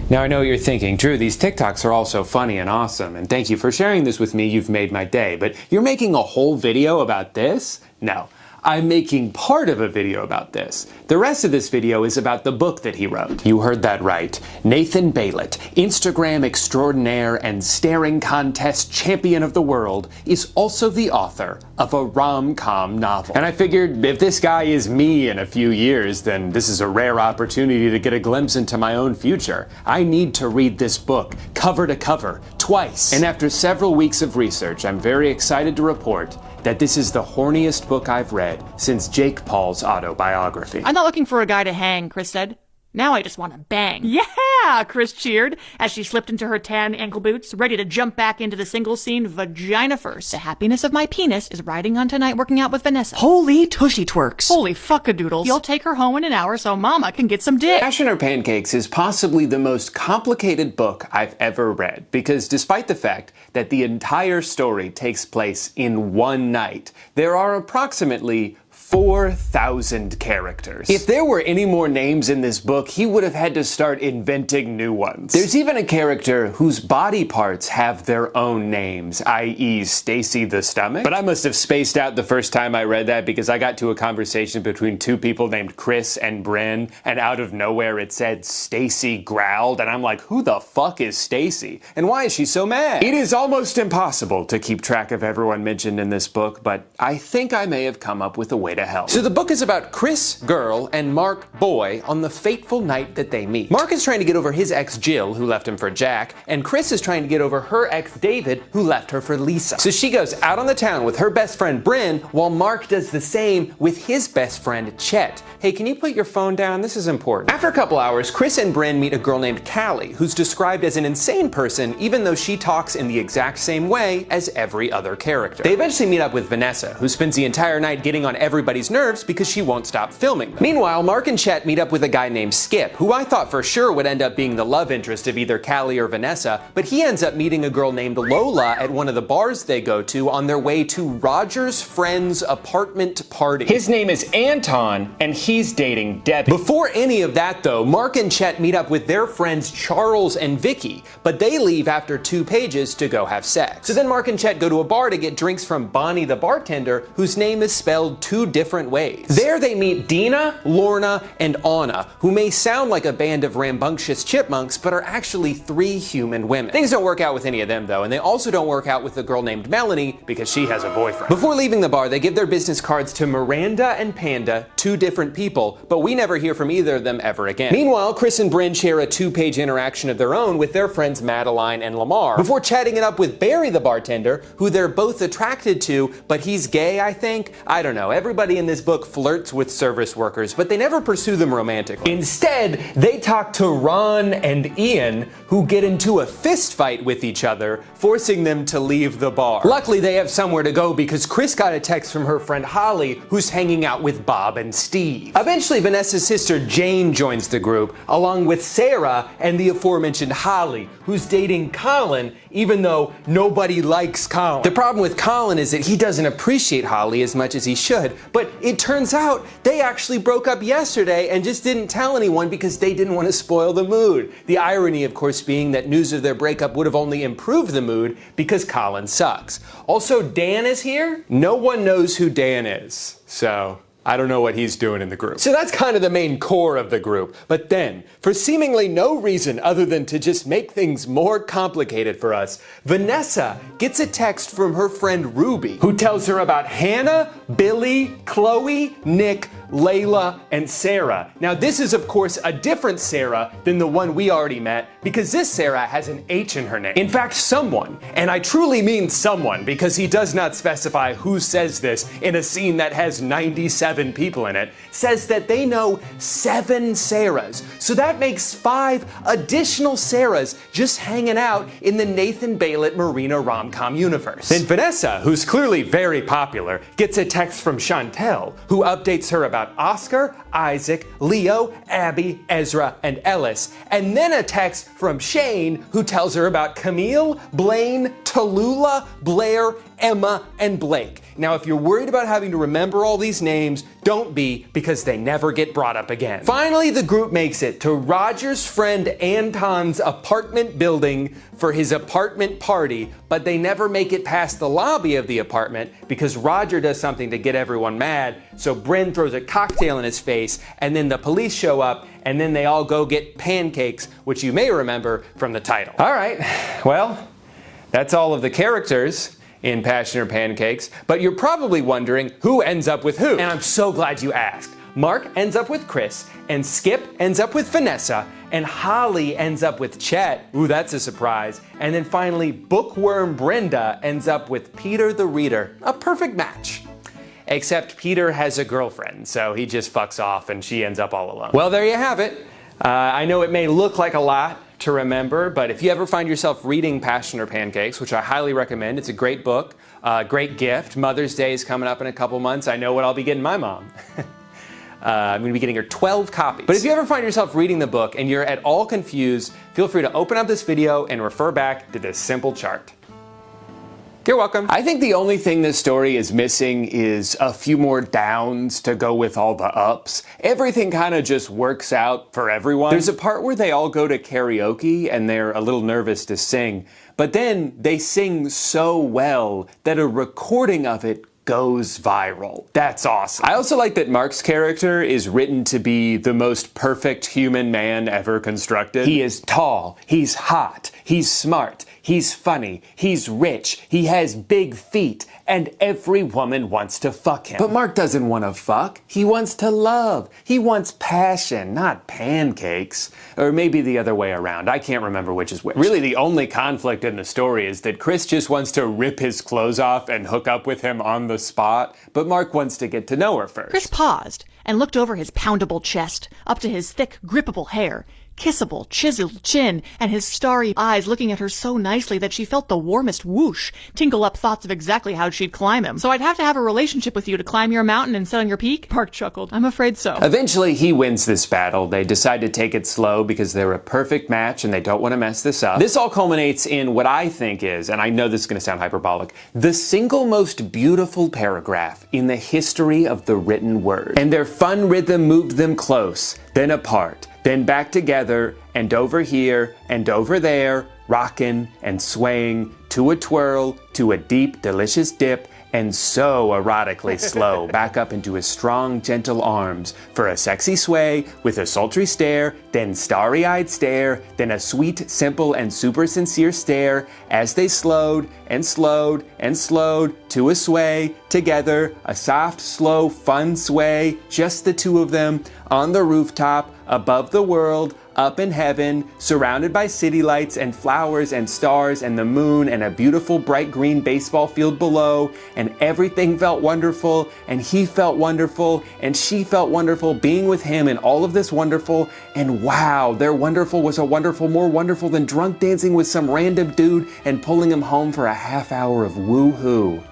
Now I know what you're thinking, Drew, these TikToks are all so funny and awesome, and thank you for sharing this with me, you've made my day, but you're making a whole video about this? No. I'm making part of a video about this. The rest of this video is about the book that he wrote. You heard that right. Nathan Baylett, Instagram extraordinaire and staring contest champion of the world, is also the author of a rom-com novel. And I figured if this guy is me in a few years, then this is a rare opportunity to get a glimpse into my own future. I need to read this book, cover to cover, twice. And after several weeks of research, I'm very excited to report that this is the horniest book I've read since Jake Paul's autobiography. I'm not looking for a guy to hang, Chris said. Now I just want to bang. Yeah, Chris cheered as she slipped into her tan ankle boots, ready to jump back into the single scene vagina first. The happiness of my penis is riding on tonight working out with Vanessa. Holy tushy twerks. Holy fuckadoodles. You'll take her home in an hour so mama can get some dick. Passion or Pancakes is possibly the most complicated book I've ever read, because despite the fact that the entire story takes place in one night, there are approximately 4,000 characters. If there were any more names in this book, he would have had to start inventing new ones. There's even a character whose body parts have their own names, i.e. Stacy the Stomach. But I must have spaced out the first time I read that because I got to a conversation between two people named Chris and Bryn, and out of nowhere it said Stacy growled, and I'm like, who the fuck is Stacy? And why is she so mad? It is almost impossible to keep track of everyone mentioned in this book, but I think I may have come up with a way to help. So the book is about Chris, girl, and Mark, boy, on the fateful night that they meet. Mark is trying to get over his ex Jill, who left him for Jack, and Chris is trying to get over her ex David, who left her for Lisa. So she goes out on the town with her best friend Bryn, while Mark does the same with his best friend Chet. Hey, can you put your phone down? This is important. After a couple hours, Chris and Bryn meet a girl named Callie, who's described as an insane person, even though she talks in the exact same way as every other character. They eventually meet up with Vanessa, who spends the entire night getting on everybody's nerves because she won't stop filming them. Meanwhile, Mark and Chet meet up with a guy named Skip, who I thought for sure would end up being the love interest of either Callie or Vanessa, but he ends up meeting a girl named Lola at one of the bars they go to on their way to Roger's friend's apartment party. His name is Anton, and he's dating Debbie. Before any of that though, Mark and Chet meet up with their friends Charles and Vicky, but they leave after 2 pages to go have sex. So then Mark and Chet go to a bar to get drinks from Bonnie the bartender, whose name is spelled 2 different ways. There they meet Dina, Lorna, and Anna, who may sound like a band of rambunctious chipmunks, but are actually 3 human women. Things don't work out with any of them though, and they also don't work out with the girl named Melanie because she has a boyfriend. Before leaving the bar, they give their business cards to Miranda and Panda, 2 different people, but we never hear from either of them ever again. Meanwhile, Chris and Bryn share a 2-page interaction of their own with their friends Madeline and Lamar, before chatting it up with Barry the bartender, who they're both attracted to, but he's gay, I think? I don't know. Everybody in this book flirts with service workers, but they never pursue them romantically. Instead, they talk to Ron and Ian, who get into a fist fight with each other, forcing them to leave the bar. Luckily, they have somewhere to go because Chris got a text from her friend Holly, who's hanging out with Bob and Steve. Eventually, Vanessa's sister Jane joins the group, along with Sarah and the aforementioned Holly, who's dating Colin, even though nobody likes Colin. The problem with Colin is that he doesn't appreciate Holly as much as he should, but it turns out they actually broke up yesterday and just didn't tell anyone because they didn't want to spoil the mood. The irony, of course, being that news of their breakup would have only improved the mood because Colin sucks. Also, Dan is here. No one knows who Dan is, so I don't know what he's doing in the group. So that's kind of the main core of the group. But then, for seemingly no reason other than to just make things more complicated for us, Vanessa gets a text from her friend Ruby, who tells her about Hannah, Billy, Chloe, Nick, Layla, and Sarah. Now this is of course a different Sarah than the one we already met, because this Sarah has an H in her name. In fact, someone, and I truly mean someone because he does not specify who says this in a scene that has 97 people in it, says that they know 7 Sarahs. So that makes 5 additional Sarahs just hanging out in the Nathan Bailett Marina rom-com universe. Then Vanessa, who's clearly very popular, gets a text from Chantel, who updates her about Oscar, Isaac, Leo, Abby, Ezra, and Ellis, and then a text from Shane, who tells her about Camille, Blaine, Tallulah, Blair, Emma, and Blake. Now, if you're worried about having to remember all these names, don't be, because they never get brought up again. Finally, the group makes it to Roger's friend Anton's apartment building for his apartment party, but they never make it past the lobby of the apartment because Roger does something to get everyone mad, so Bryn throws a cocktail in his face, and then the police show up, and then they all go get pancakes, which you may remember from the title. All right, well, that's all of the characters in Passion or Pancakes, but you're probably wondering who ends up with who. And I'm so glad you asked. Mark ends up with Chris, and Skip ends up with Vanessa, and Holly ends up with Chet. Ooh, that's a surprise. And then finally, Bookworm Brenda ends up with Peter the Reader. A perfect match. Except Peter has a girlfriend, so he just fucks off and she ends up all alone. Well, there you have it. I know it may look like a lot to remember, but if you ever find yourself reading Passion or Pancakes, which I highly recommend, it's a great book, great gift. Mother's Day is coming up in a couple months. I know what I'll be getting my mom. I'm going to be getting her 12 copies. But if you ever find yourself reading the book and you're at all confused, feel free to open up this video and refer back to this simple chart. You're welcome. I think the only thing this story is missing is a few more downs to go with all the ups. Everything kind of just works out for everyone. There's a part where they all go to karaoke and they're a little nervous to sing, but then they sing so well that a recording of it goes viral. That's awesome. I also like that Mark's character is written to be the most perfect human man ever constructed. He is tall, he's hot, he's smart, he's funny, he's rich, he has big feet, and every woman wants to fuck him. But Mark doesn't want to fuck. He wants to love. He wants passion, not pancakes. Or maybe the other way around. I can't remember which is which. Really, the only conflict in the story is that Chris just wants to rip his clothes off and hook up with him on the spot, but Mark wants to get to know her first. Chris paused and looked over his poundable chest, up to his thick, grippable hair, kissable, chiseled chin, and his starry eyes looking at her so nicely that she felt the warmest whoosh tingle up thoughts of exactly how she'd climb him. So I'd have to have a relationship with you to climb your mountain and sit on your peak? Mark chuckled. I'm afraid so. Eventually, he wins this battle. They decide to take it slow because they're a perfect match and they don't want to mess this up. This all culminates in what I think is, and I know this is going to sound hyperbolic, the single most beautiful paragraph in the history of the written word. And their fun rhythm moved them close, then apart, then back together, and over here, and over there, rockin' and swaying, to a twirl, to a deep, delicious dip, and so erotically slow, back up into his strong, gentle arms, for a sexy sway, with a sultry stare, then starry-eyed stare, then a sweet, simple, and super sincere stare, as they slowed, and slowed, and slowed, to a sway, together, a soft, slow, fun sway, just the two of them, on the rooftop, above the world, up in heaven, surrounded by city lights and flowers and stars and the moon and a beautiful bright green baseball field below, and everything felt wonderful, and he felt wonderful, and she felt wonderful being with him and all of this wonderful, and wow, their wonderful was a wonderful more wonderful than drunk dancing with some random dude and pulling him home for a half hour of woo-hoo.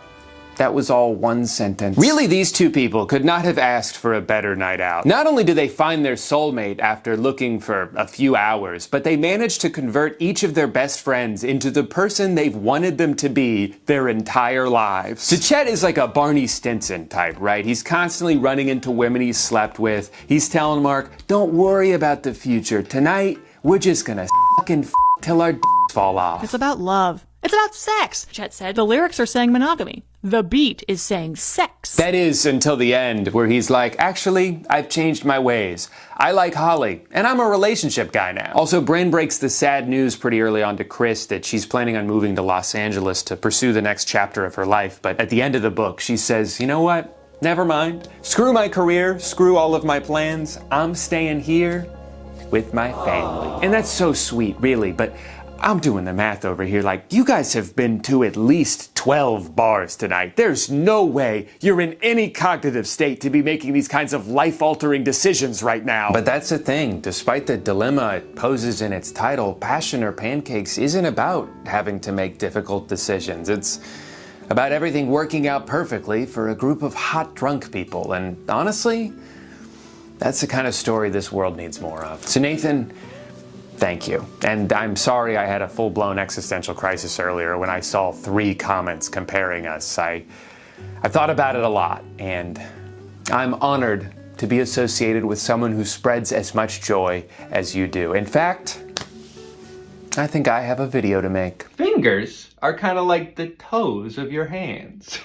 That was all one sentence. Really, these two people could not have asked for a better night out. Not only do they find their soulmate after looking for a few hours, but they manage to convert each of their best friends into the person they've wanted them to be their entire lives. So Chet is like a Barney Stinson type, right? He's constantly running into women he's slept with. He's telling Mark, don't worry about the future. Tonight, we're just gonna fucking till our fall off. It's about love. It's about sex, Chet said. The lyrics are saying monogamy. The beat is saying sex. That is until the end, where he's like, actually, I've changed my ways. I like Holly, and I'm a relationship guy now. Also, Brain breaks the sad news pretty early on to Chris that she's planning on moving to Los Angeles to pursue the next chapter of her life. But at the end of the book, she says, you know what? Never mind. Screw my career, screw all of my plans. I'm staying here with my family. And that's so sweet, really, but I'm doing the math over here, like, you guys have been to at least 12 bars tonight. There's no way you're in any cognitive state to be making these kinds of life-altering decisions right now. But that's the thing. Despite the dilemma it poses in its title, Passion or Pancakes isn't about having to make difficult decisions. It's about everything working out perfectly for a group of hot drunk people. And honestly, that's the kind of story this world needs more of. So Nathan, thank you. And I'm sorry I had a full-blown existential crisis earlier when I saw 3 comments comparing us. I've thought about it a lot, and I'm honored to be associated with someone who spreads as much joy as you do. In fact, I think I have a video to make. Fingers are kind of like the toes of your hands.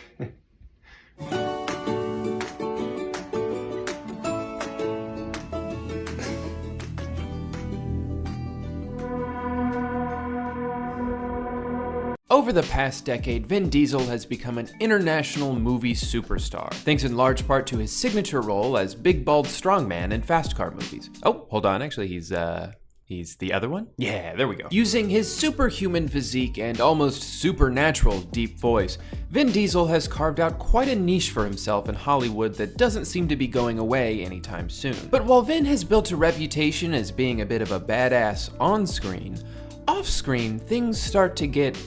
Over the past decade, Vin Diesel has become an international movie superstar, thanks in large part to his signature role as big bald strongman in fast car movies. Oh, hold on, actually he's the other one? Yeah, there we go. Using his superhuman physique and almost supernatural deep voice, Vin Diesel has carved out quite a niche for himself in Hollywood that doesn't seem to be going away anytime soon. But while Vin has built a reputation as being a bit of a badass on screen, off screen things start to get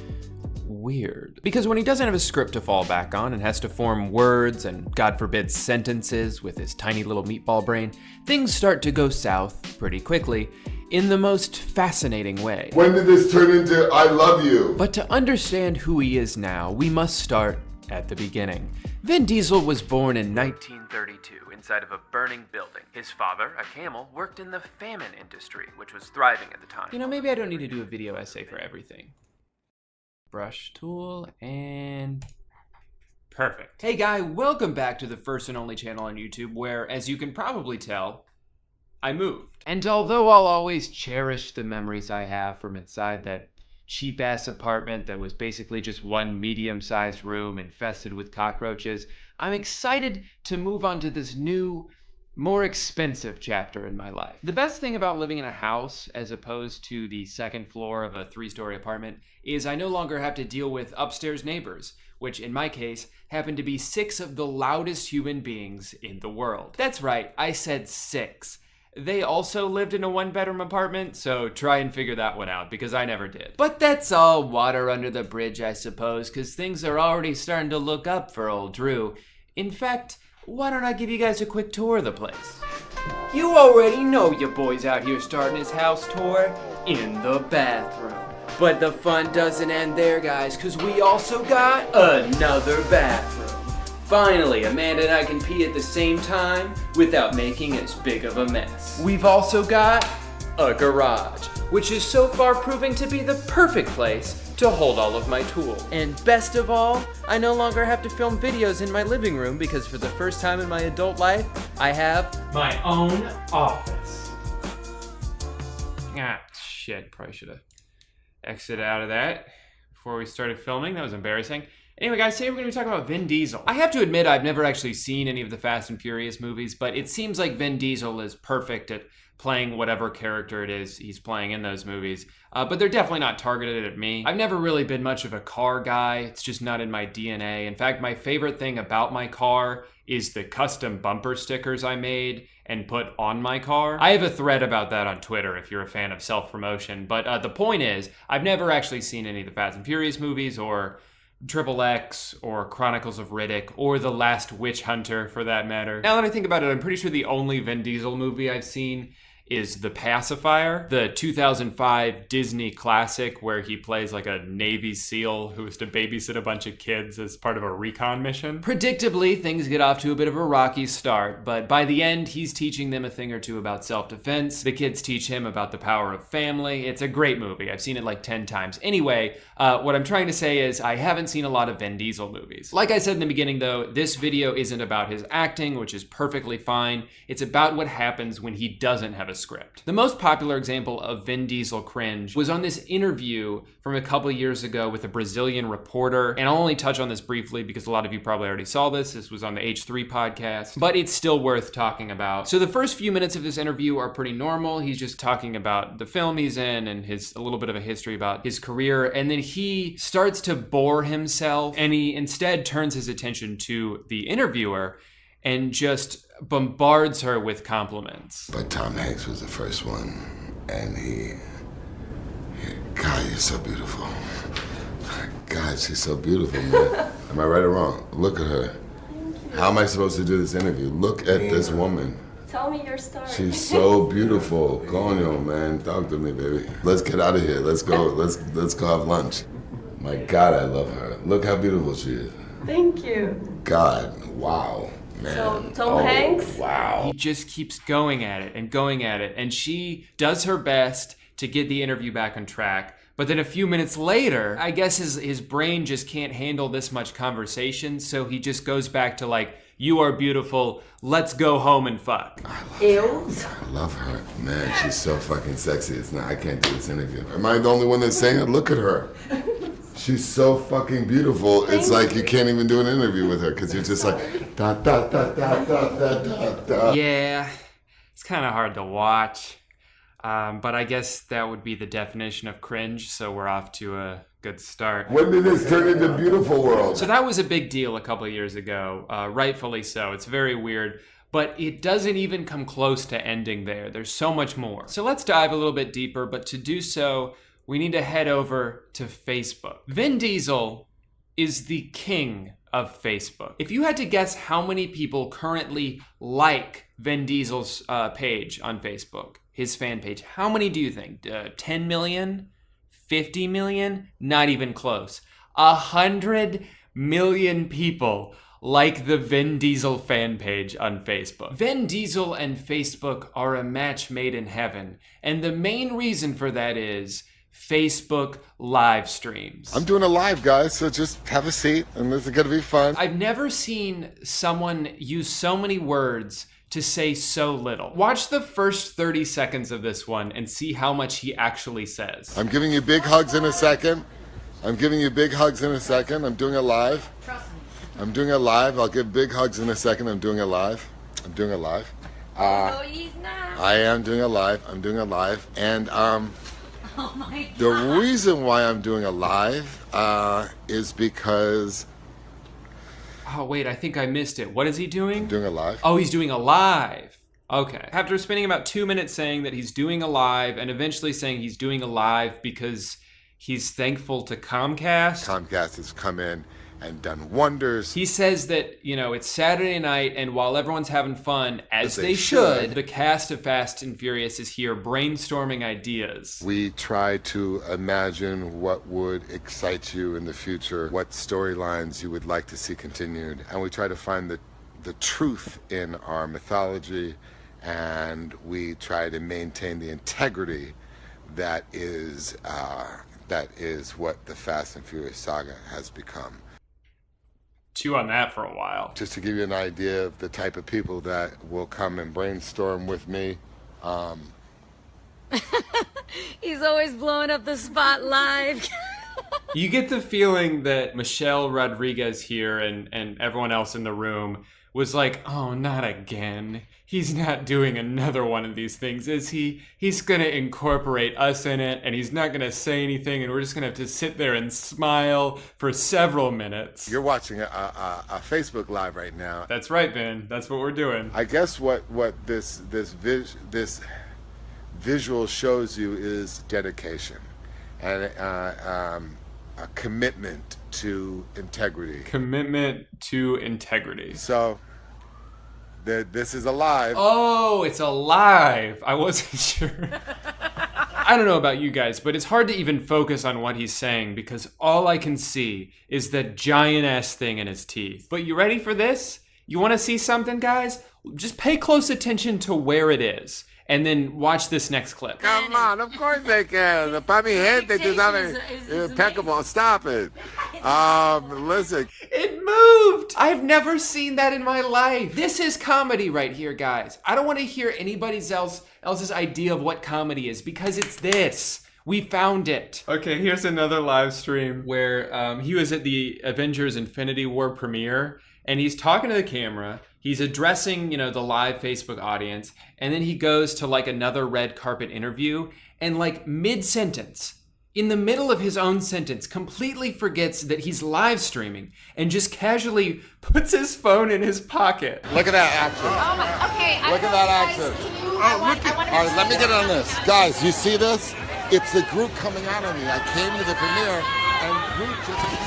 weird. Because when he doesn't have a script to fall back on and has to form words and, God forbid, sentences with his tiny little meatball brain, things start to go south pretty quickly. in the most fascinating way. When did this turn into I love you? But to understand who he is now, we must start at the beginning. Vin Diesel was born in 1932 inside of a burning building. His father, a camel, worked in the famine industry, which was thriving at the time. You know, maybe I don't need to do a video essay for everything. Brush tool and perfect. Hey guy, welcome back to the first and only channel on YouTube where, as you can probably tell, I moved. And although I'll always cherish the memories I have from inside that cheap-ass apartment that was basically just one medium-sized room infested with cockroaches, I'm excited to move on to this new, more expensive chapter in my life. The best thing about living in a house as opposed to the second floor of a 3-story apartment is I no longer have to deal with upstairs neighbors, which in my case happen to be 6 of the loudest human beings in the world. That's right, I said 6. They also lived in a 1-bedroom apartment, so try and figure that one out, because I never did. But that's all water under the bridge, I suppose, because things are already starting to look up for old Drew. In fact, why don't I give you guys a quick tour of the place? You already know your boy's out here starting his house tour in the bathroom. But the fun doesn't end there, guys, because we also got another bathroom. Finally, Amanda and I can pee at the same time without making as big of a mess. We've also got a garage, which is so far proving to be the perfect place to hold all of my tools. And best of all, I no longer have to film videos in my living room because for the first time in my adult life, I have my own office. Ah, shit, probably should have exited out of that before we started filming. That was embarrassing. Anyway, guys, today we're going to be talking about Vin Diesel. I have to admit, I've never actually seen any of the Fast and Furious movies, but it seems like Vin Diesel is perfect at playing whatever character it is he's playing in those movies. But they're definitely not targeted at me. I've never really been much of a car guy. It's just not in my DNA. In fact, my favorite thing about my car is the custom bumper stickers I made and put on my car. I have a thread about that on Twitter if you're a fan of self-promotion. But the point is, I've never actually seen any of the Fast and Furious movies or Triple X or Chronicles of Riddick or The Last Witch Hunter for that matter. Now that I think about it, I'm pretty sure the only Vin Diesel movie I've seen is The Pacifier, the 2005 Disney classic where he plays like a Navy SEAL who has to babysit a bunch of kids as part of a recon mission. Predictably, things get off to a bit of a rocky start, but by the end, he's teaching them a thing or two about self-defense. The kids teach him about the power of family. It's a great movie. I've seen it like 10 times. Anyway, what I'm trying to say is I haven't seen a lot of Vin Diesel movies. Like I said in the beginning though, this video isn't about his acting, which is perfectly fine. It's about what happens when he doesn't have a script. The most popular example of Vin Diesel cringe was on this interview from a couple of years ago with a Brazilian reporter, and I'll only touch on this briefly because a lot of you probably already saw this. This was on the H3 podcast, but it's still worth talking about. So the first few minutes of this interview are pretty normal. He's just talking about the film he's in and a little bit of a history about his career, and then he starts to bore himself, and he instead turns his attention to the interviewer and just bombards her with compliments. But Tom Hanks was the first one, and God, you're so beautiful. God, she's so beautiful, man. Am I right or wrong? Look at her. How am I supposed to do this interview? Look at this woman. Tell me your story. She's so beautiful. Conyo, man, talk to me, baby. Let's get out of here. Let's go. Let's go have lunch. My God, I love her. Look how beautiful she is. Thank you. God, wow. Man. So, Tom Hanks? Wow. He just keeps going at it, and she does her best to get the interview back on track. But then a few minutes later, I guess his brain just can't handle this much conversation, so he just goes back to like, you are beautiful, let's go home and fuck. I love her. Man, she's so fucking sexy. I can't do this interview. Am I the only one that's saying it? Look at her. She's so fucking beautiful. It's like you can't even do an interview with her because you're just like, da da da da da da da da. Yeah, it's kind of hard to watch. But I guess that would be the definition of cringe, so we're off to a good start. When did this turn into Beautiful World? So that was a big deal a couple of years ago, rightfully so. It's very weird, but it doesn't even come close to ending there. There's so much more. So let's dive a little bit deeper, but to do so, we need to head over to Facebook. Vin Diesel is the king of Facebook. If you had to guess how many people currently like Vin Diesel's page on Facebook, his fan page. How many do you think? 10 million? 50 million? Not even close. 100 million people like the Vin Diesel fan page on Facebook. Vin Diesel and Facebook are a match made in heaven. And the main reason for that is Facebook live streams. I'm doing a live, guys, so just have a seat and this is gonna be fun. I've never seen someone use so many words to say so little. Watch the first 30 seconds of this one and see how much he actually says. I'm giving you big hugs in a second. I'm giving you big hugs in a second. I'm doing it live. I'm doing it live. I'll give big hugs in a second. I'm doing it live. I'm doing it live. No, he's not. I am doing it live. I'm doing it live. And Oh my God. the reason why I'm doing it live is because... Oh, wait, I think I missed it. What is he doing? I'm doing it live. Oh, he's doing a live. Okay. After spending about 2 minutes saying that he's doing a live and eventually saying he's doing a live because he's thankful to Comcast. Comcast has come in and done wonders. He says that, you know, it's Saturday night and while everyone's having fun, as they should, the cast of Fast and Furious is here brainstorming ideas. We try to imagine what would excite you in the future, what storylines you would like to see continued, and we try to find the truth in our mythology, and we try to maintain the integrity that is what the Fast and Furious saga has become. Chew on that for a while. Just to give you an idea of the type of people that will come and brainstorm with me. He's always blowing up the spot live. You get the feeling that Michelle Rodriguez here and everyone else in the room was like, oh, not again. He's not doing another one of these things, is he? He's gonna incorporate us in it and he's not gonna say anything and we're just gonna have to sit there and smile for several minutes. You're watching a Facebook Live right now. That's right, Vin. That's what we're doing. I guess what this visual shows you is dedication and a commitment to integrity. Commitment to integrity. So this is alive. Oh, it's alive. I wasn't sure. I don't know about you guys, but it's hard to even focus on what he's saying because all I can see is that giant ass thing in his teeth. But you ready for this? You want to see something, guys? Just pay close attention to where it is. And then watch this next clip. Come on, of course they can. The puppy head, they do something impeccable. Stop it. Listen. It moved. I've never seen that in my life. This is comedy right here, guys. I don't want to hear anybody else's idea of what comedy is because it's this. We found it. Okay, here's another live stream where he was at the Avengers Infinity War premiere and he's talking to the camera. He's addressing, you know, the live Facebook audience, and then he goes to like another red carpet interview, and like mid-sentence, in the middle of his own sentence, completely forgets that he's live streaming and just casually puts his phone in his pocket. Look at that action. Oh my, okay. Look at that action. All right, let me get on this. Guys, you see this? It's the Groot coming out of me. I came to the premiere, and Groot just...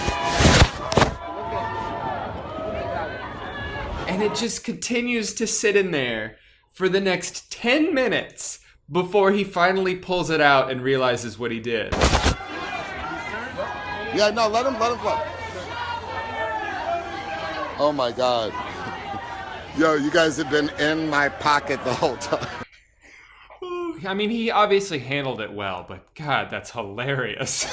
And it just continues to sit in there for the next 10 minutes before he finally pulls it out and realizes what he did. Yeah, no, let him flow. Oh my God. Yo, you guys have been in my pocket the whole time. I mean, he obviously handled it well, but God, that's hilarious.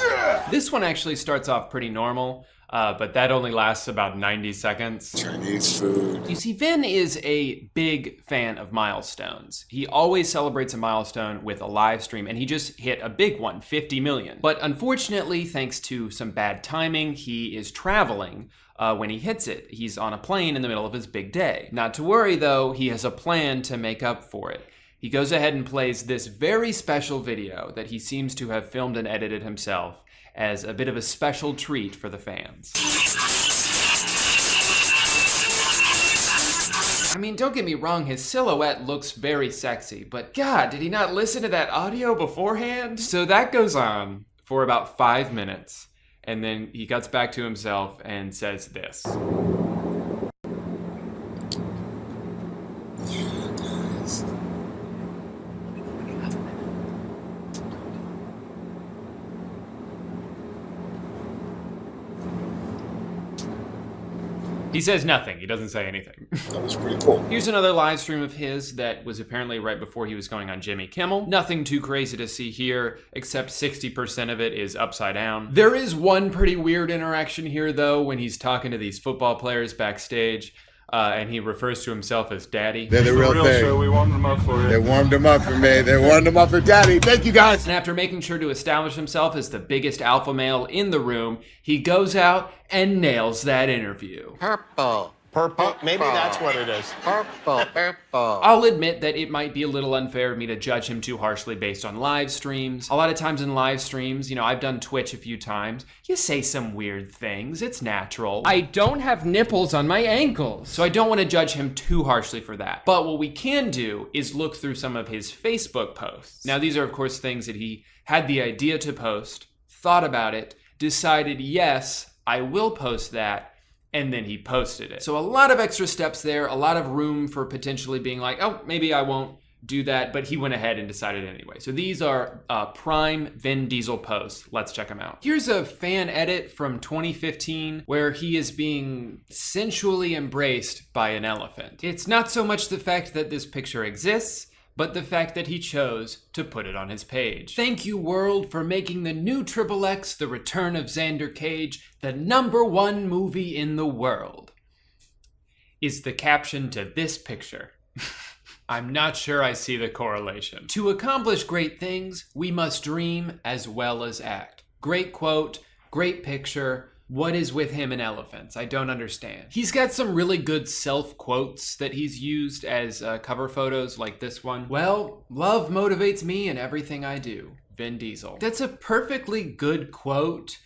This one actually starts off pretty normal. But that only lasts about 90 seconds. Chinese food. You see, Vin is a big fan of milestones. He always celebrates a milestone with a live stream, and he just hit a big one, 50 million. But unfortunately, thanks to some bad timing, he is traveling when he hits it. He's on a plane in the middle of his big day. Not to worry, though, he has a plan to make up for it. He goes ahead and plays this very special video that he seems to have filmed and edited himself as a bit of a special treat for the fans. I mean, don't get me wrong, his silhouette looks very sexy, but God, did he not listen to that audio beforehand? So that goes on for about 5 minutes, and then he gets back to himself and says this. Yeah, guys. He says nothing. He doesn't say anything. That was pretty cool. Here's another live stream of his that was apparently right before he was going on Jimmy Kimmel. Nothing too crazy to see here, except 60% of it is upside down. There is one pretty weird interaction here, though, when he's talking to these football players backstage. And he refers to himself as Daddy. They're the real thing. Show. We warmed them up for you. They warmed him up for me. They warmed him up for Daddy. Thank you, guys. And after making sure to establish himself as the biggest alpha male in the room, he goes out and nails that interview. Purple. Purple. Maybe that's what it is. Purple. Purple. I'll admit that it might be a little unfair of me to judge him too harshly based on live streams. A lot of times in live streams, I've done Twitch a few times, you say some weird things. It's natural. I don't have nipples on my ankles, so I don't want to judge him too harshly for that. But what we can do is look through some of his Facebook posts. Now, these are, of course, things that he had the idea to post, thought about it, decided, yes, I will post that, and then he posted it. So a lot of extra steps there, a lot of room for potentially being like, oh, maybe I won't do that, but he went ahead and decided anyway. So these are prime Vin Diesel posts. Let's check them out. Here's a fan edit from 2015 where he is being sensually embraced by an elephant. It's not so much the fact that this picture exists, but the fact that he chose to put it on his page. Thank you, world, for making the new XXX, The Return of Xander Cage, the #1 movie in the world, is the caption to this picture. I'm not sure I see the correlation. To accomplish great things, we must dream as well as act. Great quote, great picture. What is with him and elephants? I don't understand. He's got some really good self-quotes that he's used as cover photos, like this one. Well, love motivates me in everything I do. Vin Diesel. That's a perfectly good quote,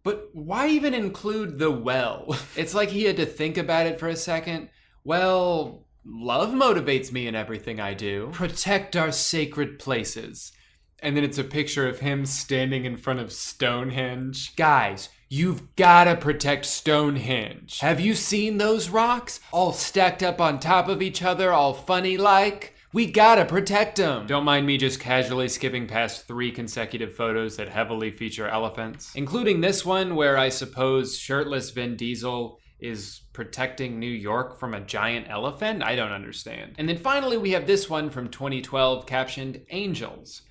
but why even include the well? It's like he had to think about it for a second. Well, love motivates me in everything I do. Protect our sacred places. And then it's a picture of him standing in front of Stonehenge. Guys, you've gotta protect Stonehenge. Have you seen those rocks? All stacked up on top of each other, all funny like? We gotta protect them. Don't mind me just casually skipping past 3 consecutive photos that heavily feature elephants, including this one where I suppose shirtless Vin Diesel is protecting New York from a giant elephant? I don't understand. And then finally we have this one from 2012 captioned Angels.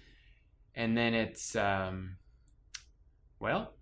And then it's, well,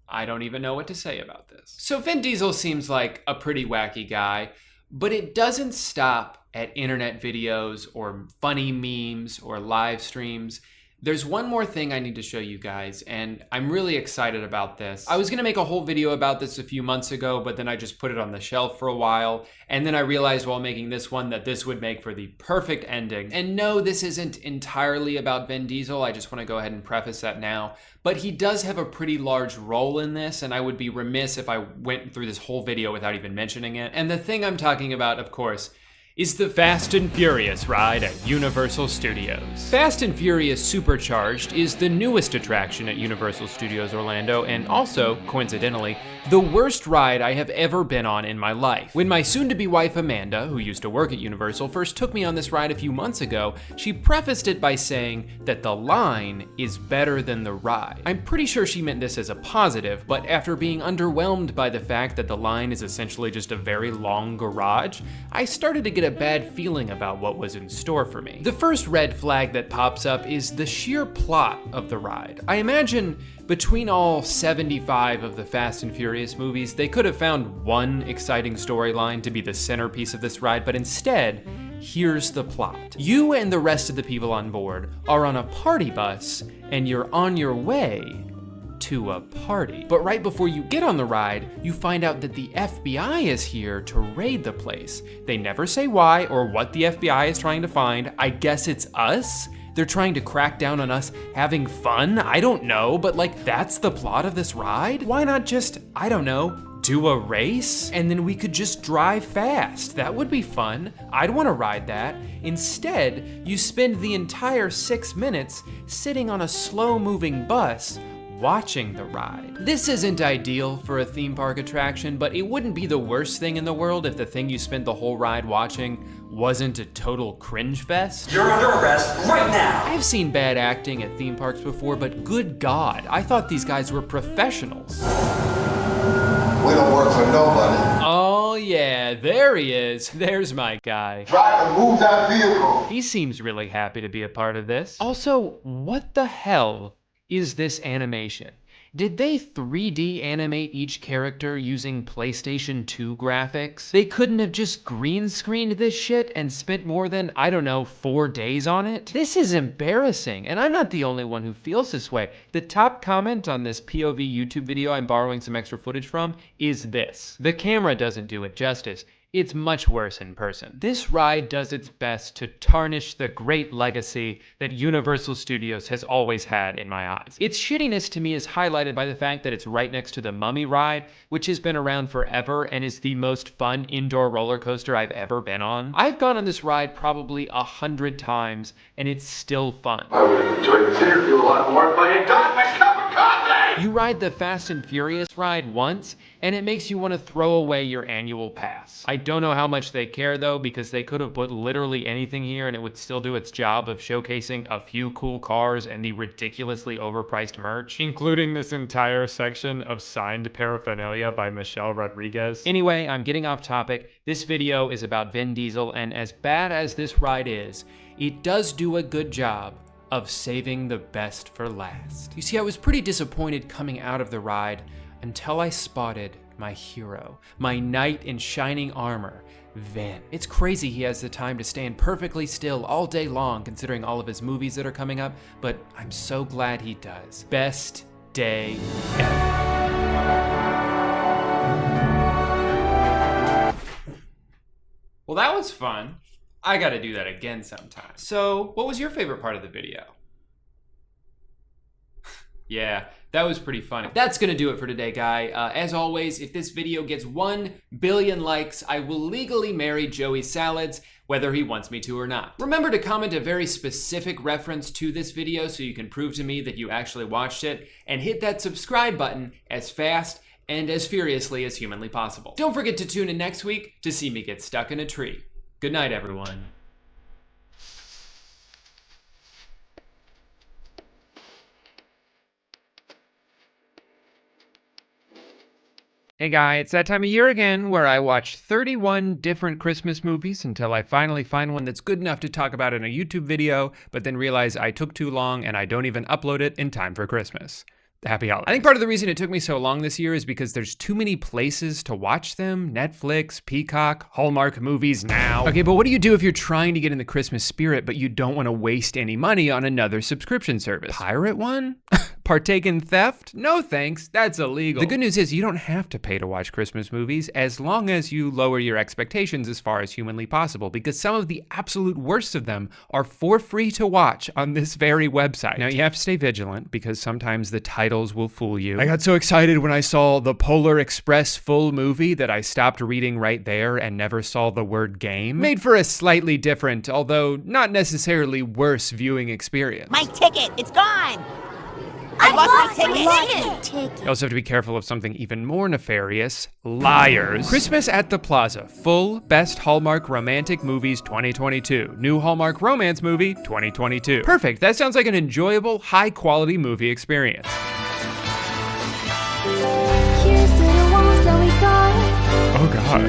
I don't even know what to say about this. So Vin Diesel seems like a pretty wacky guy, but it doesn't stop at internet videos or funny memes or live streams. There's one more thing I need to show you guys, and I'm really excited about this. I was gonna make a whole video about this a few months ago, but then I just put it on the shelf for a while, and then I realized while making this one that this would make for the perfect ending. And no, this isn't entirely about Vin Diesel, I just wanna go ahead and preface that now, but he does have a pretty large role in this, and I would be remiss if I went through this whole video without even mentioning it. And the thing I'm talking about, of course, is the Fast and Furious ride at Universal Studios. Fast and Furious Supercharged is the newest attraction at Universal Studios Orlando, and also, coincidentally, the worst ride I have ever been on in my life. When my soon-to-be wife Amanda, who used to work at Universal, first took me on this ride a few months ago, she prefaced it by saying that the line is better than the ride. I'm pretty sure she meant this as a positive, but after being underwhelmed by the fact that the line is essentially just a very long garage, I started to get a bad feeling about what was in store for me. The first red flag that pops up is the sheer plot of the ride. I imagine between all 75 of the Fast and Furious movies, they could have found one exciting storyline to be the centerpiece of this ride, but instead, here's the plot. You and the rest of the people on board are on a party bus, and you're on your way to a party. But right before you get on the ride, you find out that the FBI is here to raid the place. They never say why or what the FBI is trying to find. I guess it's us? They're trying to crack down on us having fun? I don't know, but like, that's the plot of this ride? Why not just, I don't know, do a race? And then we could just drive fast. That would be fun. I'd want to ride that. Instead, you spend the entire 6 minutes sitting on a slow-moving bus watching the ride. This isn't ideal for a theme park attraction, but it wouldn't be the worst thing in the world if the thing you spent the whole ride watching wasn't a total cringe fest. You're under arrest right now! I've seen bad acting at theme parks before, but good God, I thought these guys were professionals. We don't work for nobody. Oh yeah, there he is. There's my guy. Try to move that vehicle. He seems really happy to be a part of this. Also, what the hell is this animation? Did they 3D animate each character using PlayStation 2 graphics? They couldn't have just green screened this shit and spent more than, I don't know, 4 days on it? This is embarrassing, and I'm not the only one who feels this way. The top comment on this POV YouTube video I'm borrowing some extra footage from is this. The camera doesn't do it justice. It's much worse in person. This ride does its best to tarnish the great legacy that Universal Studios has always had in my eyes. Its shittiness to me is highlighted by the fact that it's right next to the Mummy ride, which has been around forever and is the most fun indoor roller coaster I've ever been on. I've gone on this ride probably 100 times, and it's still fun. I would have enjoyed this interview a lot more if I had got my cup of coffee! You ride the Fast and Furious ride once, and it makes you want to throw away your annual pass. I don't know how much they care though, because they could have put literally anything here and it would still do its job of showcasing a few cool cars and the ridiculously overpriced merch, including this entire section of signed paraphernalia by Michelle Rodriguez. Anyway, I'm getting off topic. This video is about Vin Diesel, and as bad as this ride is, it does do a good job of saving the best for last. You see, I was pretty disappointed coming out of the ride until I spotted my hero, my knight in shining armor, Vin. It's crazy he has the time to stand perfectly still all day long considering all of his movies that are coming up, but I'm so glad he does. Best day ever. Well, that was fun. I gotta do that again sometime. So, what was your favorite part of the video? Yeah, that was pretty funny. That's gonna do it for today, guy. As always, if this video gets 1 billion likes, I will legally marry Joey Salads, whether he wants me to or not. Remember to comment a very specific reference to this video so you can prove to me that you actually watched it, and hit that subscribe button as fast and as furiously as humanly possible. Don't forget to tune in next week to see me get stuck in a tree. Good night, everyone. Hey guy, it's that time of year again where I watch 31 different Christmas movies until I finally find one that's good enough to talk about in a YouTube video, but then realize I took too long and I don't even upload it in time for Christmas. Happy holidays. I think part of the reason it took me so long this year is because there's too many places to watch them. Netflix, Peacock, Hallmark Movies Now. Okay, but what do you do if you're trying to get in the Christmas spirit, but you don't want to waste any money on another subscription service? Pirate one? Partake in theft? No thanks, that's illegal. The good news is you don't have to pay to watch Christmas movies as long as you lower your expectations as far as humanly possible, because some of the absolute worst of them are for free to watch on this very website. Now you have to stay vigilant because sometimes the titles will fool you. I got so excited when I saw the Polar Express full movie that I stopped reading right there and never saw the word game. Made for a slightly different, although not necessarily worse viewing experience. My ticket, it's gone! I lost my ticket! You also have to be careful of something even more nefarious, liars. Christmas at the Plaza, full Best Hallmark Romantic Movies 2022. New Hallmark Romance Movie 2022. Perfect, that sounds like an enjoyable, high quality movie experience. Oh God.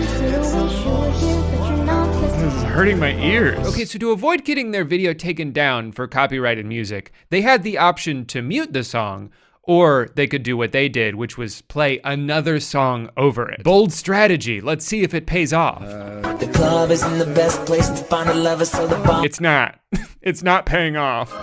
This is hurting my ears. Okay, so to avoid getting their video taken down for copyrighted music, they had the option to mute the song, or they could do what they did, which was play another song over it. Bold strategy, let's see if it pays off. The club isn't the best place to find a lover, so the bar. It's not. It's not paying off.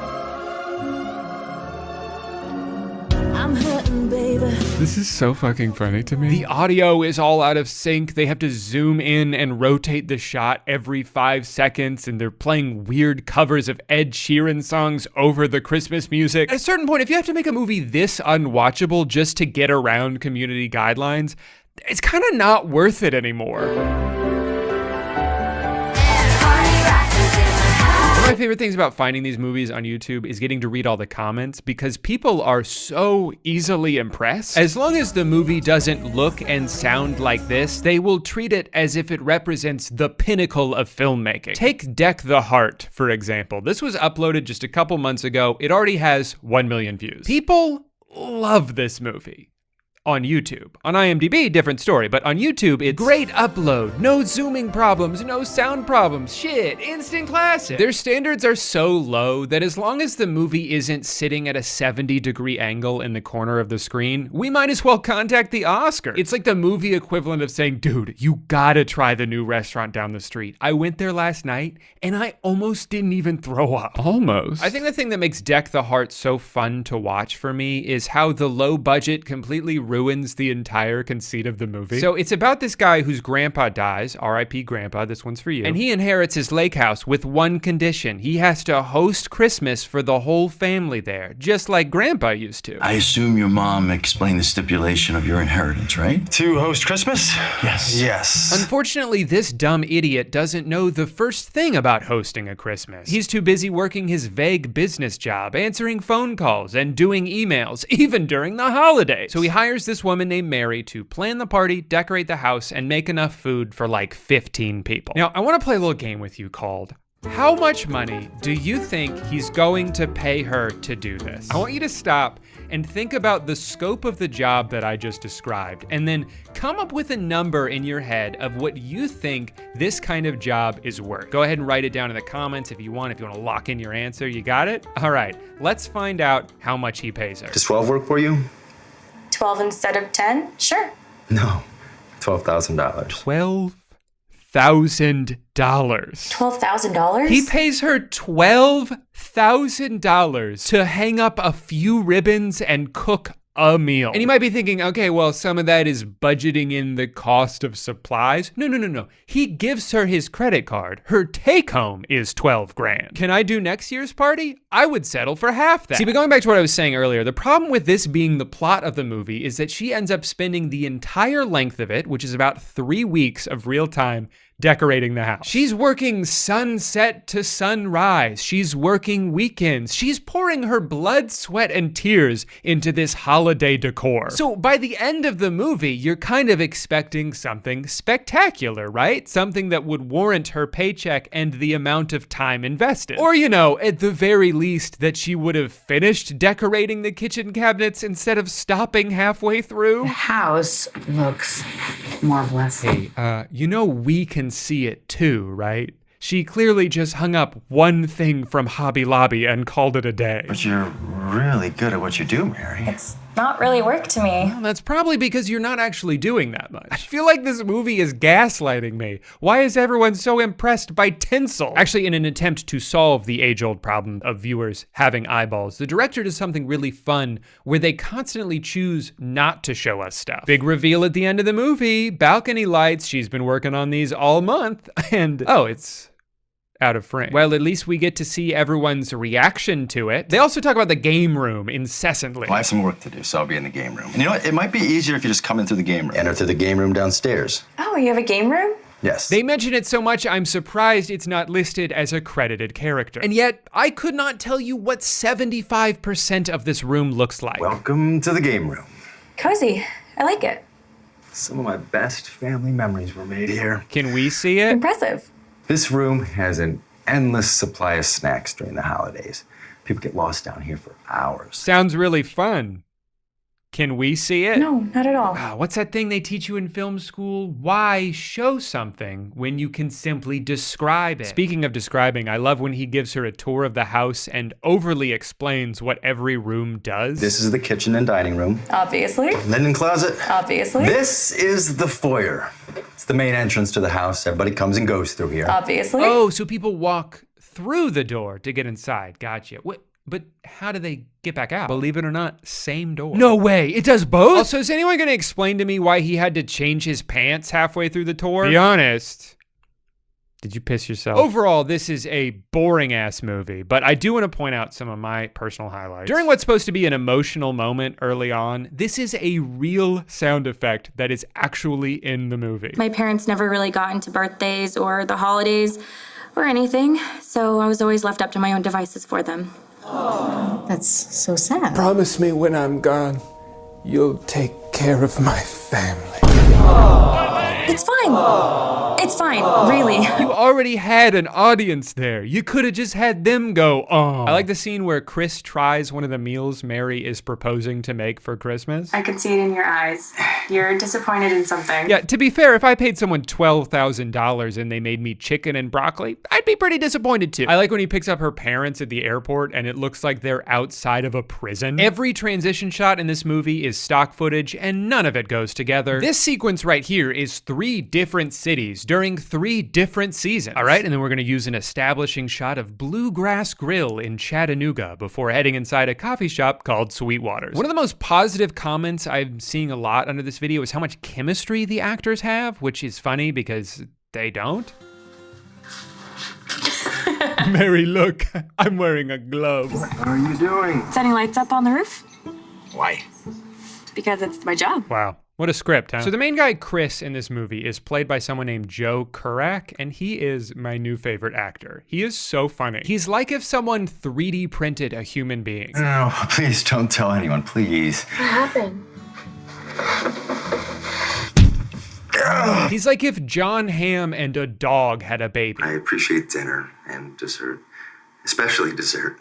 I'm hurting, baby. This is so fucking funny to me. The audio is all out of sync. They have to zoom in and rotate the shot every 5 seconds, and they're playing weird covers of Ed Sheeran songs over the Christmas music. At a certain point, if you have to make a movie this unwatchable just to get around community guidelines, it's kind of not worth it anymore. One of my favorite things about finding these movies on YouTube is getting to read all the comments, because people are so easily impressed. As long as the movie doesn't look and sound like this, they will treat it as if it represents the pinnacle of filmmaking. Take Deck the Heart, for example. This was uploaded just a couple months ago. It already has 1 million views. People love this movie. on YouTube. On IMDb, different story, but on YouTube, it's great upload, no zooming problems, no sound problems, shit, instant classic. Their standards are so low that as long as the movie isn't sitting at a 70-degree angle in the corner of the screen, we might as well contact the Oscars. It's like the movie equivalent of saying, dude, you gotta try the new restaurant down the street. I went there last night and I almost didn't even throw up. Almost. I think the thing that makes Deck the Heart so fun to watch for me is how the low budget completely ruins the entire conceit of the movie. So it's about this guy whose grandpa dies, R.I.P. Grandpa, this one's for you, and he inherits his lake house with one condition. He has to host Christmas for the whole family there, just like Grandpa used to. I assume your mom explained the stipulation of your inheritance, right? To host Christmas? Yes. Yes. Unfortunately, this dumb idiot doesn't know the first thing about hosting a Christmas. He's too busy working his vague business job, answering phone calls, and doing emails, even during the holidays. So he hires this woman named Mary to plan the party, decorate the house, and make enough food for like 15 people. Now, I want to play a little game with you called How much money do you think he's going to pay her to do this? I want you to stop and think about the scope of the job that I just described, and then come up with a number in your head of what you think this kind of job is worth. Go ahead and write it down in the comments if you want to lock in your answer. You got it? All right, let's find out how much he pays her. Does 12 work for you? 12 instead of 10? Sure. No, $12,000. $12,000. $12,000? He pays her $12,000 to hang up a few ribbons and cook a meal. And you might be thinking, okay, well, some of that is budgeting in the cost of supplies. No. He gives her his credit card. Her take home is 12 grand. Can I do next year's party? I would settle for half that. See, but going back to what I was saying earlier, the problem with this being the plot of the movie is that she ends up spending the entire length of it, which is about 3 weeks of real time, decorating the house. She's working sunset to sunrise. She's working weekends. She's pouring her blood, sweat, and tears into this holiday decor. So by the end of the movie, you're kind of expecting something spectacular, right? Something that would warrant her paycheck and the amount of time invested. Or, at the very least, that she would have finished decorating the kitchen cabinets instead of stopping halfway through. The house looks marvelous. Hey, we can see it too, right? She clearly just hung up one thing from Hobby Lobby and called it a day. But you're really good at what you do, Mary. It's not really work to me. Well, that's probably because you're not actually doing that much. I feel like this movie is gaslighting me. Why is everyone so impressed by tinsel? Actually, in an attempt to solve the age-old problem of viewers having eyeballs, the director does something really fun where they constantly choose not to show us stuff. Big reveal at the end of the movie, balcony lights, she's been working on these all month, and it's out of frame. Well, at least we get to see everyone's reaction to it. They also talk about the game room incessantly. Well, I have some work to do, so I'll be in the game room. And you know what? It might be easier if you just come in through the game room. Enter through the game room downstairs. Oh, you have a game room? Yes. They mention it so much, I'm surprised it's not listed as a credited character. And yet, I could not tell you what 75% of this room looks like. Welcome to the game room. Cozy. I like it. Some of my best family memories were made here. Can we see it? Impressive. This room has an endless supply of snacks during the holidays. People get lost down here for hours. Sounds really fun. Can we see it? No, not at all. What's that thing they teach you in film school? Why show something when you can simply describe it? Speaking of describing, I love when he gives her a tour of the house and overly explains what every room does. This is the kitchen and dining room. Obviously. Linen closet. Obviously. This is the foyer. It's the main entrance to the house. Everybody comes and goes through here. Obviously. Oh, so people walk through the door to get inside. Gotcha. What? But how do they get back out? Believe it or not, same door. No way, it does both? Also, is anyone gonna explain to me why he had to change his pants halfway through the tour? Be honest. Did you piss yourself? Overall, this is a boring ass movie, but I do want to point out some of my personal highlights. During what's supposed to be an emotional moment early on, this is a real sound effect that is actually in the movie. My parents never really got into birthdays or the holidays or anything, so I was always left up to my own devices for them. That's so sad. Promise me when I'm gone, you'll take care of my family. It's fine. It's fine, really. You already had an audience there. You could have just had them go, oh. I like the scene where Chris tries one of the meals Mary is proposing to make for Christmas. I could see it in your eyes. You're disappointed in something. Yeah, to be fair, if I paid someone $12,000 and they made me chicken and broccoli, I'd be pretty disappointed too. I like when he picks up her parents at the airport and it looks like they're outside of a prison. Every transition shot in this movie is stock footage and none of it goes together. This sequence right here is 3 different cities during 3 different seasons. All right, and then we're gonna use an establishing shot of Bluegrass Grill in Chattanooga before heading inside a coffee shop called Sweetwater's. One of the most positive comments I'm seeing a lot under this video is how much chemistry the actors have, which is funny because they don't. Mary, look, I'm wearing a glove. What are you doing? Setting lights up on the roof? Why? Because it's my job. Wow. What a script, huh? So the main guy, Chris, in this movie is played by someone named Joe Kurak, and he is my new favorite actor. He is so funny. He's like if someone 3D printed a human being. No, please don't tell anyone, please. What happened? He's like if John Hamm and a dog had a baby. I appreciate dinner and dessert, especially dessert.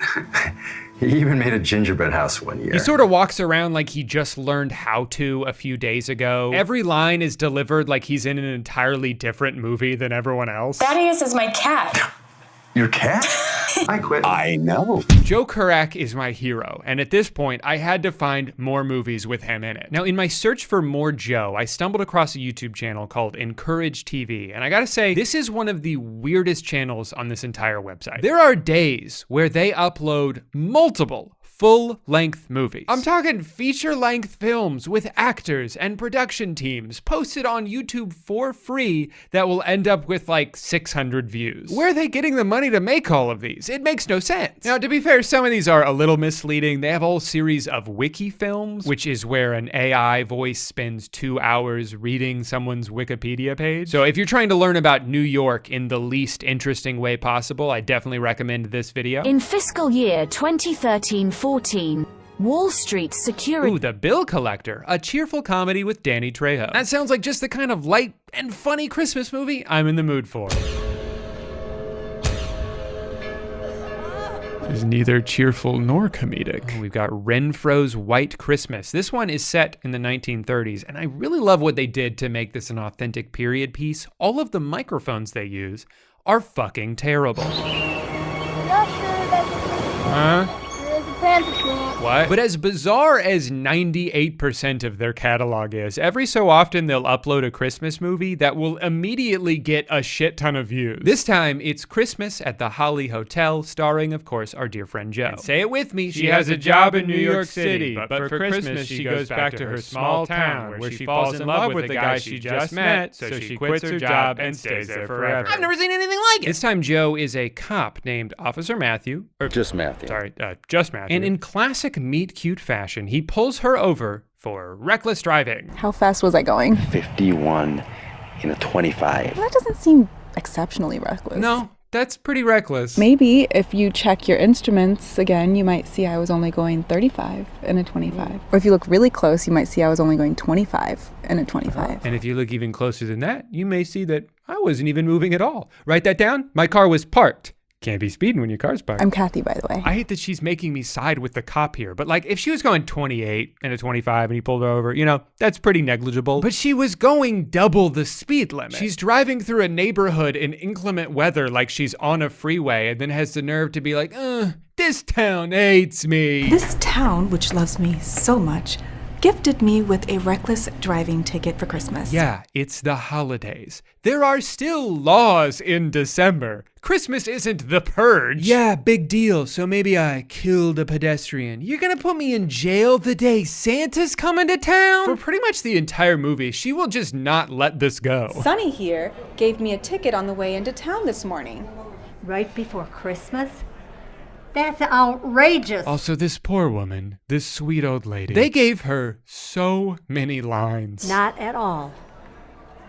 He even made a gingerbread house one year. He sort of walks around like he just learned how to a few days ago. Every line is delivered like he's in an entirely different movie than everyone else. Thaddeus is my cat. Your cat? I quit. I know. Joe Kurak is my hero, and at this point, I had to find more movies with him in it. Now, in my search for more Joe, I stumbled across a YouTube channel called Encourage TV, and I gotta say, this is one of the weirdest channels on this entire website. There are days where they upload multiple full-length movies. I'm talking feature-length films with actors and production teams posted on YouTube for free that will end up with like 600 views. Where are they getting the money to make all of these? It makes no sense. Now, to be fair, some of these are a little misleading. They have a whole series of wiki films, which is where an AI voice spends 2 hours reading someone's Wikipedia page. So if you're trying to learn about New York in the least interesting way possible, I definitely recommend this video. In fiscal year 2013-14, Wall Street security. Ooh, The Bill Collector, a cheerful comedy with Danny Trejo. That sounds like just the kind of light and funny Christmas movie I'm in the mood for. Is neither cheerful nor comedic. We've got Renfro's White Christmas. This one is set in the 1930s, and I really love what they did to make this an authentic period piece. All of the microphones they use are fucking terrible. Huh? What? But as bizarre as 98% of their catalog is, every so often they'll upload a Christmas movie that will immediately get a shit ton of views. This time, it's Christmas at the Holly Hotel, starring, of course, our dear friend Joe. And say it with me, she has a job in New York City, but for Christmas, she goes back to her small town where she falls in love with the guy she just met, so she quits her job and stays there forever. I've never seen anything like it. This time, Joe is a cop named Officer Matthew. Just Matthew. Sorry, just Matthew. And in classic meet-cute fashion, he pulls her over for reckless driving. How fast was I going? 51 in a 25. That doesn't seem exceptionally reckless. No, that's pretty reckless. Maybe if you check your instruments again, you might see I was only going 35 in a 25. Or if you look really close, you might see I was only going 25 in a 25. And if you look even closer than that, you may see that I wasn't even moving at all. Write that down. My car was parked. Can't be speeding when your car's parked. I'm Kathy, by the way. I hate that she's making me side with the cop here, but like if she was going 28 and a 25 and he pulled her over, you know, that's pretty negligible. But she was going double the speed limit. She's driving through a neighborhood in inclement weather like she's on a freeway and then has the nerve to be like, this town hates me. This town, which loves me so much, gifted me with a reckless driving ticket for Christmas. Yeah, it's the holidays. There are still laws in December. Christmas isn't the purge. Yeah, big deal. So maybe I killed a pedestrian. You're gonna put me in jail the day Santa's coming to town? For pretty much the entire movie, she will just not let this go. Sonny here gave me a ticket on the way into town this morning. Right before Christmas? That's outrageous. Also, this poor woman, this sweet old lady, they gave her so many lines. Not at all.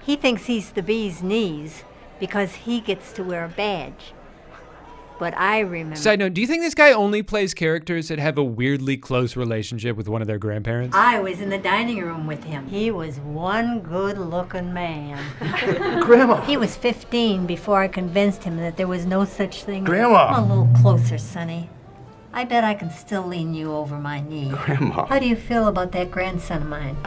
He thinks he's the bee's knees because he gets to wear a badge. but I remember. Side note, do you think this guy only plays characters that have a weirdly close relationship with one of their grandparents? I was in the dining room with him. He was one good-looking man. Grandma! He was 15 before I convinced him that there was no such thing. Grandma! Come a little closer, Sonny. I bet I can still lean you over my knee. Grandma. How do you feel about that grandson of mine?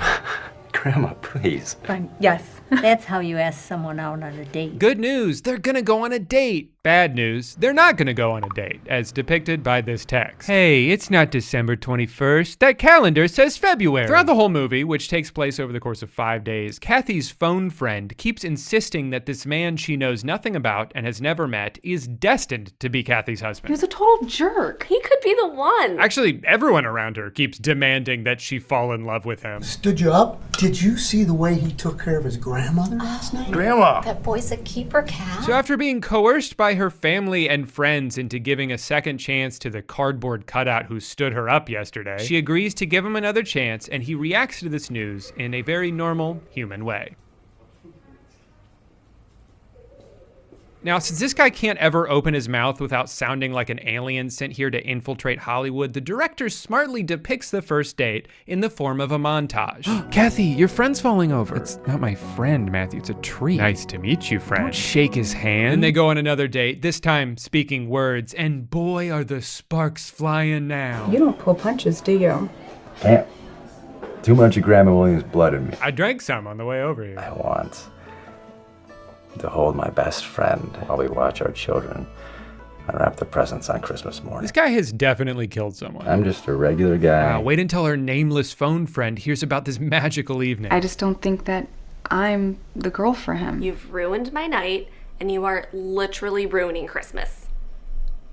Grandma, please. Fine. Yes. That's how you ask someone out on a date. Good news, they're gonna go on a date. Bad news, they're not gonna go on a date, as depicted by this text. Hey, it's not December 21st. That calendar says February. Throughout the whole movie, which takes place over the course of 5 days, Kathy's phone friend keeps insisting that this man she knows nothing about and has never met is destined to be Kathy's husband. He was a total jerk. He could be the one. Actually, everyone around her keeps demanding that she fall in love with him. Stood you up? Did you see the way he took care of his grandmother last night? Grandma! That boy's a keeper cat. So after being coerced by her family and friends into giving a second chance to the cardboard cutout who stood her up yesterday, she agrees to give him another chance, and he reacts to this news in a very normal, human way. Now, since this guy can't ever open his mouth without sounding like an alien sent here to infiltrate Hollywood, the director smartly depicts the first date in the form of a montage. Kathy, your friend's falling over. It's not my friend, Matthew, it's a tree. Nice to meet you, friend. Don't shake his hand. And they go on another date, this time speaking words, and boy, are the sparks flying now. You don't pull punches, do you? Can't. Too much of Grandma Williams' blood in me. I drank some on the way over here. I want to hold my best friend while we watch our children unwrap the presents on Christmas morning. This guy has definitely killed someone. I'm just a regular guy. Wow, wait until her nameless phone friend hears about this magical evening. I just don't think that I'm the girl for him. You've ruined my night, and you are literally ruining Christmas.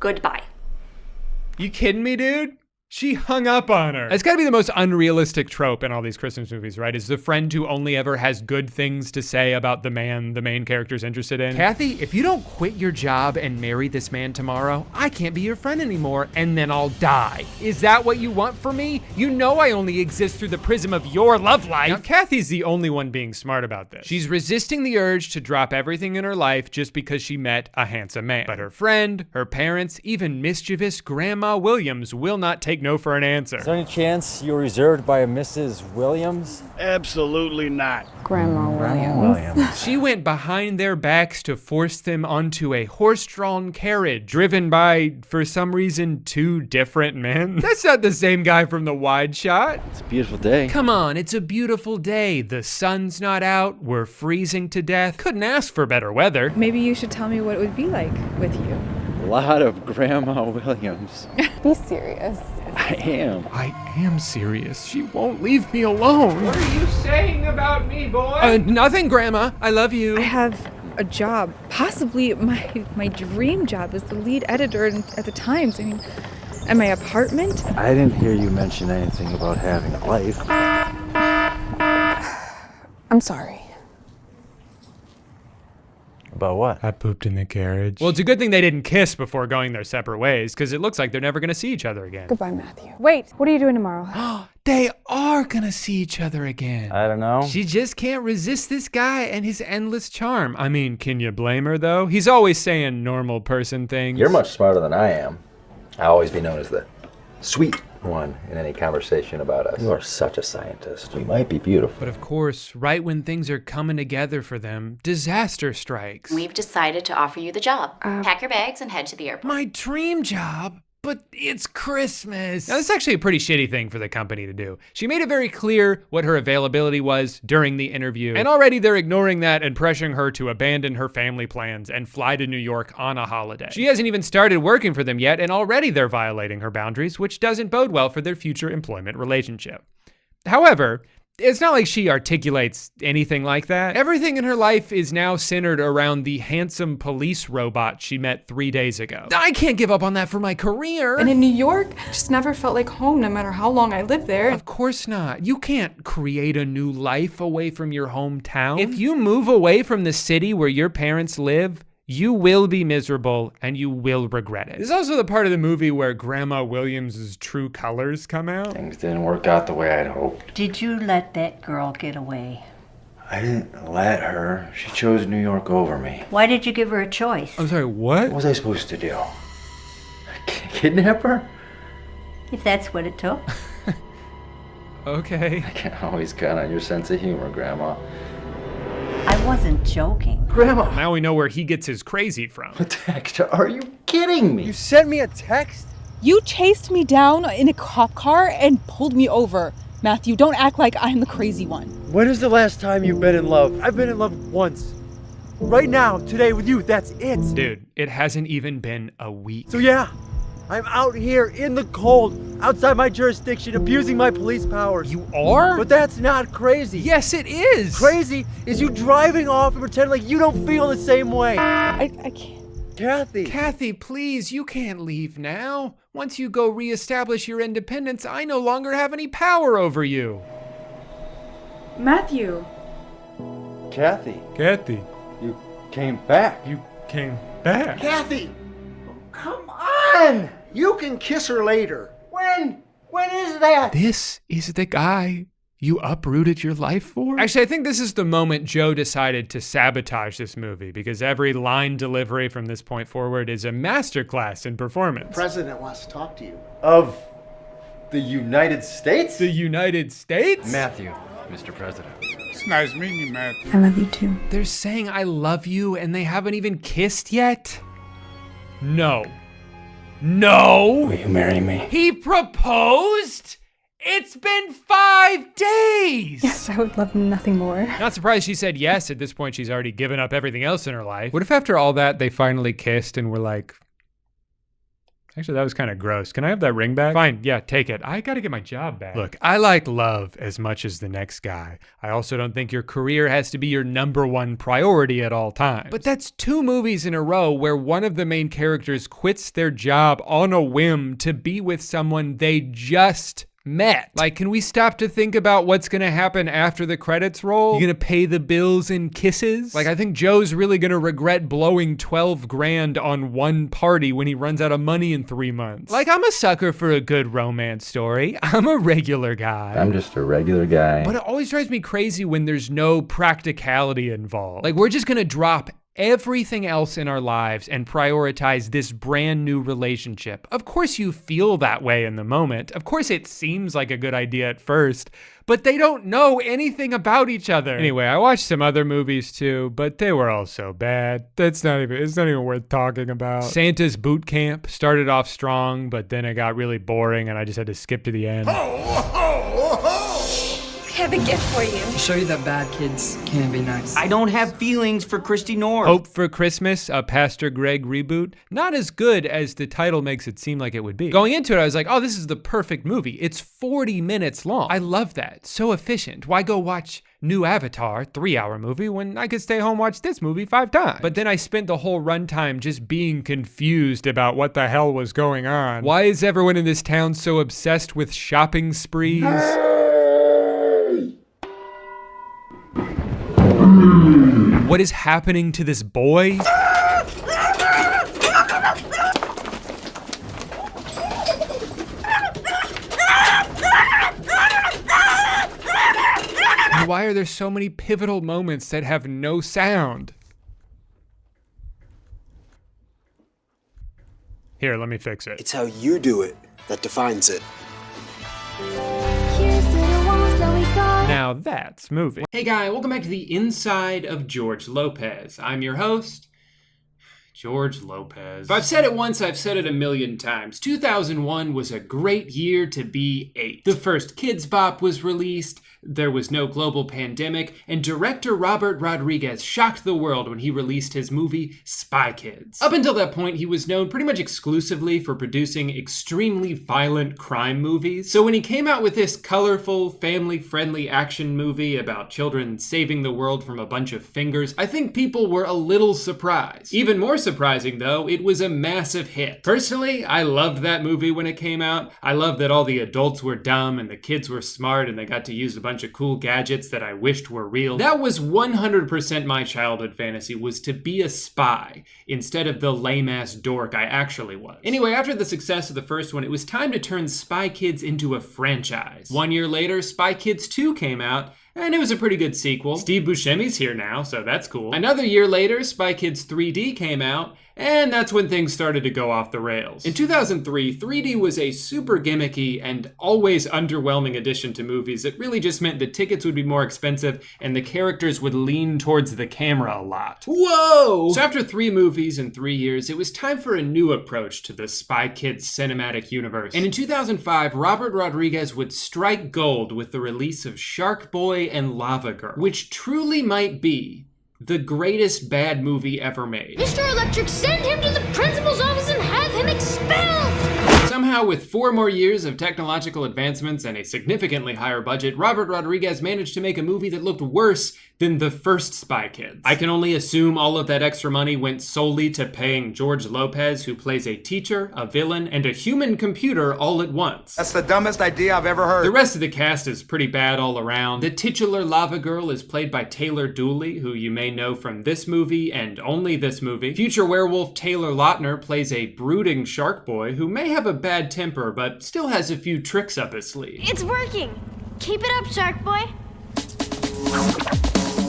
Goodbye. You kidding me, dude? She hung up on her. It's gotta be the most unrealistic trope in all these Christmas movies, right? Is the friend who only ever has good things to say about the man the main character's interested in. Kathy, if you don't quit your job and marry this man tomorrow, I can't be your friend anymore, and then I'll die. Is that what you want for me? You know I only exist through the prism of your love life. Now, Kathy's the only one being smart about this. She's resisting the urge to drop everything in her life just because she met a handsome man. But her friend, her parents, even mischievous Grandma Williams will not take no for an answer. Is there any chance you're reserved by a Mrs. Williams? Absolutely not. Grandma Williams. She went behind their backs to force them onto a horse-drawn carriage driven by, for some reason, 2 different men. That's not the same guy from the wide shot. It's a beautiful day. Come on, it's a beautiful day. The sun's not out. We're freezing to death. Couldn't ask for better weather. Maybe you should tell me what it would be like with you. A lot of Grandma Williams. Be serious. I am. I am serious. She won't leave me alone. What are you saying about me, boy? Nothing, Grandma. I love you. I have a job, possibly my dream job as the lead editor at the Times. I mean, and my apartment. I didn't hear you mention anything about having a life. I'm sorry. About what? I pooped in the carriage. Well, it's a good thing they didn't kiss before going their separate ways, because it looks like they're never gonna see each other again. Goodbye, Matthew. Wait, what are you doing tomorrow? They are gonna see each other again. I don't know. She just can't resist this guy and his endless charm. I mean, can you blame her though? He's always saying normal person things. You're much smarter than I am. I'll always be known as the sweet one in any conversation about us. You are such a scientist. You might be beautiful. But of course, right when things are coming together for them, disaster strikes. We've decided to offer you the job. Pack your bags and head to the airport. My dream job? But it's Christmas. Now, this is actually a pretty shitty thing for the company to do. She made it very clear what her availability was during the interview, and already they're ignoring that and pressuring her to abandon her family plans and fly to New York on a holiday. She hasn't even started working for them yet, and already they're violating her boundaries, which doesn't bode well for their future employment relationship. However, it's not like she articulates anything like that. Everything in her life is now centered around the handsome police robot she met 3 days ago. I can't give up on that for my career. And in New York, just never felt like home no matter how long I lived there. Of course not. You can't create a new life away from your hometown. If you move away from the city where your parents live, you will be miserable and you will regret it. This is also the part of the movie where Grandma Williams' true colors come out. Things didn't work out the way I'd hoped. Did you let that girl get away? I didn't let her. She chose New York over me. Why did you give her a choice? I'm sorry, what? What was I supposed to do? kidnap her? If that's what it took. Okay. I can't always count on your sense of humor, Grandma. I wasn't joking. Grandma! Now we know where he gets his crazy from. A text? Are you kidding me? You sent me a text? You chased me down in a cop car and pulled me over. Matthew, don't act like I'm the crazy one. When is the last time you've been in love? I've been in love once. Right now, today with you, that's it. Dude, it hasn't even been a week. So yeah, I'm out here in the cold, outside my jurisdiction, abusing my police powers. You are? But that's not crazy. Yes, it is. Crazy is you driving off and pretending like you don't feel the same way. I can't. Kathy. Kathy, please, you can't leave now. Once you go reestablish your independence, I no longer have any power over you. Matthew. Kathy. Kathy. You came back. You came back. Kathy! Come on! You can kiss her later. When? When is that? This is the guy you uprooted your life for? Actually, I think this is the moment Joe decided to sabotage this movie, because every line delivery from this point forward is a masterclass in performance. The president wants to talk to you. Of the United States? The United States? Matthew, Mr. President. It's nice meeting you, Matthew. I love you too. They're saying I love you and they haven't even kissed yet? No. No! Will you marry me? He proposed? It's been 5 days! Yes, I would love nothing more. Not surprised she said yes. At this point, she's already given up everything else in her life. What if after all that, they finally kissed and were like, actually, that was kind of gross. Can I have that ring back? Fine, yeah, take it. I gotta get my job back. Look, I like love as much as the next guy. I also don't think your career has to be your #1 priority at all times. But that's 2 movies in a row where one of the main characters quits their job on a whim to be with someone they just met. Like, can we stop to think about what's gonna happen after the credits roll? You gonna pay the bills in kisses? Like, I think Joe's really gonna regret blowing 12 grand on one party when he runs out of money in 3 months. Like, I'm a sucker for a good romance story. I'm a regular guy. I'm just a regular guy. But it always drives me crazy when there's no practicality involved. Like, we're just gonna drop everything else in our lives and prioritize this brand new relationship. Of course you feel that way in the moment. Of course it seems like a good idea at first, but they don't know anything about each other. Anyway, I watched some other movies too, but they were all so bad. It's not even worth talking about. Santa's Boot Camp started off strong, but then it got really boring and I just had to skip to the end. I have a gift for you. To show you that bad kids can be nice. I don't have feelings for Christy North. Hope for Christmas, a Pastor Greg reboot. Not as good as the title makes it seem like it would be. Going into it, I was like, oh, this is the perfect movie. It's 40 minutes long. I love that. So efficient. Why go watch new Avatar, 3-hour movie, when I could stay home and watch this movie 5 times? But then I spent the whole runtime just being confused about what the hell was going on. Why is everyone in this town so obsessed with shopping sprees? What is happening to this boy? And why are there so many pivotal moments that have no sound? Here, let me fix it. It's how you do it that defines it. Now that's moving. Hey guy, welcome back to the inside of George Lopez. I'm your host, George Lopez. If I've said it once, I've said it a million times. 2001 was a great year to be 8. The first Kids Bop was released, there was no global pandemic, and director Robert Rodriguez shocked the world when he released his movie Spy Kids. Up until that point, he was known pretty much exclusively for producing extremely violent crime movies. So when he came out with this colorful, family-friendly action movie about children saving the world from a bunch of fingers, I think people were a little surprised. Even more surprising though, it was a massive hit. Personally, I loved that movie when it came out. I loved that all the adults were dumb and the kids were smart and they got to use a bunch of cool gadgets that I wished were real. That was 100% my childhood fantasy, was to be a spy instead of the lame-ass dork I actually was. Anyway, after the success of the first one, it was time to turn Spy Kids into a franchise. 1 year later, Spy Kids 2 came out, and it was a pretty good sequel. Steve Buscemi's here now, so that's cool. Another year later, Spy Kids 3D came out, And that's when things started to go off the rails. In 2003, 3D was a super gimmicky and always underwhelming addition to movies. It really just meant the tickets would be more expensive and the characters would lean towards the camera a lot. Whoa! So after 3 movies in 3 years, it was time for a new approach to the Spy Kids cinematic universe. And in 2005, Robert Rodriguez would strike gold with the release of Shark Boy and Lava Girl, which truly might be the greatest bad movie ever made. Mr. Electric, send him to the principal's office and have him expelled! Somehow, with 4 more years of technological advancements and a significantly higher budget, Robert Rodriguez managed to make a movie that looked worse than the first Spy Kids. I can only assume all of that extra money went solely to paying George Lopez, who plays a teacher, a villain, and a human computer all at once. That's the dumbest idea I've ever heard. The rest of the cast is pretty bad all around. The titular Lava Girl is played by Taylor Dooley, who you may know from this movie and only this movie. Future werewolf Taylor Lautner plays a brooding shark boy who may have a bad temper, but still has a few tricks up his sleeve. It's working! Keep it up, Shark Boy!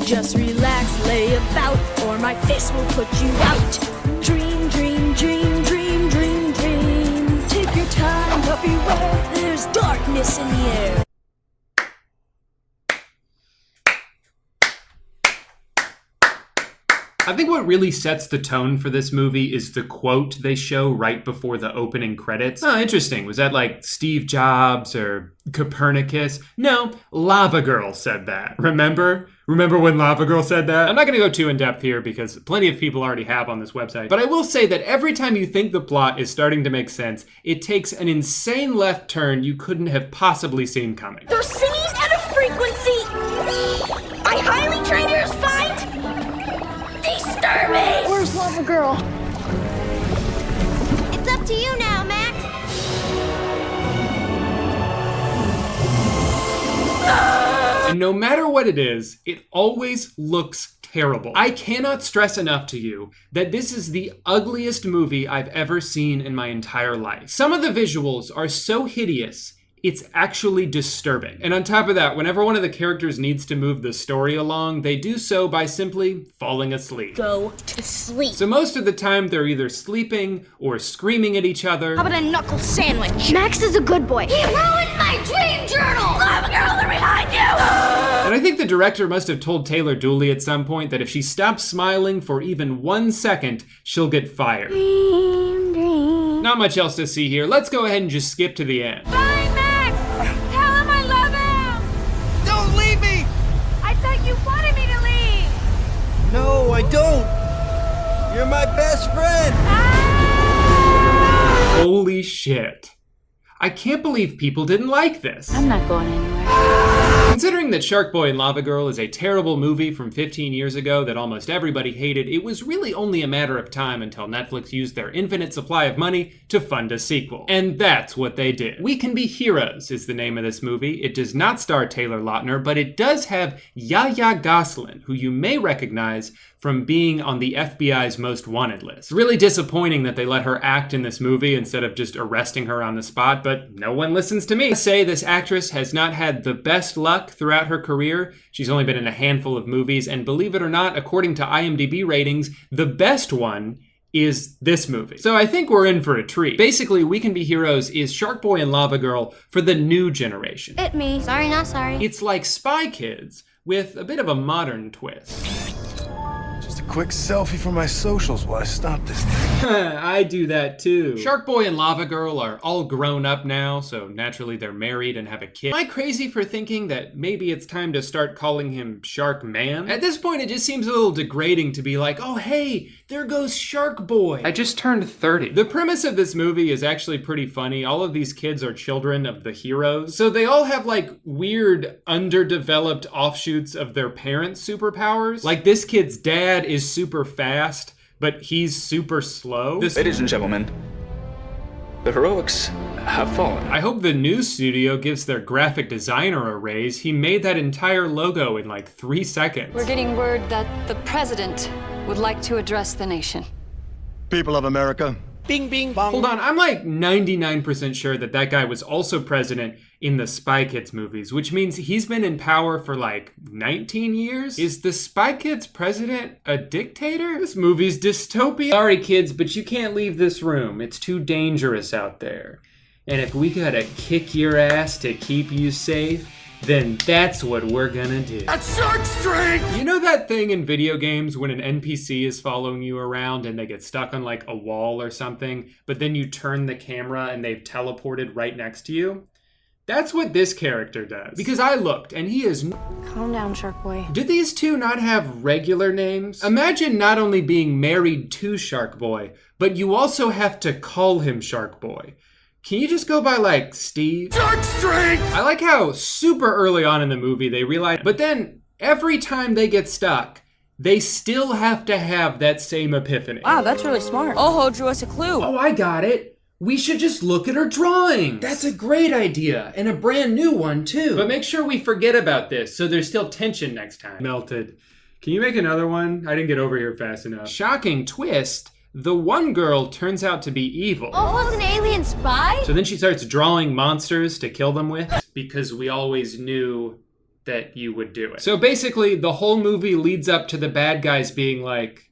Just relax, lay about, or my fist will put you out. Dream, dream, dream, dream, dream, dream. Take your time, but beware, there's darkness in the air. I think what really sets the tone for this movie is the quote they show right before the opening credits. Oh, interesting. Was that like Steve Jobs or Copernicus? No, Lava Girl said that. Remember? Remember when Lava Girl said that? I'm not gonna go too in depth here because plenty of people already have on this website, but I will say that every time you think the plot is starting to make sense, it takes an insane left turn you couldn't have possibly seen coming. They're singing at a frequency I highly trainers find disturbing! Where's Lava Girl? It's up to you now, Max. And no matter what it is, it always looks terrible. I cannot stress enough to you that this is the ugliest movie I've ever seen in my entire life. Some of the visuals are so hideous, it's actually disturbing. And on top of that, whenever one of the characters needs to move the story along, they do so by simply falling asleep. Go to sleep. So most of the time, they're either sleeping or screaming at each other. How about a knuckle sandwich? Max is a good boy. He ruined my dream journal! Lava Girl, they're behind you! And I think the director must have told Taylor Dooley at some point that if she stops smiling for even 1 second, she'll get fired. Dream, dream. Not much else to see here. Let's go ahead and just skip to the end. Bye, Max! Tell him I love him! Don't leave me! I thought you wanted me to leave! No, I don't. You're my best friend. Ah! Holy shit. I can't believe people didn't like this. I'm not going anywhere. Considering that Shark Boy and Lava Girl is a terrible movie from 15 years ago that almost everybody hated, it was really only a matter of time until Netflix used their infinite supply of money to fund a sequel. And that's what they did. We Can Be Heroes is the name of this movie. It does not star Taylor Lautner, but it does have Yahya Gosselin, who you may recognize from being on the FBI's Most Wanted list. It's really disappointing that they let her act in this movie instead of just arresting her on the spot, but no one listens to me. I say this actress has not had the best luck throughout her career. She's only been in a handful of movies, and believe it or not, according to IMDb ratings, the best one is this movie. So I think we're in for a treat. Basically, We Can Be Heroes is Shark Boy and Lava Girl for the new generation. Hit me. Sorry, not sorry. It's like Spy Kids with a bit of a modern twist. Just a quick selfie for my socials while I stop this thing. I do that too. Shark Boy and Lava Girl are all grown up now, so naturally they're married and have a kid. Am I crazy for thinking that maybe it's time to start calling him Shark Man? At this point, it just seems a little degrading to be like, oh hey, there goes Shark Boy. I just turned 30. The premise of this movie is actually pretty funny. All of these kids are children of the heroes. So they all have like weird, underdeveloped offshoots of their parents' superpowers. Like this kid's dad is super fast, but he's super slow. Ladies and gentlemen, the heroics have fallen. I hope the news studio gives their graphic designer a raise. He made that entire logo in like 3 seconds. We're getting word that the president would like to address the nation. People of America, Bing, bing, bong. Hold on, I'm like 99% sure that that guy was also president in the Spy Kids movies, which means he's been in power for like 19 years? Is the Spy Kids president a dictator? This movie's dystopia. Sorry kids, but you can't leave this room. It's too dangerous out there. And if we gotta kick your ass to keep you safe, then that's what we're gonna do. That's shark strength! You know that thing in video games when an NPC is following you around and they get stuck on like a wall or something, but then you turn the camera and they've teleported right next to you? That's what this character does. Because I looked and he is... Calm down, Shark Boy. Do these two not have regular names? Imagine not only being married to Shark Boy, but you also have to call him Shark Boy. Can you just go by like Steve? Shark strength! I like how super early on in the movie they realize, but then every time they get stuck, they still have to have that same epiphany. Wow, that's really smart. Oho drew us a clue. Oh, I got it. We should just look at her drawings. That's a great idea, and a brand new one too. But make sure we forget about this so there's still tension next time. Melted. Can you make another one? I didn't get over here fast enough. Shocking twist. The one girl turns out to be evil. Oh, was an alien spy? So then she starts drawing monsters to kill them with because we always knew that you would do it. So basically the whole movie leads up to the bad guys being like,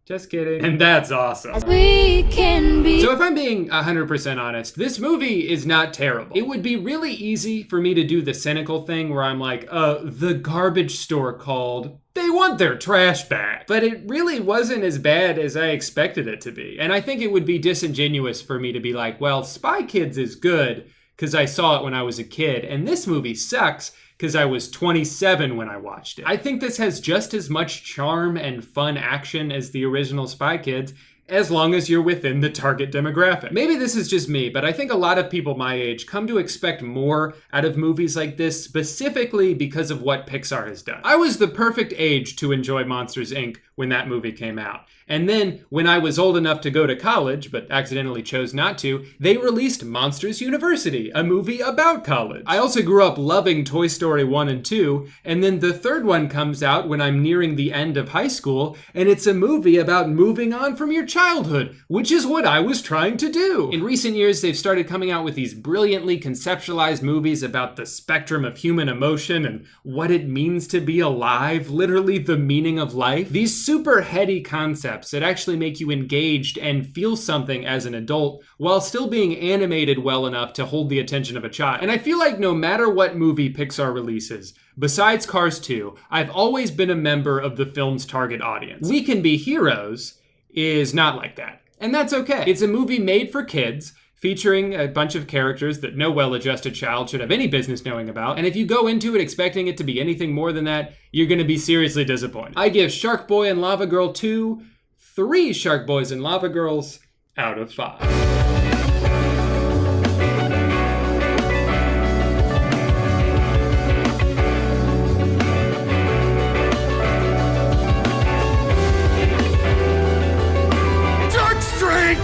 just kidding. And that's awesome. We can be. So if I'm being 100% honest, this movie is not terrible. It would be really easy for me to do the cynical thing where I'm like, the garbage store called. They want their trash back. But it really wasn't as bad as I expected it to be. And I think it would be disingenuous for me to be like, well, Spy Kids is good because I saw it when I was a kid, and this movie sucks because I was 27 when I watched it. I think this has just as much charm and fun action as the original Spy Kids, as long as you're within the target demographic. Maybe this is just me, but I think a lot of people my age come to expect more out of movies like this, specifically because of what Pixar has done. I was the perfect age to enjoy Monsters, Inc. when that movie came out. And then, when I was old enough to go to college, but accidentally chose not to, they released Monsters University, a movie about college. I also grew up loving Toy Story 1 and 2, and then the third one comes out when I'm nearing the end of high school, and it's a movie about moving on from your childhood, which is what I was trying to do. In recent years, they've started coming out with these brilliantly conceptualized movies about the spectrum of human emotion and what it means to be alive, literally the meaning of life. These super heady concepts that actually make you engaged and feel something as an adult while still being animated well enough to hold the attention of a child. And I feel like no matter what movie Pixar releases, besides Cars 2, I've always been a member of the film's target audience. We Can Be Heroes is not like that, and that's okay. It's a movie made for kids, featuring a bunch of characters that no well-adjusted child should have any business knowing about. And if you go into it expecting it to be anything more than that, you're gonna be seriously disappointed. I give Shark Boy and Lava Girl 2 3 Shark Boys and Lava Girls out of 5.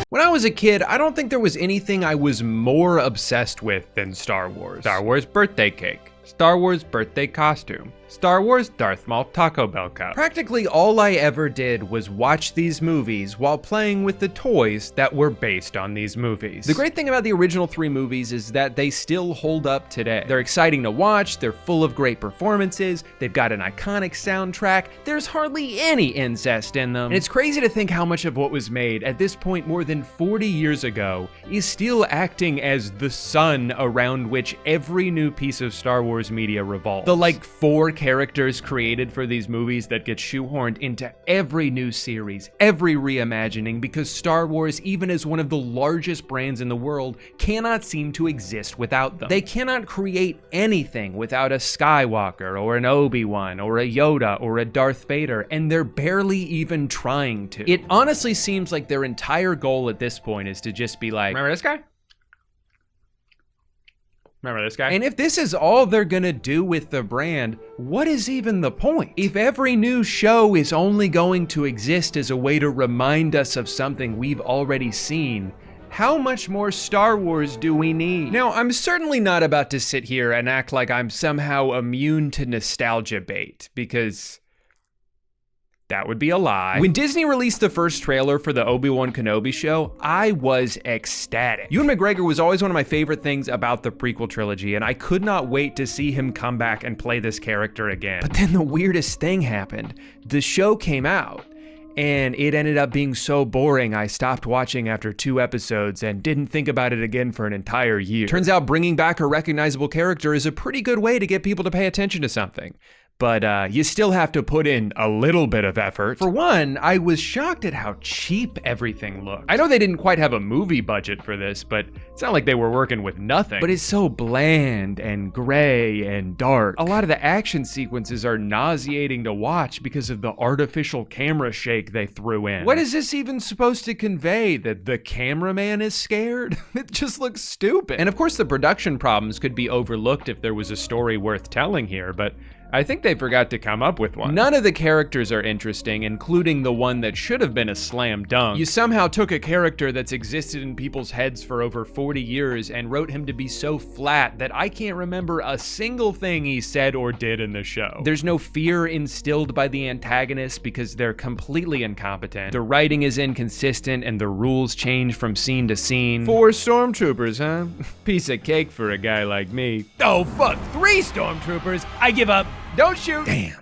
When I was a kid, I don't think there was anything I was more obsessed with than Star Wars. Star Wars birthday cake, Star Wars birthday costume, Star Wars Darth Maul Taco Bell cup. Practically all I ever did was watch these movies while playing with the toys that were based on these movies. The great thing about the original 3 movies is that they still hold up today. They're exciting to watch, they're full of great performances, they've got an iconic soundtrack, there's hardly any incest in them. And it's crazy to think how much of what was made at this point more than 40 years ago is still acting as the sun around which every new piece of Star Wars media revolves. The like 4 characters created for these movies that get shoehorned into every new series, every reimagining, because Star Wars, even as one of the largest brands in the world, cannot seem to exist without them. They cannot create anything without a Skywalker or an Obi-Wan or a Yoda or a Darth Vader, and they're barely even trying to. It honestly seems like their entire goal at this point is to just be like, remember this guy? Remember this guy? And if this is all they're gonna do with the brand, what is even the point? If every new show is only going to exist as a way to remind us of something we've already seen, how much more Star Wars do we need? Now, I'm certainly not about to sit here and act like I'm somehow immune to nostalgia bait, because That would be a lie. When Disney released the first trailer for the Obi-Wan Kenobi show, I was ecstatic. Ewan McGregor was always one of my favorite things about the prequel trilogy, and I could not wait to see him come back and play this character again. But then the weirdest thing happened. The show came out, and it ended up being so boring I stopped watching after 2 episodes and didn't think about it again for an entire year. Turns out bringing back a recognizable character is a pretty good way to get people to pay attention to something. But you still have to put in a little bit of effort. For one, I was shocked at how cheap everything looked. I know they didn't quite have a movie budget for this, but it's not like they were working with nothing. But it's so bland and gray and dark. A lot of the action sequences are nauseating to watch because of the artificial camera shake they threw in. What is this even supposed to convey? That the cameraman is scared? It just looks stupid. And of course the production problems could be overlooked if there was a story worth telling here, but I think they forgot to come up with one. None of the characters are interesting, including the one that should have been a slam dunk. You somehow took a character that's existed in people's heads for over 40 years and wrote him to be so flat that I can't remember a single thing he said or did in the show. There's no fear instilled by the antagonists because they're completely incompetent. The writing is inconsistent and the rules change from scene to scene. 4 stormtroopers, huh? Piece of cake for a guy like me. Oh fuck, 3 stormtroopers? I give up. Don't shoot! Damn.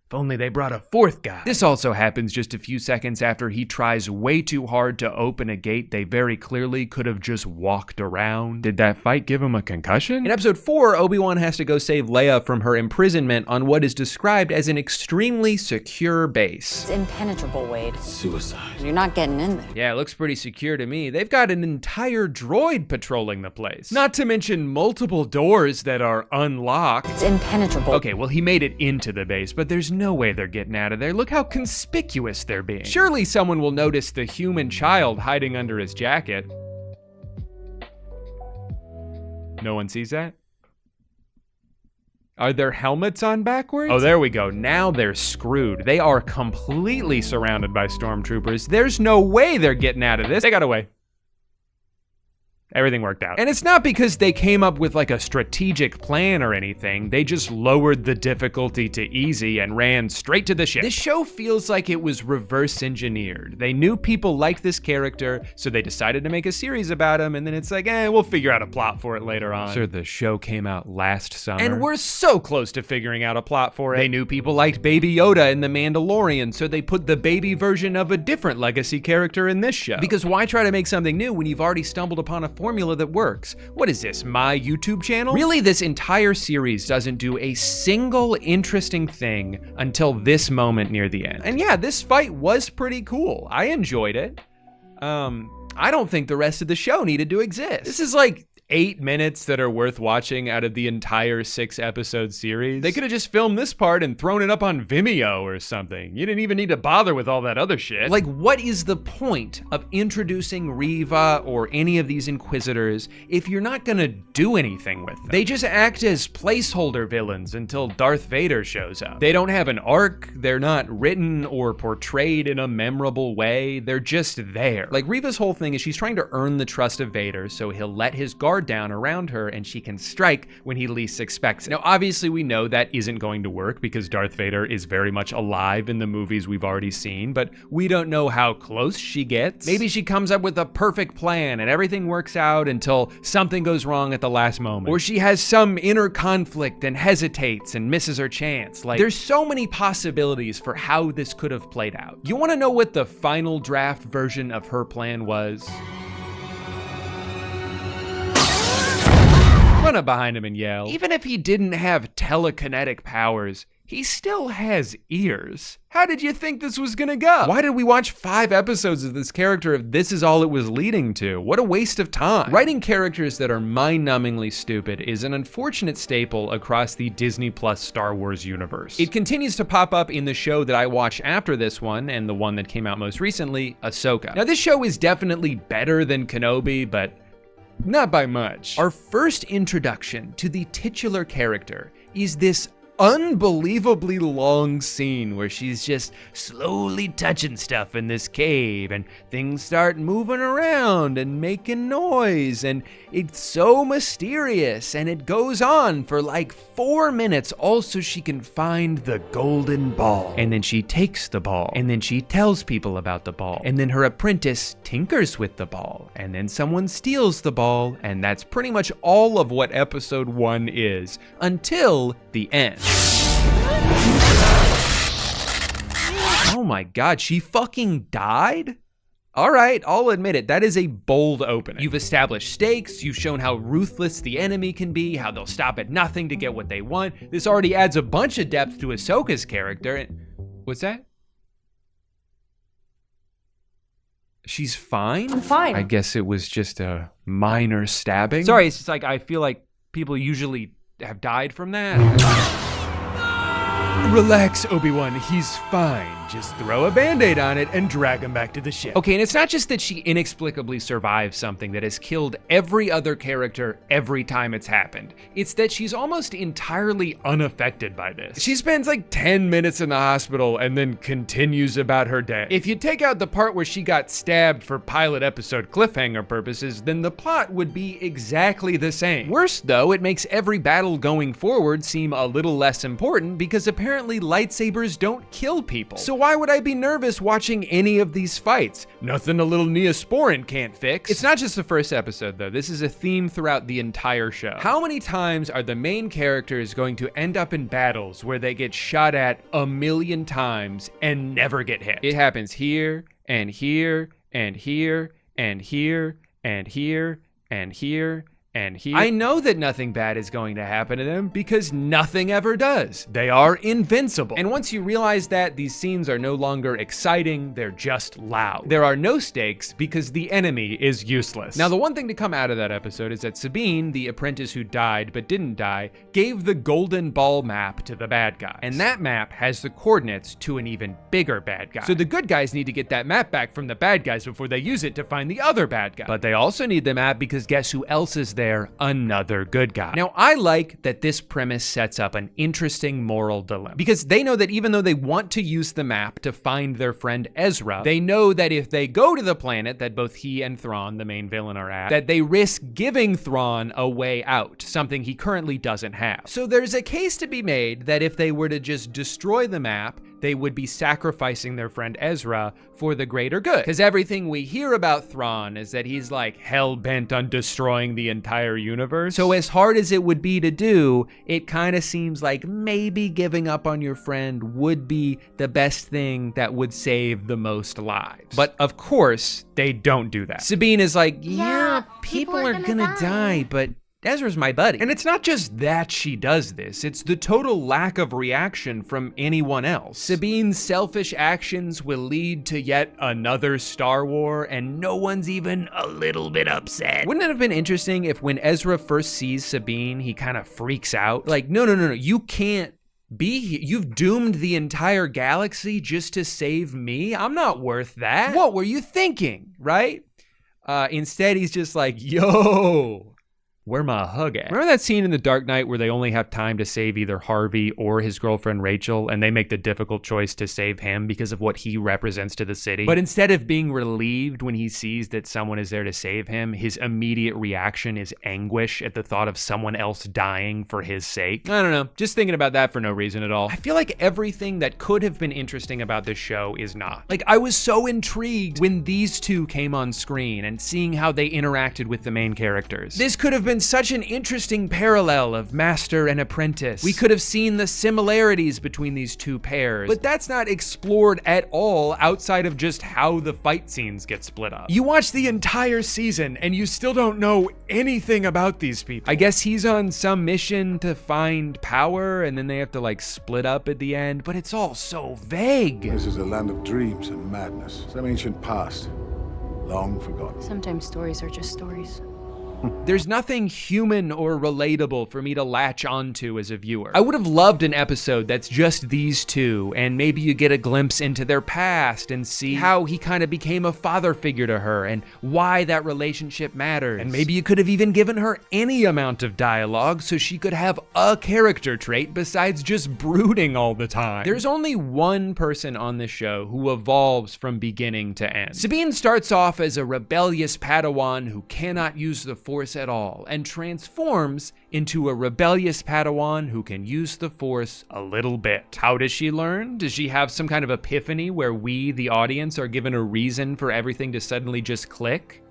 If only they brought a 4th guy. This also happens just a few seconds after he tries way too hard to open a gate they very clearly could have just walked around. Did that fight give him a concussion? In episode 4, Obi-Wan has to go save Leia from her imprisonment on what is described as an extremely secure base. It's impenetrable, Wade. Suicide. You're not getting in there. Yeah, it looks pretty secure to me. They've got an entire droid patrolling the place. Not to mention multiple doors that are unlocked. It's impenetrable. Okay, well he made it into the base, but there's no way they're getting out of there. Look how conspicuous they're being. Surely someone will notice the human child hiding under his jacket. No one sees that? Are their helmets on backwards? Oh, there we go. Now they're screwed. They are completely surrounded by stormtroopers. There's no way they're getting out of this. They got away. Everything worked out. And it's not because they came up with like a strategic plan or anything. They just lowered the difficulty to easy and ran straight to the ship. This show feels like it was reverse engineered. They knew people liked this character, so they decided to make a series about him, and then it's like, we'll figure out a plot for it later on. Sure, the show came out last summer. And we're so close to figuring out a plot for it. They knew people liked Baby Yoda in The Mandalorian, so they put the baby version of a different legacy character in this show. Because why try to make something new when you've already stumbled upon a formula that works? What is this, my YouTube channel? Really, this entire series doesn't do a single interesting thing until this moment near the end. And yeah, this fight was pretty cool. I enjoyed it. I don't think the rest of the show needed to exist. This is like 8 minutes that are worth watching out of the entire 6-episode series. They could have just filmed this part and thrown it up on Vimeo or something. You didn't even need to bother with all that other shit. Like, what is the point of introducing Reva or any of these Inquisitors if you're not gonna do anything with them? They just act as placeholder villains until Darth Vader shows up. They don't have an arc, they're not written or portrayed in a memorable way, they're just there. Like, Reva's whole thing is she's trying to earn the trust of Vader so he'll let his guard down around her and she can strike when he least expects it. Now, obviously we know that isn't going to work because Darth Vader is very much alive in the movies we've already seen, but we don't know how close she gets. Maybe she comes up with a perfect plan and everything works out until something goes wrong at the last moment. Or she has some inner conflict and hesitates and misses her chance. Like, there's so many possibilities for how this could have played out. You want to know what the final draft version of her plan was? Run up behind him and yell. Even if he didn't have telekinetic powers, he still has ears. How did you think this was gonna go? Why did we watch 5 episodes of this character if this is all it was leading to? What a waste of time. Writing characters that are mind-numbingly stupid is an unfortunate staple across the Disney Plus Star Wars universe. It continues to pop up in the show that I watch after this one, and the one that came out most recently, Ahsoka. Now, this show is definitely better than Kenobi, but not by much. Our first introduction to the titular character is this unbelievably long scene where she's just slowly touching stuff in this cave and things start moving around and making noise, and it's so mysterious, and it goes on for like 4 minutes, all so she can find the golden ball. And then she takes the ball, and then she tells people about the ball, and then her apprentice tinkers with the ball, and then someone steals the ball, and that's pretty much all of what episode 1 is, until the end. Oh my god, she fucking died? All right, I'll admit it, that is a bold opening. You've established stakes, you've shown how ruthless the enemy can be, how they'll stop at nothing to get what they want. This already adds a bunch of depth to Ahsoka's character. What's that? She's fine? I'm fine. I guess it was just a minor stabbing. Sorry, it's just like, I feel like people usually have died from that. Relax, Obi-Wan, he's fine. Just throw a Band-Aid on it and drag him back to the ship. Okay, and it's not just that she inexplicably survives something that has killed every other character every time it's happened. It's that she's almost entirely unaffected by this. She spends like 10 minutes in the hospital and then continues about her day. If you take out the part where she got stabbed for pilot episode cliffhanger purposes, then the plot would be exactly the same. Worse though, it makes every battle going forward seem a little less important because apparently lightsabers don't kill people. So why would I be nervous watching any of these fights? Nothing a little Neosporin can't fix. It's not just the first episode though, this is a theme throughout the entire show. How many times are the main characters going to end up in battles where they get shot at 1,000,000 times and never get hit? It happens here, and here, and here, and here, and here, and here, and here. I know that nothing bad is going to happen to them because nothing ever does. They are invincible. And once you realize that, these scenes are no longer exciting, they're just loud. There are no stakes because the enemy is useless. Now, the one thing to come out of that episode is that Sabine, the apprentice who died but didn't die, gave the golden ball map to the bad guys. And that map has the coordinates to an even bigger bad guy. So the good guys need to get that map back from the bad guys before they use it to find the other bad guy. But they also need the map because guess who else is there? Another good guy. Now, I like that this premise sets up an interesting moral dilemma because they know that even though they want to use the map to find their friend Ezra, they know that if they go to the planet that both he and Thrawn, the main villain, are at, that they risk giving Thrawn a way out, something he currently doesn't have. So there's a case to be made that if they were to just destroy the map, they would be sacrificing their friend Ezra for the greater good. Because everything we hear about Thrawn is that he's like hell-bent on destroying the entire universe. So as hard as it would be to do, it kind of seems like maybe giving up on your friend would be the best thing that would save the most lives. But of course, they don't do that. Sabine is like, yeah, people are gonna die, but Ezra's my buddy. And it's not just that she does this, it's the total lack of reaction from anyone else. Sabine's selfish actions will lead to yet another Star War, and no one's even a little bit upset. Wouldn't it have been interesting if when Ezra first sees Sabine, he kind of freaks out? Like, no, you can't be here. You've doomed the entire galaxy just to save me? I'm not worth that. What were you thinking, right? Instead, he's just like, yo, where my hug at? Remember that scene in The Dark Knight where they only have time to save either Harvey or his girlfriend Rachel, and they make the difficult choice to save him because of what he represents to the city? But instead of being relieved when he sees that someone is there to save him, his immediate reaction is anguish at the thought of someone else dying for his sake. I don't know, just thinking about that for no reason at all. I feel like everything that could have been interesting about this show is not. Like, I was so intrigued when these two came on screen and seeing how they interacted with the main characters. This could have been such an interesting parallel of master and apprentice. We could have seen the similarities between these two pairs, but that's not explored at all outside of just how the fight scenes get split up. You watch the entire season and you still don't know anything about these people. I guess he's on some mission to find power and then they have to like split up at the end, but it's all so vague. This is a land of dreams and madness. Some ancient past, long forgotten. Sometimes stories are just stories. There's nothing human or relatable for me to latch onto as a viewer. I would have loved an episode that's just these two, and maybe you get a glimpse into their past and see how he kind of became a father figure to her and why that relationship matters. And maybe you could have even given her any amount of dialogue so she could have a character trait besides just brooding all the time. There's only one person on this show who evolves from beginning to end. Sabine starts off as a rebellious Padawan who cannot use the Force at all and transforms into a rebellious Padawan who can use the Force a little bit. How does she learn? Does she have some kind of epiphany where we, the audience, are given a reason for everything to suddenly just click?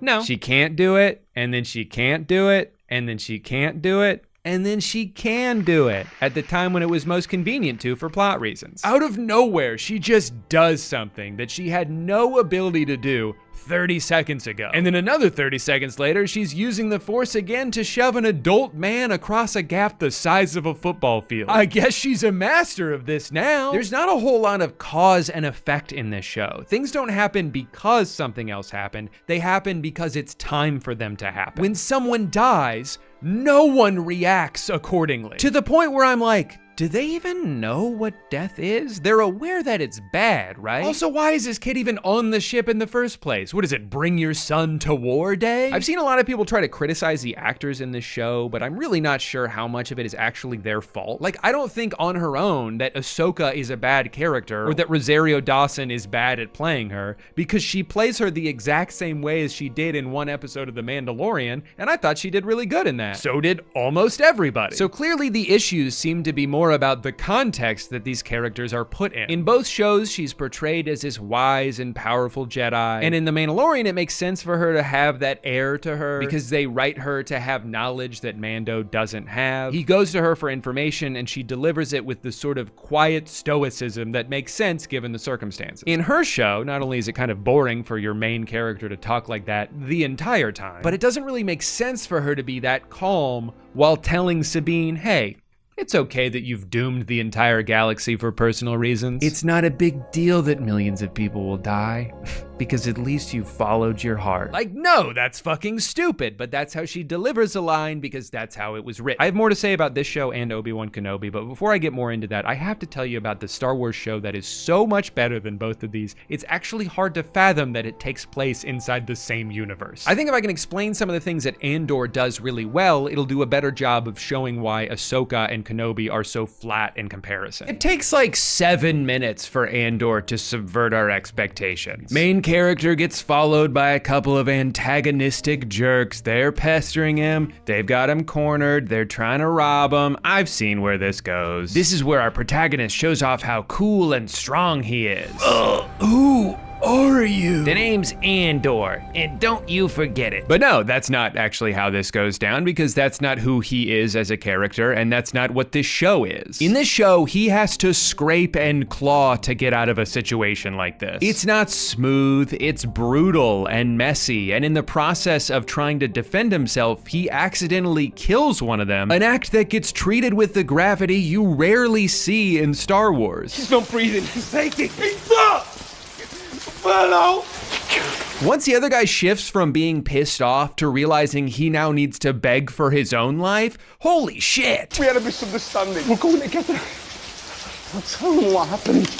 No. She can't do it, and then she can't do it, and then she can't do it, and then she can do it at the time when it was most convenient to for plot reasons. Out of nowhere, she just does something that she had no ability to do 30 seconds ago. And then another 30 seconds later, she's using the Force again to shove an adult man across a gap the size of a football field. I guess she's a master of this now. There's not a whole lot of cause and effect in this show. Things don't happen because something else happened. They happen because it's time for them to happen. When someone dies, no one reacts accordingly. To the point where I'm like, do they even know what death is? They're aware that it's bad, right? Also, why is this kid even on the ship in the first place? What is it, bring your son to war day? I've seen a lot of people try to criticize the actors in this show, but I'm really not sure how much of it is actually their fault. Like, I don't think on her own that Ahsoka is a bad character or that Rosario Dawson is bad at playing her, because she plays her the exact same way as she did in one episode of The Mandalorian, and I thought she did really good in that. So did almost everybody. So clearly the issues seem to be more about the context that these characters are put in. In both shows, she's portrayed as this wise and powerful Jedi, and in The Mandalorian, it makes sense for her to have that air to her because they write her to have knowledge that Mando doesn't have. He goes to her for information, and she delivers it with the sort of quiet stoicism that makes sense given the circumstances. In her show, not only is it kind of boring for your main character to talk like that the entire time, but it doesn't really make sense for her to be that calm while telling Sabine, hey, it's okay that you've doomed the entire galaxy for personal reasons. It's not a big deal that millions of people will die, because at least you followed your heart. Like, no, that's fucking stupid, but that's how she delivers a line because that's how it was written. I have more to say about this show and Obi-Wan Kenobi, but before I get more into that, I have to tell you about the Star Wars show that is so much better than both of these. It's actually hard to fathom that it takes place inside the same universe. I think if I can explain some of the things that Andor does really well, it'll do a better job of showing why Ahsoka and Kenobi are so flat in comparison. It takes like 7 minutes for Andor to subvert our expectations. Main character gets followed by a couple of antagonistic jerks. They're pestering him, they've got him cornered, they're trying to rob him. I've seen where this goes. This is where our protagonist shows off how cool and strong he is. Who are you? The name's Andor, and don't you forget it. But no, that's not actually how this goes down, because that's not who he is as a character, and that's not what this show is. In this show, he has to scrape and claw to get out of a situation like this. It's not smooth, it's brutal and messy, and in the process of trying to defend himself, he accidentally kills one of them, an act that gets treated with the gravity you rarely see in Star Wars. He's not breathing, he's taking. He's up! Hello? Once the other guy shifts from being pissed off to realizing he now needs to beg for his own life, holy shit! We had a misunderstanding. We're going together. I'll tell them what happened.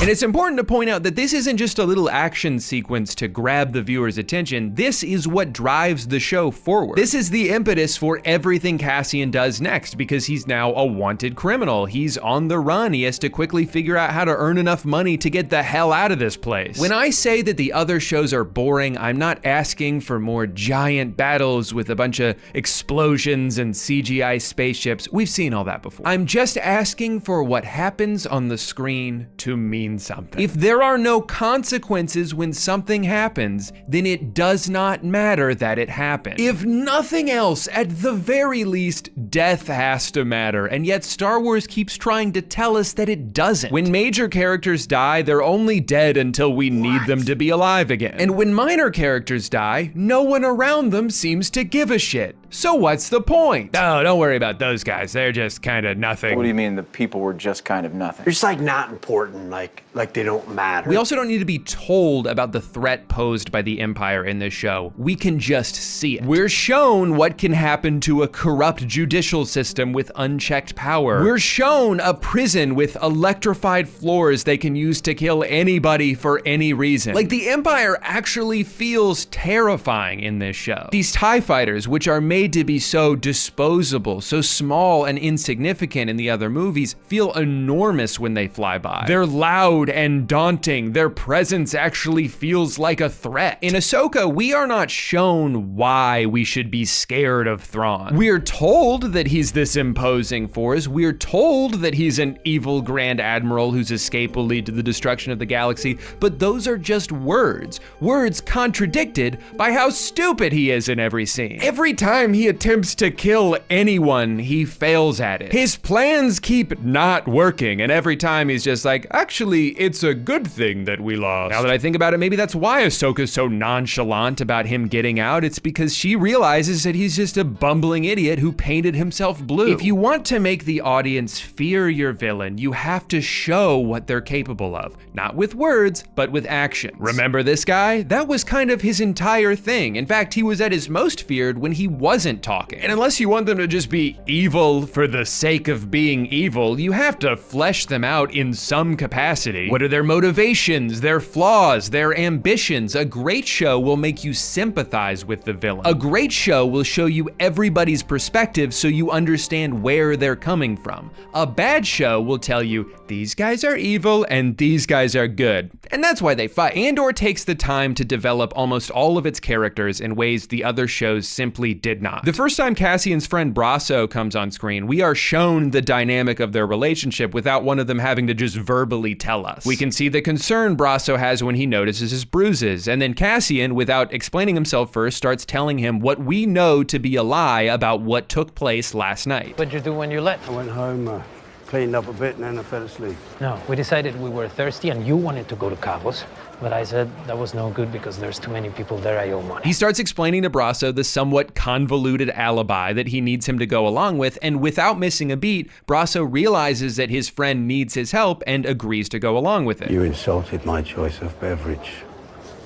And it's important to point out that this isn't just a little action sequence to grab the viewer's attention. This is what drives the show forward. This is the impetus for everything Cassian does next, because he's now a wanted criminal. He's on the run. He has to quickly figure out how to earn enough money to get the hell out of this place. When I say that the other shows are boring, I'm not asking for more giant battles with a bunch of explosions and CGI spaceships. We've seen all that before. I'm just asking for what happens on the screen to mean something. If there are no consequences when something happens, then it does not matter that it happened. If nothing else, at the very least, death has to matter, and yet Star Wars keeps trying to tell us that it doesn't. When major characters die, they're only dead until we need them to be alive again. And when minor characters die, no one around them seems to give a shit. So what's the point? Oh, don't worry about those guys. They're just kind of nothing. What do you mean the people were just kind of nothing? They're just like not important, like they don't matter. We also don't need to be told about the threat posed by the Empire in this show. We can just see it. We're shown what can happen to a corrupt judicial system with unchecked power. We're shown a prison with electrified floors they can use to kill anybody for any reason. Like, the Empire actually feels terrifying in this show. These TIE fighters, which are made to be so disposable, so small and insignificant in the other movies, feel enormous when they fly by. They're loud and daunting. Their presence actually feels like a threat. In Ahsoka, we are not shown why we should be scared of Thrawn. We're told that he's this imposing force. We're told that he's an evil Grand Admiral whose escape will lead to the destruction of the galaxy, but those are just words. Words contradicted by how stupid he is in every scene. Every time he attempts to kill anyone, he fails at it. His plans keep not working, and every time he's just like, actually, it's a good thing that we lost. Now that I think about it, maybe that's why Ahsoka's so nonchalant about him getting out. It's because she realizes that he's just a bumbling idiot who painted himself blue. If you want to make the audience fear your villain, you have to show what they're capable of. Not with words, but with actions. Remember this guy? That was kind of his entire thing. In fact, he was at his most feared when he wasn't talking. And unless you want them to just be evil for the sake of being evil, you have to flesh them out in some capacity. What are their motivations, their flaws, their ambitions? A great show will make you sympathize with the villain. A great show will show you everybody's perspective so you understand where they're coming from. A bad show will tell you, these guys are evil and these guys are good. And that's why they fight. Andor takes the time to develop almost all of its characters in ways the other shows simply did not. The first time Cassian's friend Brasso comes on screen, we are shown the dynamic of their relationship without one of them having to just verbally tell us. We can see the concern Brasso has when he notices his bruises, and then Cassian, without explaining himself first, starts telling him what we know to be a lie about what took place last night. What'd you do when you left? I went home, cleaned up a bit, and then I fell asleep. No, we decided we were thirsty and you wanted to go to Cabos. But I said that was no good because there's too many people there I owe money. He starts explaining to Brasso the somewhat convoluted alibi that he needs him to go along with, and without missing a beat, Brasso realizes that his friend needs his help and agrees to go along with it. You insulted my choice of beverage.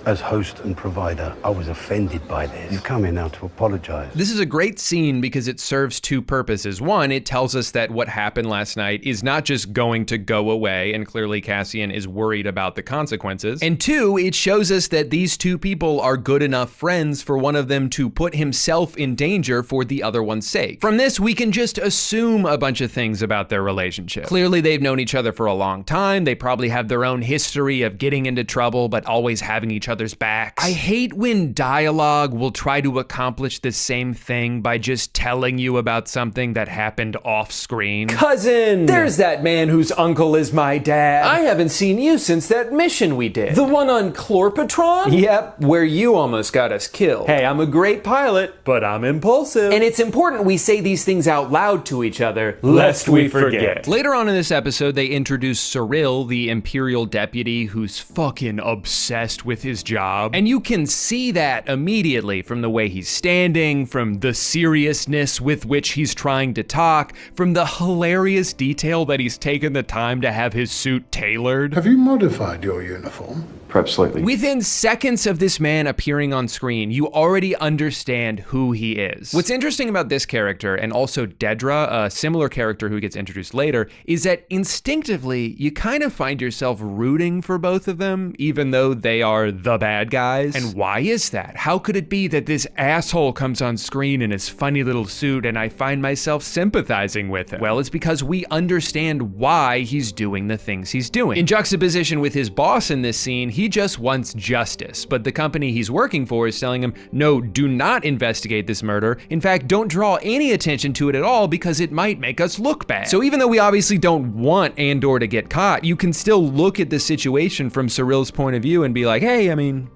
As host and provider, I was offended by this. You come in now to apologize. This is a great scene because it serves two purposes. One, it tells us that what happened last night is not just going to go away, and clearly Cassian is worried about the consequences. And two, it shows us that these two people are good enough friends for one of them to put himself in danger for the other one's sake. From this, we can just assume a bunch of things about their relationship. Clearly, they've known each other for a long time. They probably have their own history of getting into trouble, but always having each other's backs. I hate when dialogue will try to accomplish the same thing by just telling you about something that happened off screen. Cousin! There's that man whose uncle is my dad. I haven't seen you since that mission we did. The one on Chlorpatron? Yep, where you almost got us killed. Hey, I'm a great pilot, but I'm impulsive. And it's important we say these things out loud to each other, lest we forget. Later on in this episode, they introduce Cyril, the Imperial deputy who's fucking obsessed with his job. And you can see that immediately from the way he's standing, from the seriousness with which he's trying to talk, from the hilarious detail that he's taken the time to have his suit tailored. Have you modified your uniform? Perhaps slightly. Within seconds of this man appearing on screen, you already understand who he is. What's interesting about this character, and also Dedra, a similar character who gets introduced later, is that instinctively, you kind of find yourself rooting for both of them, even though they are the bad guys. And why is that? How could it be that this asshole comes on screen in his funny little suit and I find myself sympathizing with him? Well, it's because we understand why he's doing the things he's doing. In juxtaposition with his boss in this scene, he just wants justice, but the company he's working for is telling him, no, do not investigate this murder. In fact, don't draw any attention to it at all because it might make us look bad. So even though we obviously don't want Andor to get caught, you can still look at the situation from Cyril's point of view and be like, hey, I mean,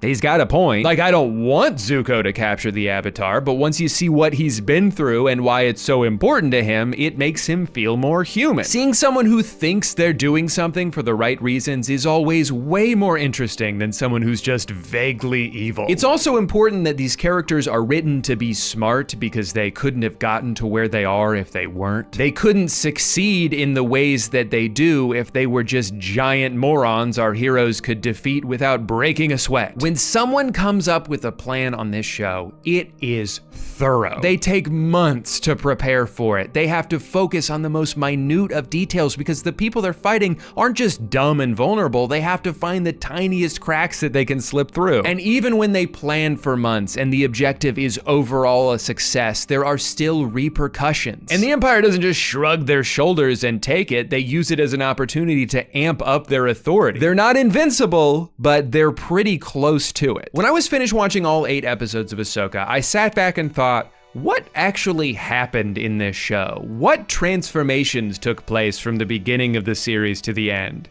He's got a point. Like, I don't want Zuko to capture the Avatar, but once you see what he's been through and why it's so important to him, it makes him feel more human. Seeing someone who thinks they're doing something for the right reasons is always way more interesting than someone who's just vaguely evil. It's also important that these characters are written to be smart because they couldn't have gotten to where they are if they weren't. They couldn't succeed in the ways that they do if they were just giant morons our heroes could defeat without breaking a sweat. When someone comes up with a plan on this show, it is thorough. They take months to prepare for it. They have to focus on the most minute of details because the people they're fighting aren't just dumb and vulnerable, they have to find the tiniest cracks that they can slip through. And even when they plan for months and the objective is overall a success, there are still repercussions. And the Empire doesn't just shrug their shoulders and take it, they use it as an opportunity to amp up their authority. They're not invincible, but they're pretty close to it. When I was finished watching all 8 episodes of Ahsoka, I sat back and thought, what actually happened in this show? What transformations took place from the beginning of the series to the end?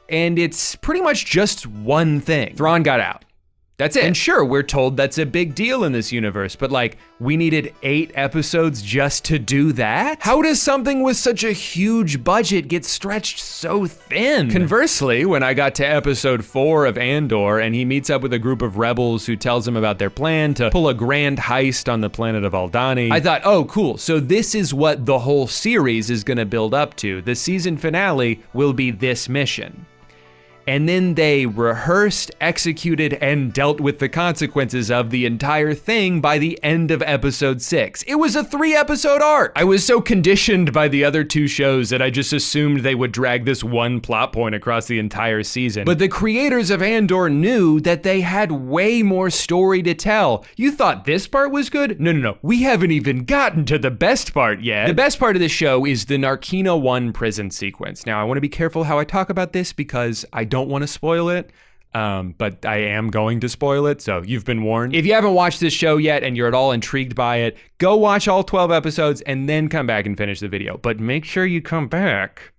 And it's pretty much just one thing. Thrawn got out. That's it. And sure, we're told that's a big deal in this universe, but like, we needed 8 episodes just to do that? How does something with such a huge budget get stretched so thin? Conversely, when I got to episode 4 of Andor and he meets up with a group of rebels who tells him about their plan to pull a grand heist on the planet of Aldhani, I thought, oh, cool. So this is what the whole series is gonna build up to. The season finale will be this mission. And then they rehearsed, executed, and dealt with the consequences of the entire thing by the end of episode 6. It was a 3-episode arc. I was so conditioned by the other 2 shows that I just assumed they would drag this one plot point across the entire season. But the creators of Andor knew that they had way more story to tell. You thought this part was good? No. We haven't even gotten to the best part yet. The best part of this show is the Narkina 1 prison sequence. Now, I want to be careful how I talk about this because I don't want to spoil it, but I am going to spoil it, so you've been warned. If you haven't watched this show yet and you're at all intrigued by it, go watch all 12 episodes and then come back and finish the video. But make sure you come back,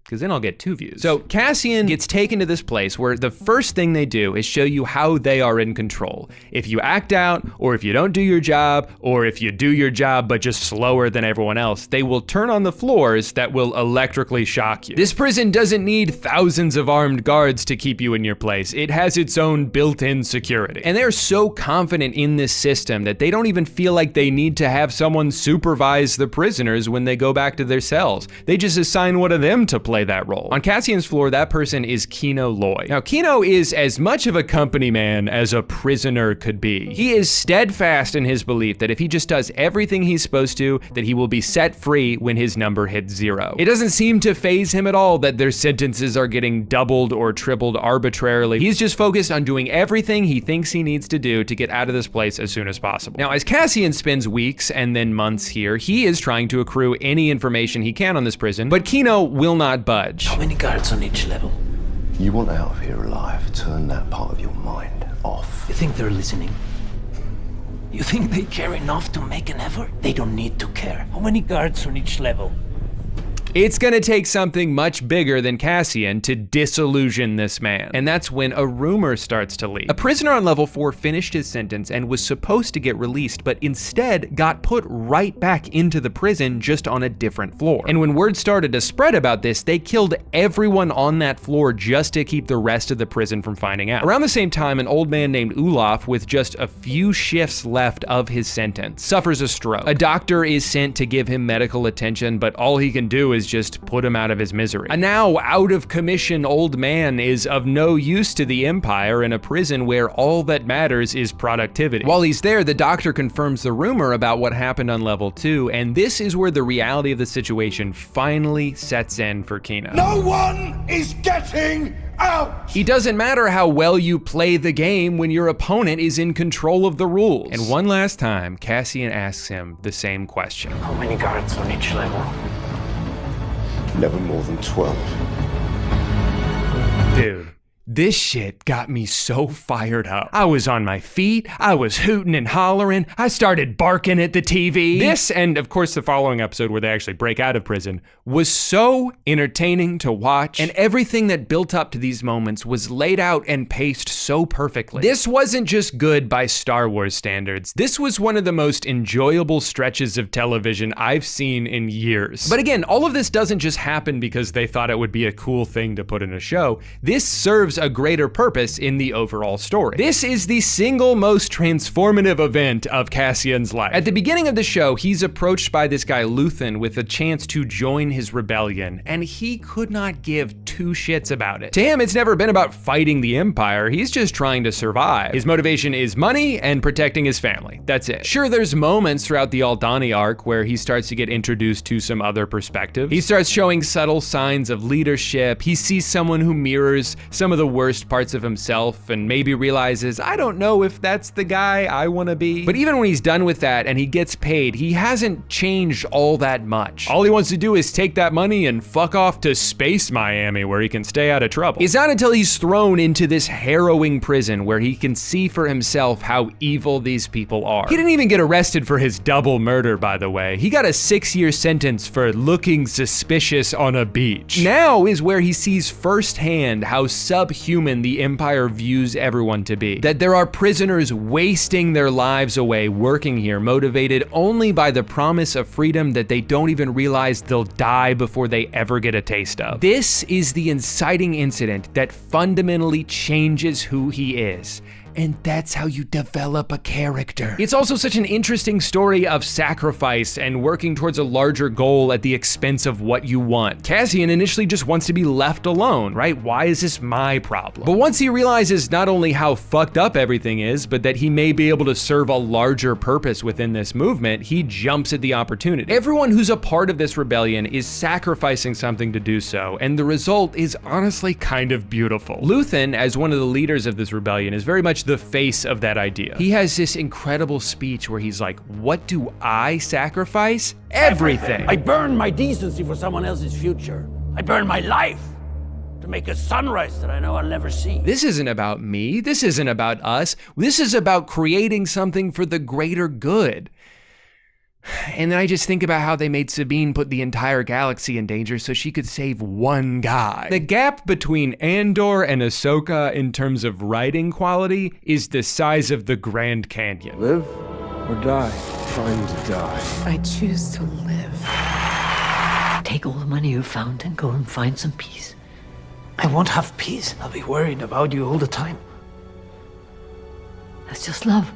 because then I'll get 2 views. So Cassian gets taken to this place where the first thing they do is show you how they are in control. If you act out, or if you don't do your job, or if you do your job but just slower than everyone else, they will turn on the floors that will electrically shock you. This prison doesn't need thousands of armed guards to keep you in your place. It has its own built-in security. And they're so confident in this system that they don't even feel like they need to have someone supervise the prisoners when they go back to their cells. They just assign one of them to play that role. On Cassian's floor, that person is Kino Loy. Now, Kino is as much of a company man as a prisoner could be. He is steadfast in his belief that if he just does everything he's supposed to, that he will be set free when his number hits 0. It doesn't seem to faze him at all that their sentences are getting doubled or tripled arbitrarily. He's just focused on doing everything he thinks he needs to do to get out of this place as soon as possible. Now, as Cassian spends weeks and then months here, he is trying to accrue any information he can on this prison, but Kino will not budge. How many guards on each level? You want out of here alive, turn that part of your mind off. You think they're listening? You think they care enough to make an effort? They don't need to care. How many guards on each level? It's gonna take something much bigger than Cassian to disillusion this man. And that's when a rumor starts to leak. A prisoner on level 4 finished his sentence and was supposed to get released, but instead got put right back into the prison just on a different floor. And when word started to spread about this, they killed everyone on that floor just to keep the rest of the prison from finding out. Around the same time, an old man named Olaf, with just a few shifts left of his sentence, suffers a stroke. A doctor is sent to give him medical attention, but all he can do is just put him out of his misery. A now out of commission old man is of no use to the Empire in a prison where all that matters is productivity. While he's there, the doctor confirms the rumor about what happened on level 2, and this is where the reality of the situation finally sets in for Kino. No one is getting out! It doesn't matter how well you play the game when your opponent is in control of the rules. And one last time, Cassian asks him the same question. How many guards on each level? Never more than 12. Dude, This shit got me so fired up. I was on my feet, I was hooting and hollering, I started barking at the TV. This, and of course the following episode where they actually break out of prison, was so entertaining to watch, and everything that built up to these moments was laid out and paced so perfectly. This wasn't just good by Star Wars standards, this was one of the most enjoyable stretches of television I've seen in years. But again, all of this doesn't just happen because they thought it would be a cool thing to put in a show. This serves a greater purpose in the overall story. This is the single most transformative event of Cassian's life. At the beginning of the show, he's approached by this guy Luthen with a chance to join his rebellion, and he could not give two shits about it. To him, it's never been about fighting the Empire, he's just trying to survive. His motivation is money and protecting his family, that's it. Sure, there's moments throughout the Aldhani arc where he starts to get introduced to some other perspectives. He starts showing subtle signs of leadership, he sees someone who mirrors some of the worst parts of himself and maybe realizes, I don't know if that's the guy I wanna be. But even when he's done with that and he gets paid, he hasn't changed all that much. All he wants to do is take that money and fuck off to Space Miami where he can stay out of trouble. It's not until he's thrown into this harrowing prison where he can see for himself how evil these people are. He didn't even get arrested for his double murder, by the way. He got a 6-year sentence for looking suspicious on a beach. Now is where he sees firsthand how subhuman the Empire views everyone to be. That there are prisoners wasting their lives away working here, motivated only by the promise of freedom that they don't even realize they'll die before they ever get a taste of. This is the inciting incident that fundamentally changes who he is. And that's how you develop a character. It's also such an interesting story of sacrifice and working towards a larger goal at the expense of what you want. Cassian initially just wants to be left alone, right? Why is this my problem? But once he realizes not only how fucked up everything is, but that he may be able to serve a larger purpose within this movement, he jumps at the opportunity. Everyone who's a part of this rebellion is sacrificing something to do so, and the result is honestly kind of beautiful. Luthen, as one of the leaders of this rebellion, is very much the face of that idea. He has this incredible speech where he's like, what do I sacrifice? Everything. I burn my decency for someone else's future. I burn my life to make a sunrise that I know I'll never see. This isn't about me. This isn't about us. This is about creating something for the greater good. And then I just think about how they made Sabine put the entire galaxy in danger so she could save one guy. The gap between Andor and Ahsoka in terms of writing quality is the size of the Grand Canyon. Live or die? Trying to die. I choose to live. Take all the money you found and go and find some peace. I won't have peace. I'll be worried about you all the time. That's just love.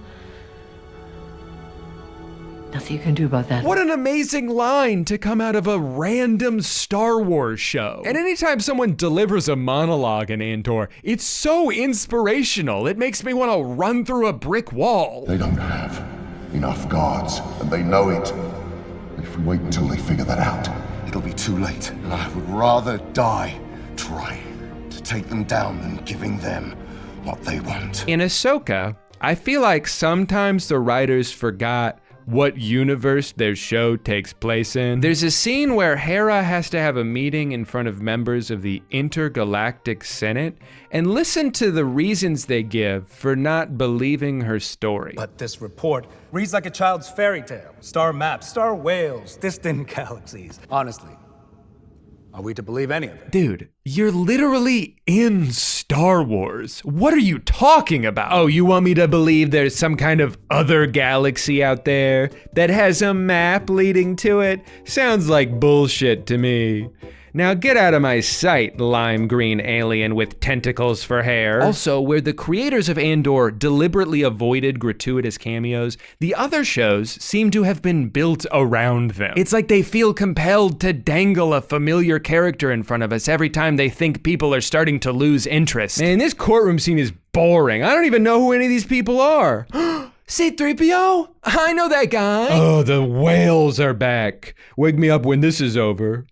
Nothing you can do about that. What an amazing line to come out of a random Star Wars show. And anytime someone delivers a monologue in Andor, it's so inspirational. It makes me want to run through a brick wall. They don't have enough guards, and they know it. If we wait until they figure that out, it'll be too late. And I would rather die trying to take them down than giving them what they want. In Ahsoka, I feel like sometimes the writers forgot what universe their show takes place in. There's a scene where Hera has to have a meeting in front of members of the Intergalactic Senate and listen to the reasons they give for not believing her story. But this report reads like a child's fairy tale. Star maps, star whales, distant galaxies. Honestly, are we to believe any of it? Dude, you're literally in Star Wars. What are you talking about? Oh, you want me to believe there's some kind of other galaxy out there that has a map leading to it? Sounds like bullshit to me. Now get out of my sight, lime green alien with tentacles for hair. Also, where the creators of Andor deliberately avoided gratuitous cameos, the other shows seem to have been built around them. It's like they feel compelled to dangle a familiar character in front of us every time they think people are starting to lose interest. Man, this courtroom scene is boring. I don't even know who any of these people are. C-3PO? I know that guy. Oh, the whales are back. Wake me up when this is over.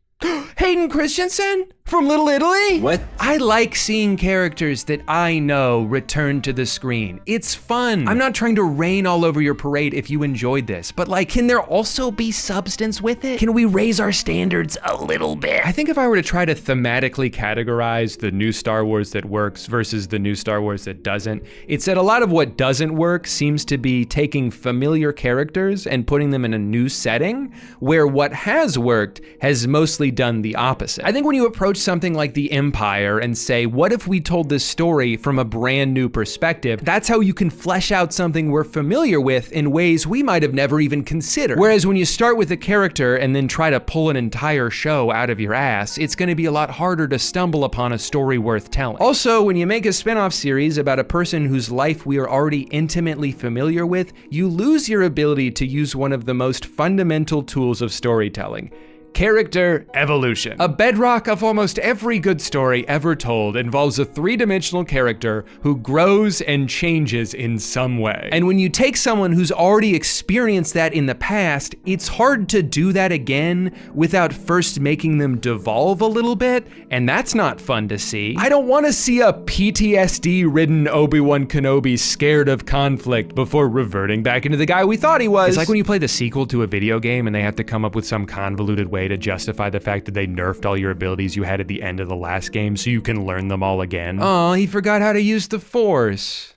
Hayden Christensen? From Little Italy? What? I like seeing characters that I know return to the screen. It's fun. I'm not trying to rain all over your parade if you enjoyed this, but like, can there also be substance with it? Can we raise our standards a little bit? I think if I were to try to thematically categorize the new Star Wars that works versus the new Star Wars that doesn't, it's that a lot of what doesn't work seems to be taking familiar characters and putting them in a new setting, where what has worked has mostly done the opposite. I think when you approach something like the Empire and say, what if we told this story from a brand new perspective? That's how you can flesh out something we're familiar with in ways we might have never even considered. Whereas when you start with a character and then try to pull an entire show out of your ass, it's gonna be a lot harder to stumble upon a story worth telling. Also, when you make a spin-off series about a person whose life we are already intimately familiar with, you lose your ability to use one of the most fundamental tools of storytelling: character evolution. A bedrock of almost every good story ever told involves a three-dimensional character who grows and changes in some way. And when you take someone who's already experienced that in the past, it's hard to do that again without first making them devolve a little bit, and that's not fun to see. I don't want to see a PTSD-ridden Obi-Wan Kenobi scared of conflict before reverting back into the guy we thought he was. It's like when you play the sequel to a video game and they have to come up with some convoluted way to justify the fact that they nerfed all your abilities you had at the end of the last game so you can learn them all again. Oh, he forgot how to use the Force.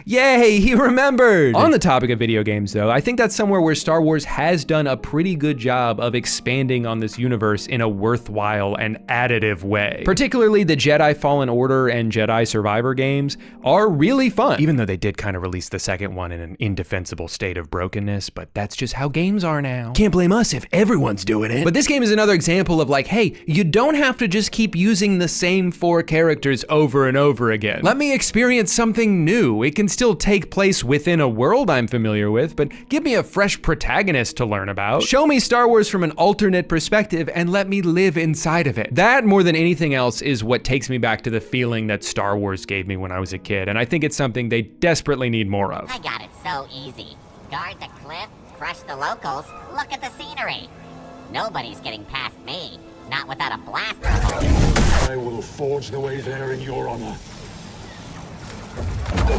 Yay, he remembered! On the topic of video games though, I think that's somewhere where Star Wars has done a pretty good job of expanding on this universe in a worthwhile and additive way. Particularly the Jedi Fallen Order and Jedi Survivor games are really fun, even though they did kind of release the second one in an indefensible state of brokenness, but that's just how games are now. Can't blame us if everyone's doing it. But this game is another example of like, hey, you don't have to just keep using the same 4 characters over and over again. Let me experience something new. It can still take place within a world I'm familiar with, but give me a fresh protagonist to learn about. Show me Star Wars from an alternate perspective and let me live inside of it. That, more than anything else, is what takes me back to the feeling that Star Wars gave me when I was a kid, and I think it's something they desperately need more of. I got it so easy. Guard the cliff, crush the locals, look at the scenery. Nobody's getting past me, not without a blaster. I will forge the way there in your honor.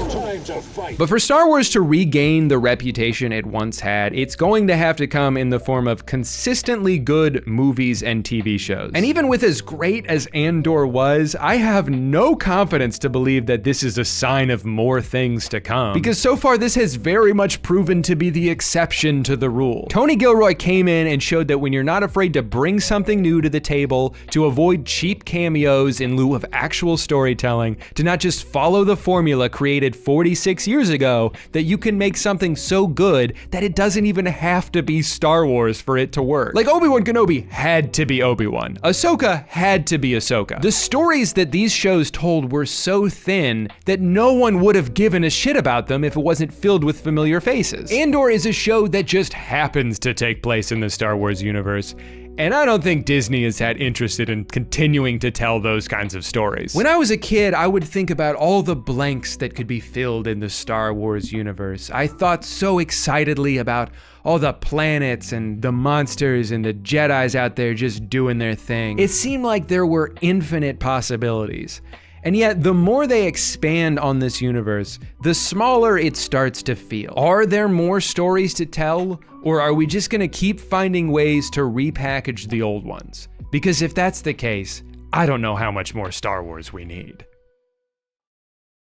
Time to fight. But for Star Wars to regain the reputation it once had, it's going to have to come in the form of consistently good movies and TV shows. And even with as great as Andor was, I have no confidence to believe that this is a sign of more things to come. Because so far this has very much proven to be the exception to the rule. Tony Gilroy came in and showed that when you're not afraid to bring something new to the table, to avoid cheap cameos in lieu of actual storytelling, to not just follow the formula created 46 years ago, that you can make something so good that it doesn't even have to be Star Wars for it to work. Like Obi-Wan Kenobi had to be Obi-Wan. Ahsoka had to be Ahsoka. The stories that these shows told were so thin that no one would have given a shit about them if it wasn't filled with familiar faces. Andor is a show that just happens to take place in the Star Wars universe, and I don't think Disney is that interested in continuing to tell those kinds of stories. When I was a kid, I would think about all the blanks that could be filled in the Star Wars universe. I thought so excitedly about all the planets and the monsters and the Jedis out there just doing their thing. It seemed like there were infinite possibilities. And yet, the more they expand on this universe, the smaller it starts to feel. Are there more stories to tell, or are we just gonna keep finding ways to repackage the old ones? Because if that's the case, I don't know how much more Star Wars we need.